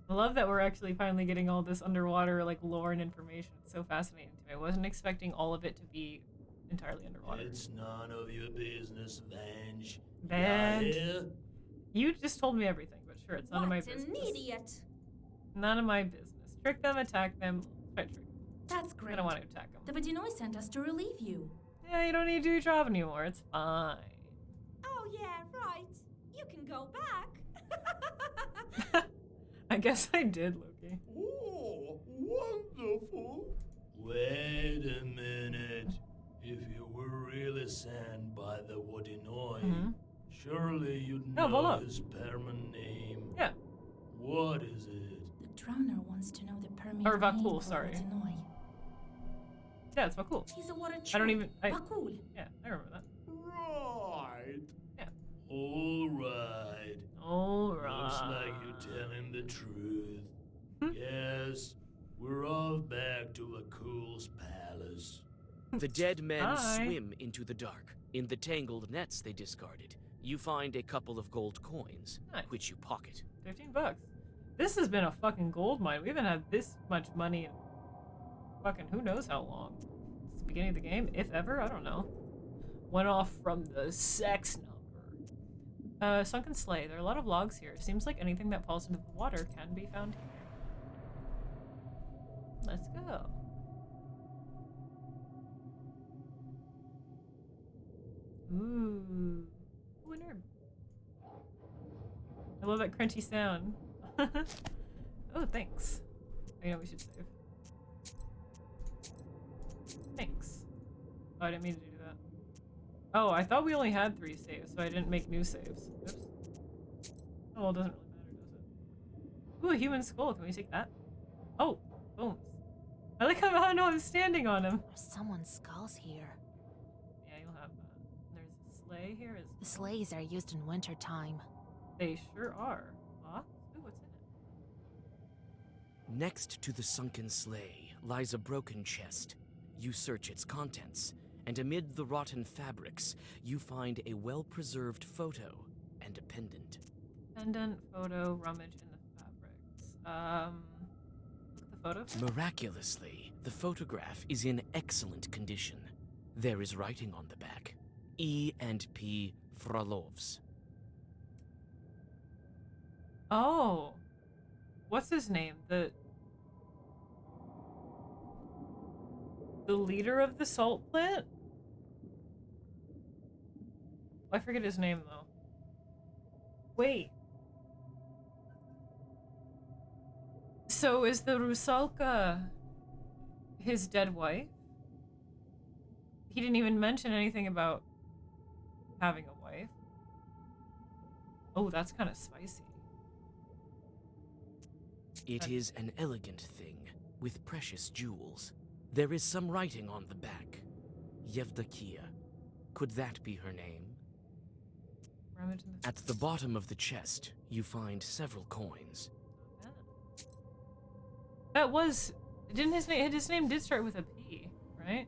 Speaker 1: I love that we're actually finally getting all this underwater like lore and information. It's so fascinating to me. I wasn't expecting all of it to be entirely underwater.
Speaker 13: It's none of your business, Vange.
Speaker 1: Vange. You just told me everything, but sure, it's none of my
Speaker 3: What
Speaker 1: business.
Speaker 3: an idiot!
Speaker 1: None of my business. Trick them, attack them. Try to trick them.
Speaker 10: That's great.
Speaker 1: I don't want to attack them.
Speaker 10: The vodyanoi sent us to relieve you.
Speaker 1: Yeah, you don't need to do your job anymore. It's fine.
Speaker 3: Oh yeah, right. You can go back.
Speaker 1: I guess I did, Loki.
Speaker 13: Oh, wonderful. Wait a minute. If you were really sent by the vodyanoi, surely you'd know
Speaker 1: voilà.
Speaker 13: his permanent name.
Speaker 1: Yeah.
Speaker 13: What is it?
Speaker 10: The drowner wants to know the permanent
Speaker 1: Or
Speaker 10: name
Speaker 1: Vakul,
Speaker 10: for
Speaker 1: sorry.
Speaker 10: vodyanoi.
Speaker 1: Yeah, it's Vakul.
Speaker 10: He's a water
Speaker 1: I don't even.
Speaker 10: Vakul.
Speaker 1: Yeah, I remember that.
Speaker 13: Right.
Speaker 1: Yeah.
Speaker 13: All right.
Speaker 1: Alright.
Speaker 13: Looks like you're telling the truth. Yes, we're off back to Vakul's palace.
Speaker 5: The dead men
Speaker 1: Hi.
Speaker 5: swim into the dark. In the tangled nets they discarded, you find a couple of gold coins,
Speaker 1: Nice.
Speaker 5: which you pocket.
Speaker 1: $15. This has been a fucking gold mine. We haven't had this much money in fucking who knows how long. It's the beginning of the game, if ever. I don't know. Went off from the sex number. Sunken sleigh. There are a lot of logs here. Seems like anything that falls into the water can be found here. Let's go. Ooh. Winner. I love that crunchy sound. Oh, thanks. I know we should save. Thanks. Oh, I didn't mean to do that. Oh, I thought we only had 3 saves, so I didn't make new saves. Oops. Oh, well, it doesn't really matter, does it? Ooh, a human skull. Can we take that? Oh, bones. I like how I'm standing on him.
Speaker 10: There's someone's skulls here.
Speaker 1: Yeah, you'll have that. There's a sleigh here.
Speaker 10: The sleighs are used in wintertime.
Speaker 1: They sure are. Huh? Ooh, what's in it?
Speaker 5: Next to the sunken sleigh lies a broken chest. You search its contents, and amid the rotten fabrics, you find a well-preserved photo and a pendant.
Speaker 1: Pendant, photo, rummage in the fabrics. Look at the photo.
Speaker 5: Miraculously, the photograph is in excellent condition. There is writing on the back. E and P Frolovs.
Speaker 1: Oh. What's his name? The leader of the salt plant? I forget his name though. Wait. So is the Rusalka his dead wife? He didn't even mention anything about having a wife. Oh, that's kind of spicy.
Speaker 5: It is an elegant thing, with precious jewels. There is some writing on the back. Yevdokia. Could that be her name?
Speaker 1: Rummage in the
Speaker 5: At the bottom of the chest, you find several coins.
Speaker 1: That was... Didn't his name did start with a P, right?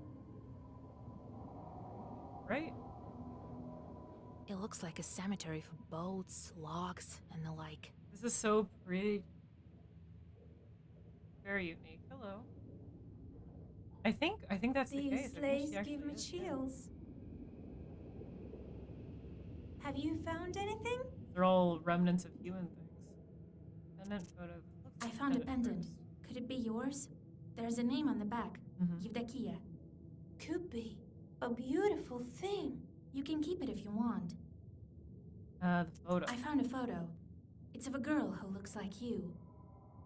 Speaker 1: Right?
Speaker 10: It looks like a cemetery for boats, logs, and the like.
Speaker 1: This is so pretty. Very unique. Hello. I think that's the case.
Speaker 3: These
Speaker 1: I think she
Speaker 3: sleighs
Speaker 1: actually
Speaker 3: give me
Speaker 1: is,
Speaker 3: chills. Have you found anything?
Speaker 1: They're all remnants of human things. Pendant photo.
Speaker 10: I found a pendant. Could it be yours? There's a name on the back. Yevdokia.
Speaker 3: Could be. A beautiful thing.
Speaker 10: You can keep it if you want.
Speaker 1: The photo.
Speaker 10: I found a photo. It's of a girl who looks like you.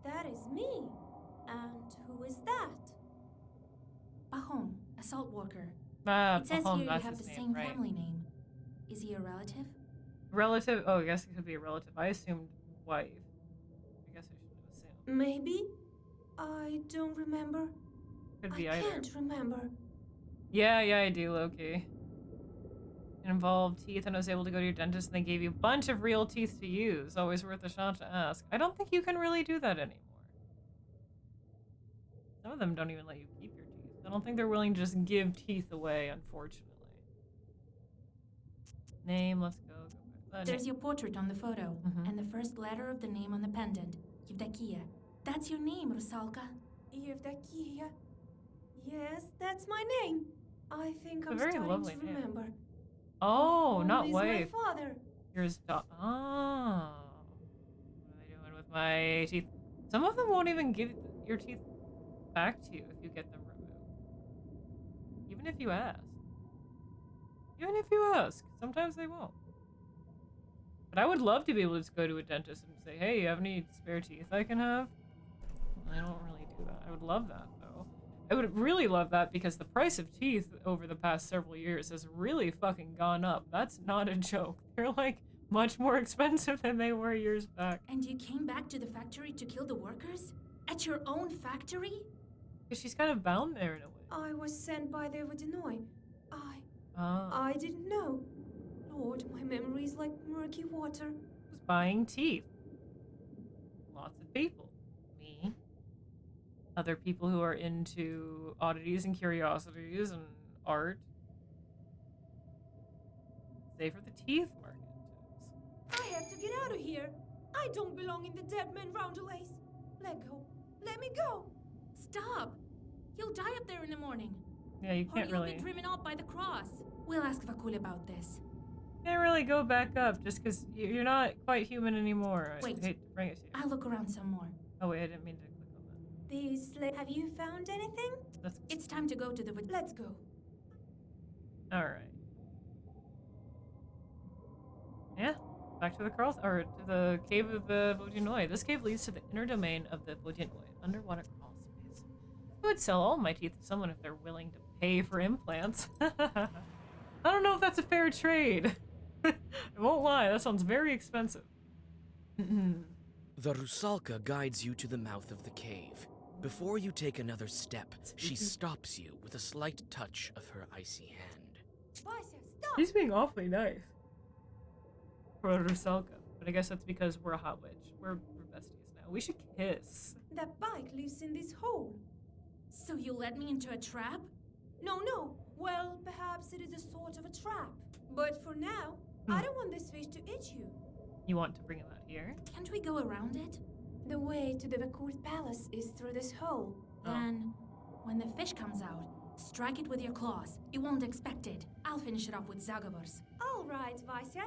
Speaker 3: That is me. And who is that?
Speaker 10: Pahom, a salt worker.
Speaker 1: It
Speaker 10: says
Speaker 1: Pahom,
Speaker 10: here you
Speaker 1: that's
Speaker 10: have
Speaker 1: his
Speaker 10: the
Speaker 1: name,
Speaker 10: same
Speaker 1: right.
Speaker 10: family name. Is he a relative?
Speaker 1: Relative? Oh, I guess it could be a relative. I assumed wife. I guess I shouldn't assume.
Speaker 3: Maybe? I don't remember.
Speaker 1: Could be
Speaker 3: I
Speaker 1: either.
Speaker 3: can't remember.
Speaker 1: Yeah, I do, Loki. It involved teeth, and I was able to go to your dentist, and they gave you a bunch of real teeth to use. Always worth a shot to ask. I don't think you can really do that anymore. Some of them don't even let you keep your teeth. I don't think they're willing to just give teeth away, unfortunately. Name, let's go.
Speaker 10: There's your portrait on the photo, and the first letter of the name on the pendant. Yevdokia. That's your name, Rusalka.
Speaker 3: Yevdokia. Yes, that's my name. I think I'm
Speaker 1: very
Speaker 3: starting
Speaker 1: lovely
Speaker 3: to
Speaker 1: name.
Speaker 3: remember.
Speaker 1: Oh, not
Speaker 3: Who is
Speaker 1: wife.
Speaker 3: my father?
Speaker 1: Yours. Oh. What am I doing with my teeth? Some of them won't even give your teeth back to you if you get them removed. Even if you ask. Even if you ask. Sometimes they won't. But I would love to be able to just go to a dentist and say, hey, you have any spare teeth I can have? I don't really do that. I would love that, though. I would really love that because the price of teeth over the past several years has really fucking gone up. That's not a joke. They're like much more expensive than they were years back.
Speaker 10: And you came back to the factory to kill the workers? At your own factory?
Speaker 1: Because she's kind of bound there in a way.
Speaker 3: I was sent by the vodyanoi. I didn't know. Lord, my memory is like murky water.
Speaker 1: Was buying teeth. Lots of people. Me. Other people who are into oddities and curiosities and art. Save for the teeth market.
Speaker 3: I have to get out of here. I don't belong in the dead man roundelays. Let go. Let me go.
Speaker 10: Stop! You'll die up there in the morning.
Speaker 1: Yeah, you can't
Speaker 10: or you'll
Speaker 1: really.
Speaker 10: be driven off by the cross. We'll ask Vakul about this.
Speaker 1: Can't really go back up just because you're not quite human anymore.
Speaker 10: Wait.
Speaker 1: I hate to bring it to you.
Speaker 10: I'll look around some more.
Speaker 1: Oh wait, I didn't mean to click on that.
Speaker 3: These have you found anything?
Speaker 10: It's time to go to the...
Speaker 3: Let's go.
Speaker 1: All right. Yeah, back to the Carl, or to the cave of the vodyanoi. This cave leads to the inner domain of the vodyanoi, underwater crawl space. I would sell all my teeth to someone if they're willing to pay for implants. I don't know if that's a fair trade. I won't lie, that sounds very expensive.
Speaker 5: The Rusalka guides you to the mouth of the cave. Before you take another step, she stops you with a slight touch of her icy hand.
Speaker 3: Vasia, stop!
Speaker 1: She's being awfully nice. For Rusalka. But I guess that's because we're a hot witch. We're besties now. We should kiss.
Speaker 3: That bike lives in this hole.
Speaker 10: So you led me into a trap?
Speaker 3: No. Well, perhaps it is a sort of a trap. But for now, I don't want this fish to eat you.
Speaker 1: You want to bring him out here?
Speaker 10: Can't we go around it?
Speaker 3: The way to the Vakul Palace is through this hole.
Speaker 10: Then, when the fish comes out, strike it with your claws. It won't expect it. I'll finish it off with Zagavars.
Speaker 3: All right, Vasia.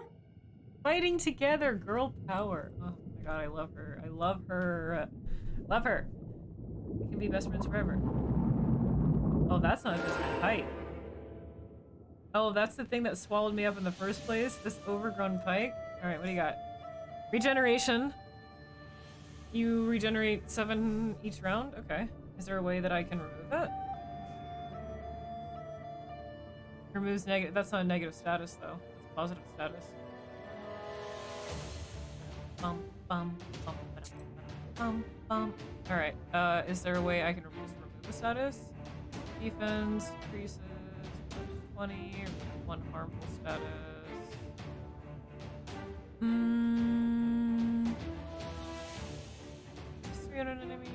Speaker 1: Fighting together, girl power. Oh my god, I love her. I love her. Love her. We can be best friends forever. Oh, that's not just a pike. Oh, that's the thing that swallowed me up in the first place? This overgrown pike? Alright, what do you got? Regeneration. You regenerate 7 each round? Okay. Is there a way that I can remove that? Removes negative. That's not a negative status, though. It's a positive status. Bum, bum, bum, bum, bum. Alright, is there a way I can just remove the status? Defense increases 20, or 1 harmful status. Just 300 enemy.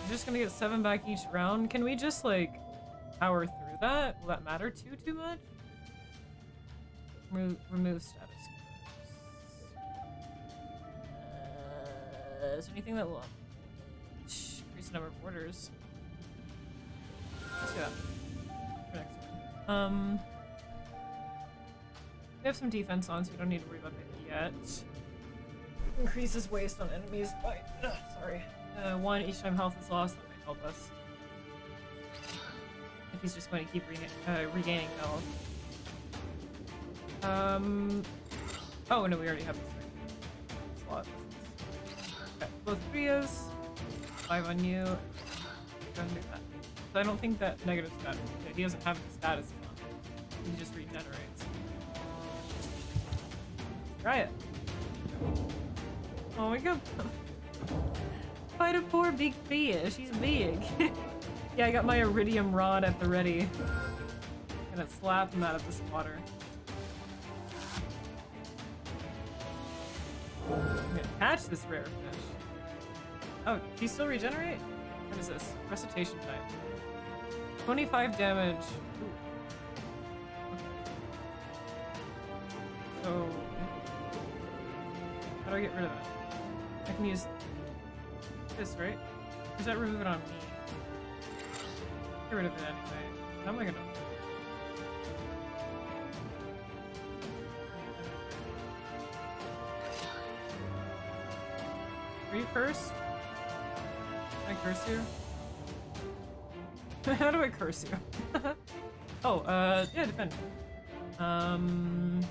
Speaker 1: I'm just gonna get 7 back each round. Can we just like power through that? Will that matter too much? Remove status. Is there anything that will increase the number of orders? Let's do that for next one. We have some defense on, so we don't need to worry about that yet. Increases waste on enemies by sorry. 1 each time health is lost. That might help us. If he's just going to keep regaining health. Oh no, we already have this slot. Okay, both Prias. 5 on you. Don't do that. So I don't think that negative status. Okay, he doesn't have any status on. He just regenerates. Try it. Oh my god. Fight a poor big fish. He's big. Yeah, I got my iridium rod at the ready. Gonna slap him out of this water. I'm gonna catch this rare fish. Oh, do you still regenerate? What is this? Recitation time. 25 damage. Ooh. So, how do I get rid of it? I can use this, right? Or does that remove it on me? Get rid of it anyway. How am I gonna... Are you cursed? Can I curse you? How do I curse you? Oh, yeah, defend. Can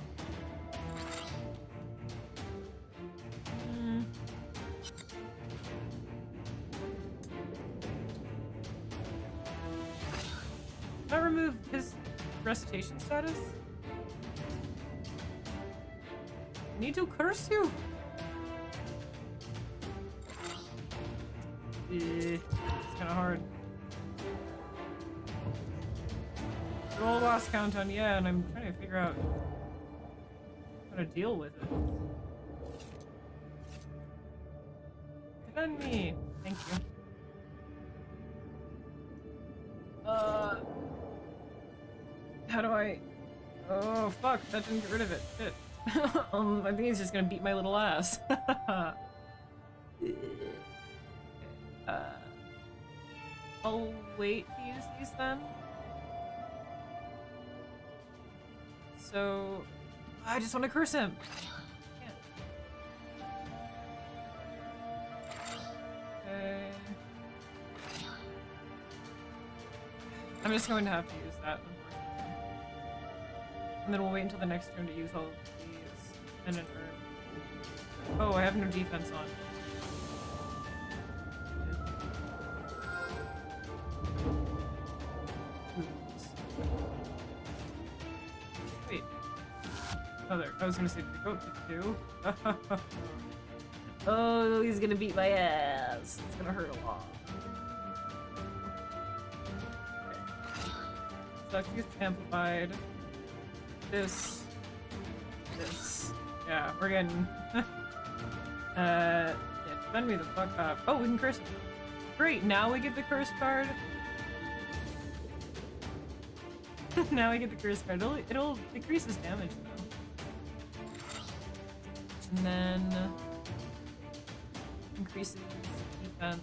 Speaker 1: I remove his recitation status? I need to curse you. It's kind of hard. Roll loss countdown, yeah, and I'm trying to figure out how to deal with it. Defend me! Thank you. How do I... Oh, fuck, that didn't get rid of it. Shit. I think he's just gonna beat my little ass. I'll wait to use these then. So... I just want to curse him! Can't. Okay... I'm just going to have to use that, unfortunately. And then we'll wait until the next turn to use all of these. And an herb. Oh, I have no defense on. Wait. Oh, there. I was gonna say, did it go up to 2? Oh, he's gonna beat my ass. It's gonna hurt a lot. Suck gets amplified. This. Yeah, we're getting... yeah, defend me the fuck up. Oh, we can curse him. Great, now we get the curse card. Now we get the curse card. It'll decrease his damage, though. And then... increases defense.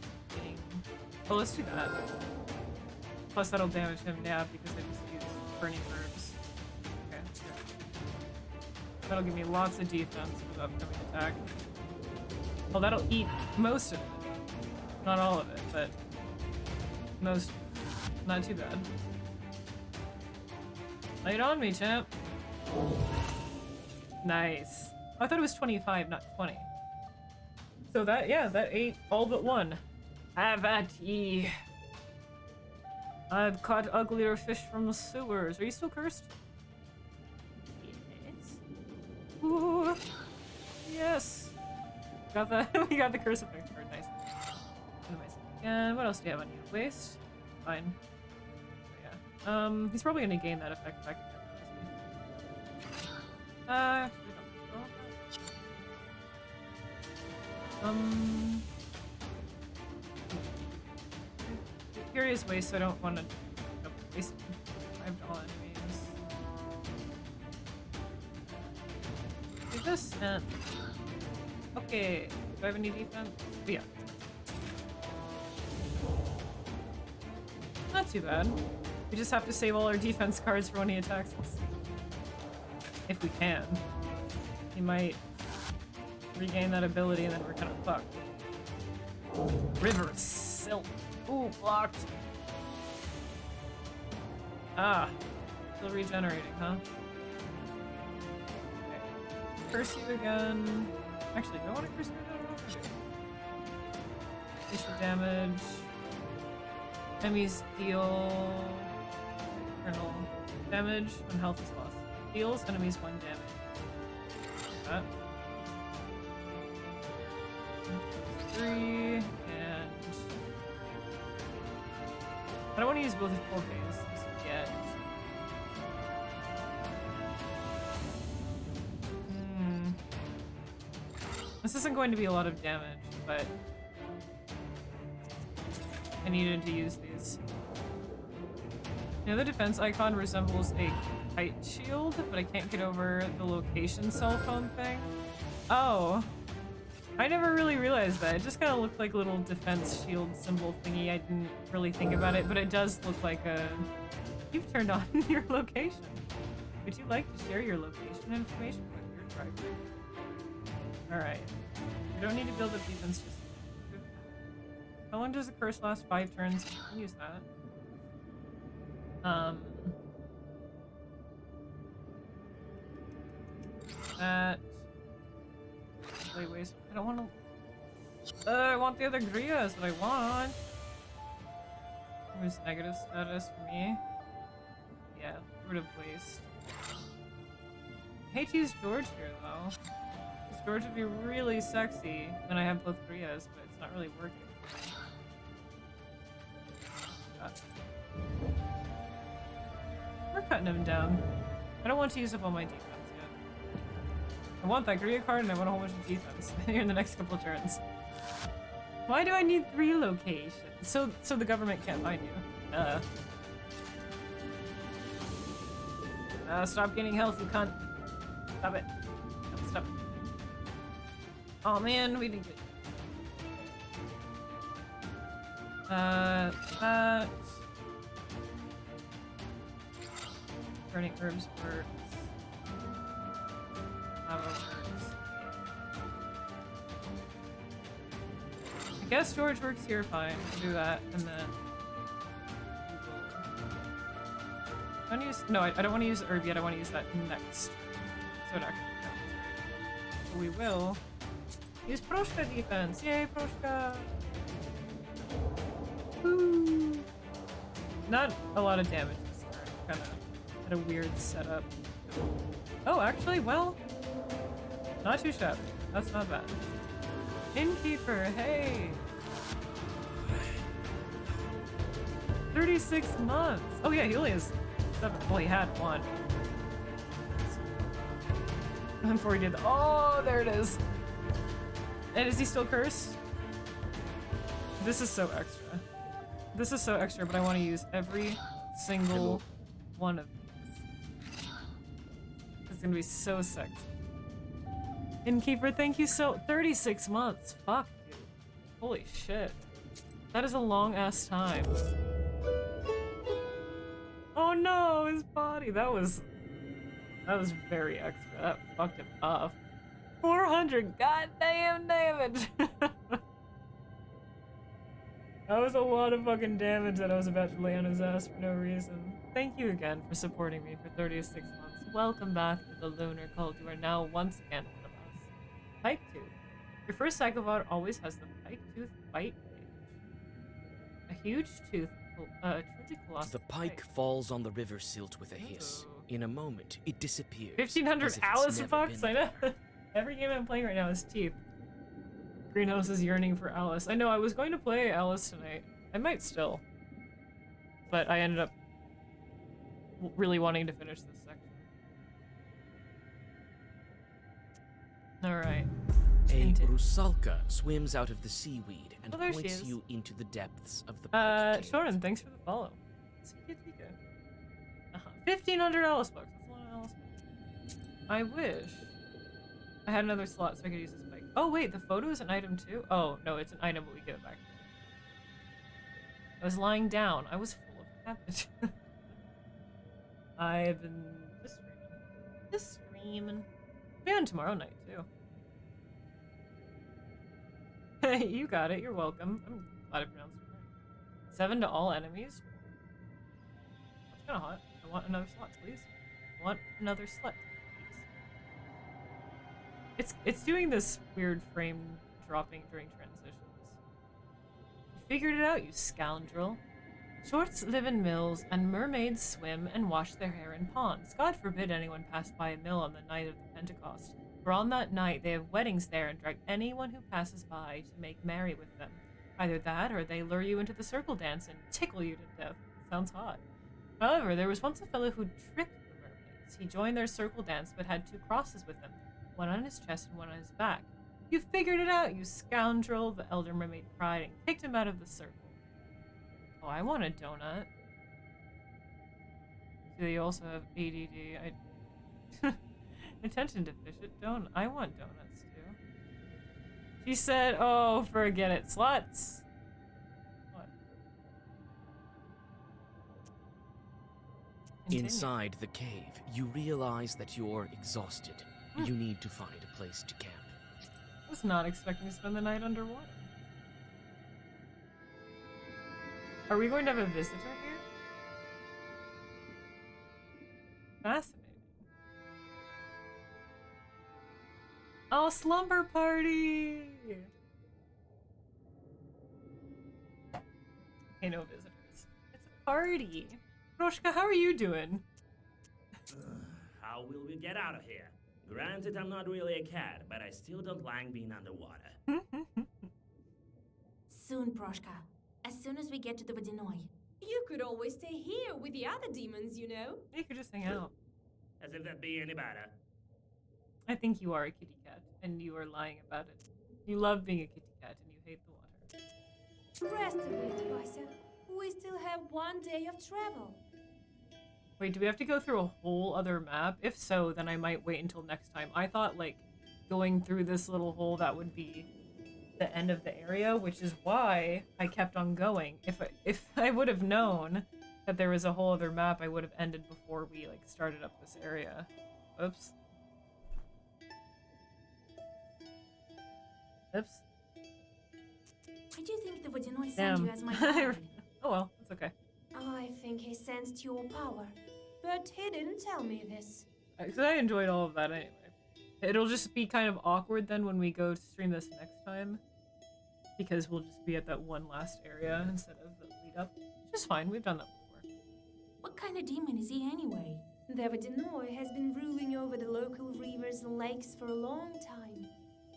Speaker 1: Oh, let's do that. Plus that'll damage him, yeah, because I just used burning herbs. Okay, that's good. That'll give me lots of defense for the upcoming attack. Well, that'll eat most of it. Not all of it, but most. Not too bad. Lay it on me, champ. Nice. Oh, I thought it was 25, not 20. So that, yeah, that ate all but one. Have at ye. I've caught uglier fish from the sewers. Are you still cursed? Yes. Ooh. Yes. Got the we got the curse effect card. Nice. And what else do you have on you? Waste? Fine. Yeah. He's probably gonna gain that effect back. Actually, don't. Curious waste, so I don't want to waste 5 enemies. Do this and okay. Do I have any defense? Oh, yeah. Not too bad. We just have to save all our defense cards for when he attacks us. If we can. He might regain that ability and then we're kind of fucked. River Silk. Ooh, blocked. Ah. Still regenerating, huh? Okay. Curse you again. Actually, do I want to curse you again? Increase your damage. Enemies deal... Internal damage when health is lost. Deals enemies 1 damage. That. 3, and... I don't want to use both his Poke's yet. This isn't going to be a lot of damage, but I needed to use these. You know, the defense icon resembles a kite shield, but I can't get over the location cell phone thing. Oh. I never really realized that. It just kind of looked like a little defense shield symbol thingy. I didn't really think about it, but it does look like a... You've turned on your location. Would you like to share your location information with your driver? Alright. You don't need to build up defense, just... How long does the curse last? 5 turns? You can use that. That... Wait, I don't want to... I want the other Grias that I want. Who's negative status for me? Yeah, rid of waste. I hate to use George here, though. Because George would be really sexy when I have both Grias, but it's not really working. cutting him down. I don't want to use up all my defense yet. I want that Korea card and I want a whole bunch of defense here in the next couple turns. Why do I need 3 locations? So the government can't find you. Stop getting health, you cunt. Stop it. Stop it. Oh man, we didn't get that. Burning herbs works. Lava works. I guess storage works here fine. We'll do that, and then I want to use. No, I don't want to use the herb yet. I want to use that next. So it actually counts. So we will use Proshka defense. Yay, Proshka! Woo! Not a lot of damage this turn. Kind of had a weird setup. Oh, actually, well, not too shabby. That's not bad. Innkeeper, hey! 36 months! Oh yeah, he only has 7. Well, he had 1. Before he did oh, there it is! And is he still cursed? This is so extra. This is so extra, but I want to use every single one of these. It's gonna be so sexy. Innkeeper, thank you so— 36 months! Fuck you. Holy shit. That is a long ass time. Oh no, his body! That was very extra. That fucked him up. 400 goddamn damage! That was a lot of fucking damage that I was about to lay on his ass for no reason. Thank you again for supporting me for 36 months. Welcome back to the Lunar Cult. You are now once again one of us. Pike Tooth. Your first Psychovod always has the Pike Tooth Bite page. A huge tooth, truly colossal.
Speaker 5: The pike falls on the river silt with a hiss. In a moment, it disappears.
Speaker 1: 1500 Alice bucks? I know. Every game I'm playing right now is teeth. Greenhouse is yearning for Alice. I know, I was going to play Alice tonight. I might still. But I ended up really wanting to finish this section. Alright.
Speaker 5: A Rusalka swims out of the seaweed and
Speaker 1: there she
Speaker 5: points
Speaker 1: is.
Speaker 5: you into the depths of the pike cave.
Speaker 1: Shorin, thanks for the follow. 1500 Alice bucks. That's a lot of Alice bucks. I wish I had another slot so I could use this bike. Oh wait, the photo is an item too? Oh, no, it's an item, but we give it back. I was lying down. I was full of cabbage. I've been just streaming. Be on tomorrow night too. Hey, you got it. You're welcome. I'm glad I pronounced it right. 7 to all enemies. That's kind of hot. I want another slot, please. I want another slot, please. It's doing this weird frame dropping during transitions. You figured it out, you scoundrel. Shorts live in mills, and mermaids swim and wash their hair in ponds. God forbid anyone pass by a mill on the night of the Pentecost. For on that night they have weddings there and drag anyone who passes by to make merry with them. Either that, or they lure you into the circle dance and tickle you to death. Sounds hot. However, there was once a fellow who tricked the mermaids. He joined their circle dance but had 2 crosses with him, one on his chest and one on his back. You figured it out, you scoundrel, the elder mermaid cried and kicked him out of the circle. Oh, I want a donut. Do you also have ADD? Attention deficient donut. I want donuts too. She said, oh, forget it. Sluts. What? Continue.
Speaker 5: Inside the cave, you realize that you're exhausted. You need to find a place to camp.
Speaker 1: I was not expecting to spend the night underwater. Are we going to have a visitor here? Fascinating. Oh, slumber party! Hey, no visitors. It's a party. Roshka, how are you doing?
Speaker 2: How will we get out of here? Granted, I'm not really a cat, but I still don't like being underwater.
Speaker 10: Soon, Proshka. As soon as we get to the vodyanoi.
Speaker 3: You could always stay here with the other demons, you know.
Speaker 1: You could just hang out.
Speaker 2: As if that'd be any better.
Speaker 1: I think you are a kitty cat, and you are lying about it. You love being a kitty cat, and you hate the water.
Speaker 3: Rest a bit, Vasya. We still have 1 day of travel.
Speaker 1: Wait, do we have to go through a whole other map? If so, then I might wait until next time. I thought, like, going through this little hole, that would be the end of the area, which is why I kept on going. If I would have known that there was a whole other map, I would have ended before we, like, started up this area. Oops. Oops.
Speaker 10: I do think the vodyanoi sent
Speaker 1: Damn.
Speaker 10: you as my guide.
Speaker 1: Oh well, it's okay.
Speaker 3: I think he sensed your power, but he didn't tell me this.
Speaker 1: Because I enjoyed all of that anyway. It'll just be kind of awkward then when we go to stream this next time. Because we'll just be at that one last area instead of the lead up. Which is fine, we've done that before.
Speaker 10: What kind of demon is he anyway?
Speaker 3: The vodyanoi has been ruling over the local rivers and lakes for a long time.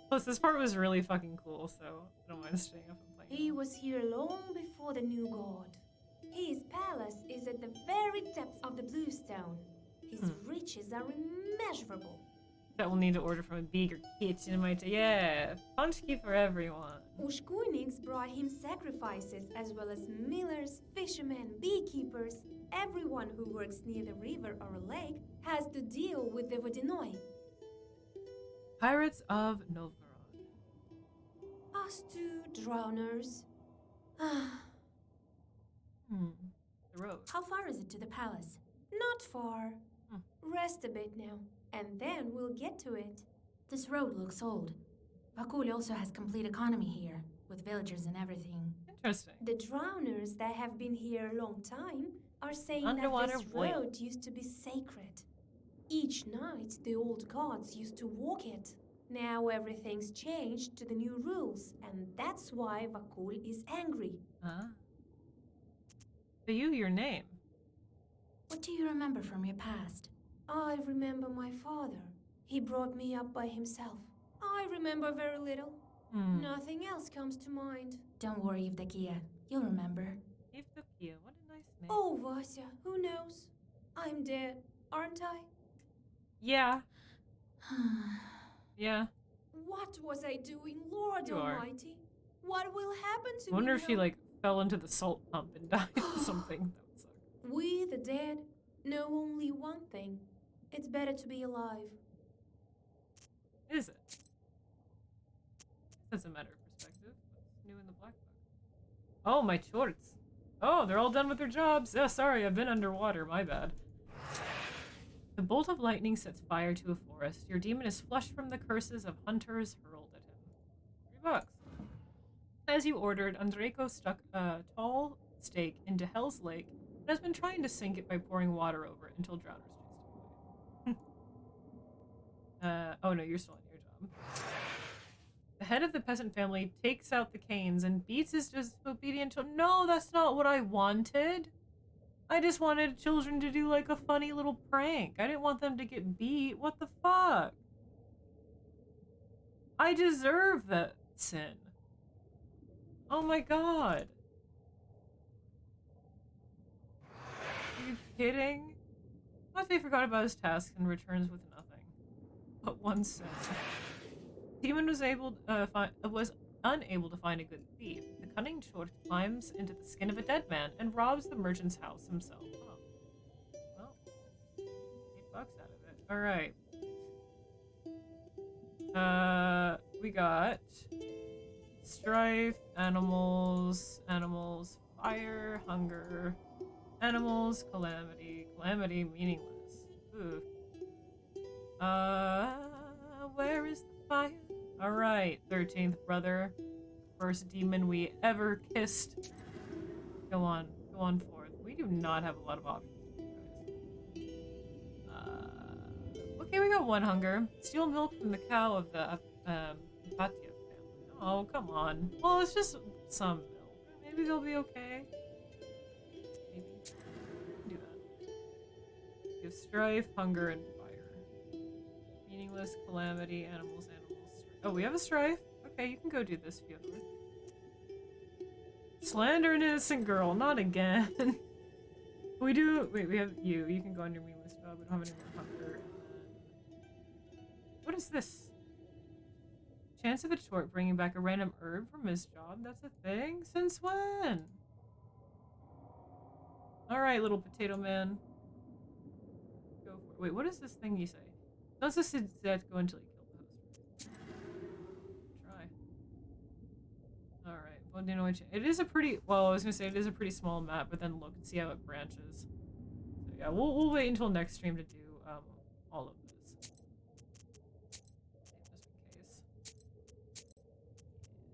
Speaker 1: Plus, this part was really fucking cool, so I don't mind staying up and playing.
Speaker 3: He was here long before the new god. His palace is at the very depths of the Bluestone. His riches are immeasurable.
Speaker 1: That we'll need to order from a bigger kitchen, might yeah, punchki for everyone.
Speaker 3: Ushkuiniks brought him sacrifices as well as millers, fishermen, beekeepers. Everyone who works near the river or a lake has to deal with the vodyanoi.
Speaker 1: Pirates of Novgorod.
Speaker 3: Us two drowners.
Speaker 1: The road.
Speaker 10: How far is it to the palace?
Speaker 3: Not far. Rest a bit now, and then we'll get to it.
Speaker 10: This road looks old. Vakul also has complete economy here, with villagers and everything.
Speaker 1: Interesting.
Speaker 3: The drowners that have been here a long time are saying
Speaker 1: Underwater
Speaker 3: that this
Speaker 1: void.
Speaker 3: road used to be sacred. Each night, the old gods used to walk it. Now everything's changed to the new rules, and that's why Vakul is angry.
Speaker 1: Ah. So your name?
Speaker 10: What do you remember from your past?
Speaker 3: I remember my father. He brought me up by himself. I remember very little. Nothing else comes to mind.
Speaker 10: Don't worry, Evdokia. You'll remember.
Speaker 1: Evdokia, what a nice name.
Speaker 3: Oh, Vasya, who knows? I'm dead, aren't I?
Speaker 1: Yeah. Yeah.
Speaker 3: What was I doing, Lord
Speaker 1: You are.
Speaker 3: Almighty? What will happen to
Speaker 1: I wonder
Speaker 3: me
Speaker 1: if she,
Speaker 3: now?
Speaker 1: like, fell into the salt pump and died or something. That would suck.
Speaker 3: We, the dead, know only one thing. It's better to be alive.
Speaker 1: Is it? That's a matter of perspective. What's new in the black book? Oh, my shorts. Oh, they're all done with their jobs. Yeah, sorry, I've been underwater. My bad. The bolt of lightning sets fire to a forest. Your demon is flushed from the curses of hunters hurled at him. $3. As you ordered, Andrejko stuck a tall stake into Hell's Lake and has been trying to sink it by pouring water over it until drowners chased it away. Oh no, you're still on your job. The head of the peasant family takes out the canes and beats his disobedient children. No, that's not what I wanted. I just wanted children to do like a funny little prank. I didn't want them to get beat. What the fuck? I deserve that sin. Oh my god. Are you kidding? Matthew forgot about his task and returns with nothing but one sin. Demon was unable to find a good thief. The cunning short climbs into the skin of a dead man and robs the merchant's house himself. Oh. Well, $8 out of it. Alright. We got strife, animals, fire, hunger, animals, calamity, meaningless. Ooh. Where is the fire? Alright, 13th brother. First demon we ever kissed. Go on forth. We do not have a lot of options, guys. Okay, we got one hunger. Steal milk from the cow of the Vatya family. Oh, come on. Well, it's just some milk. Maybe they'll be okay. Maybe. Do that. We have strife, hunger, and fire. Meaningless, calamity, animals. Oh, we have a strife. Okay, you can go do this, Fyodor. Slander an innocent girl, not again. We do. Wait, we have you. You can go under me list. We don't have any more hunger. What is this? Chance of a short bringing back a random herb from his job? That's a thing? Since when? Alright, little potato man. Go for it. Wait, what is this thing you say? Don't just sit go until you kill the host. Try. Alright, vodyanoi. It is a pretty, well, I was gonna say it is a pretty small map, but then look and see how it branches. So yeah, we'll wait until next stream to do all of them.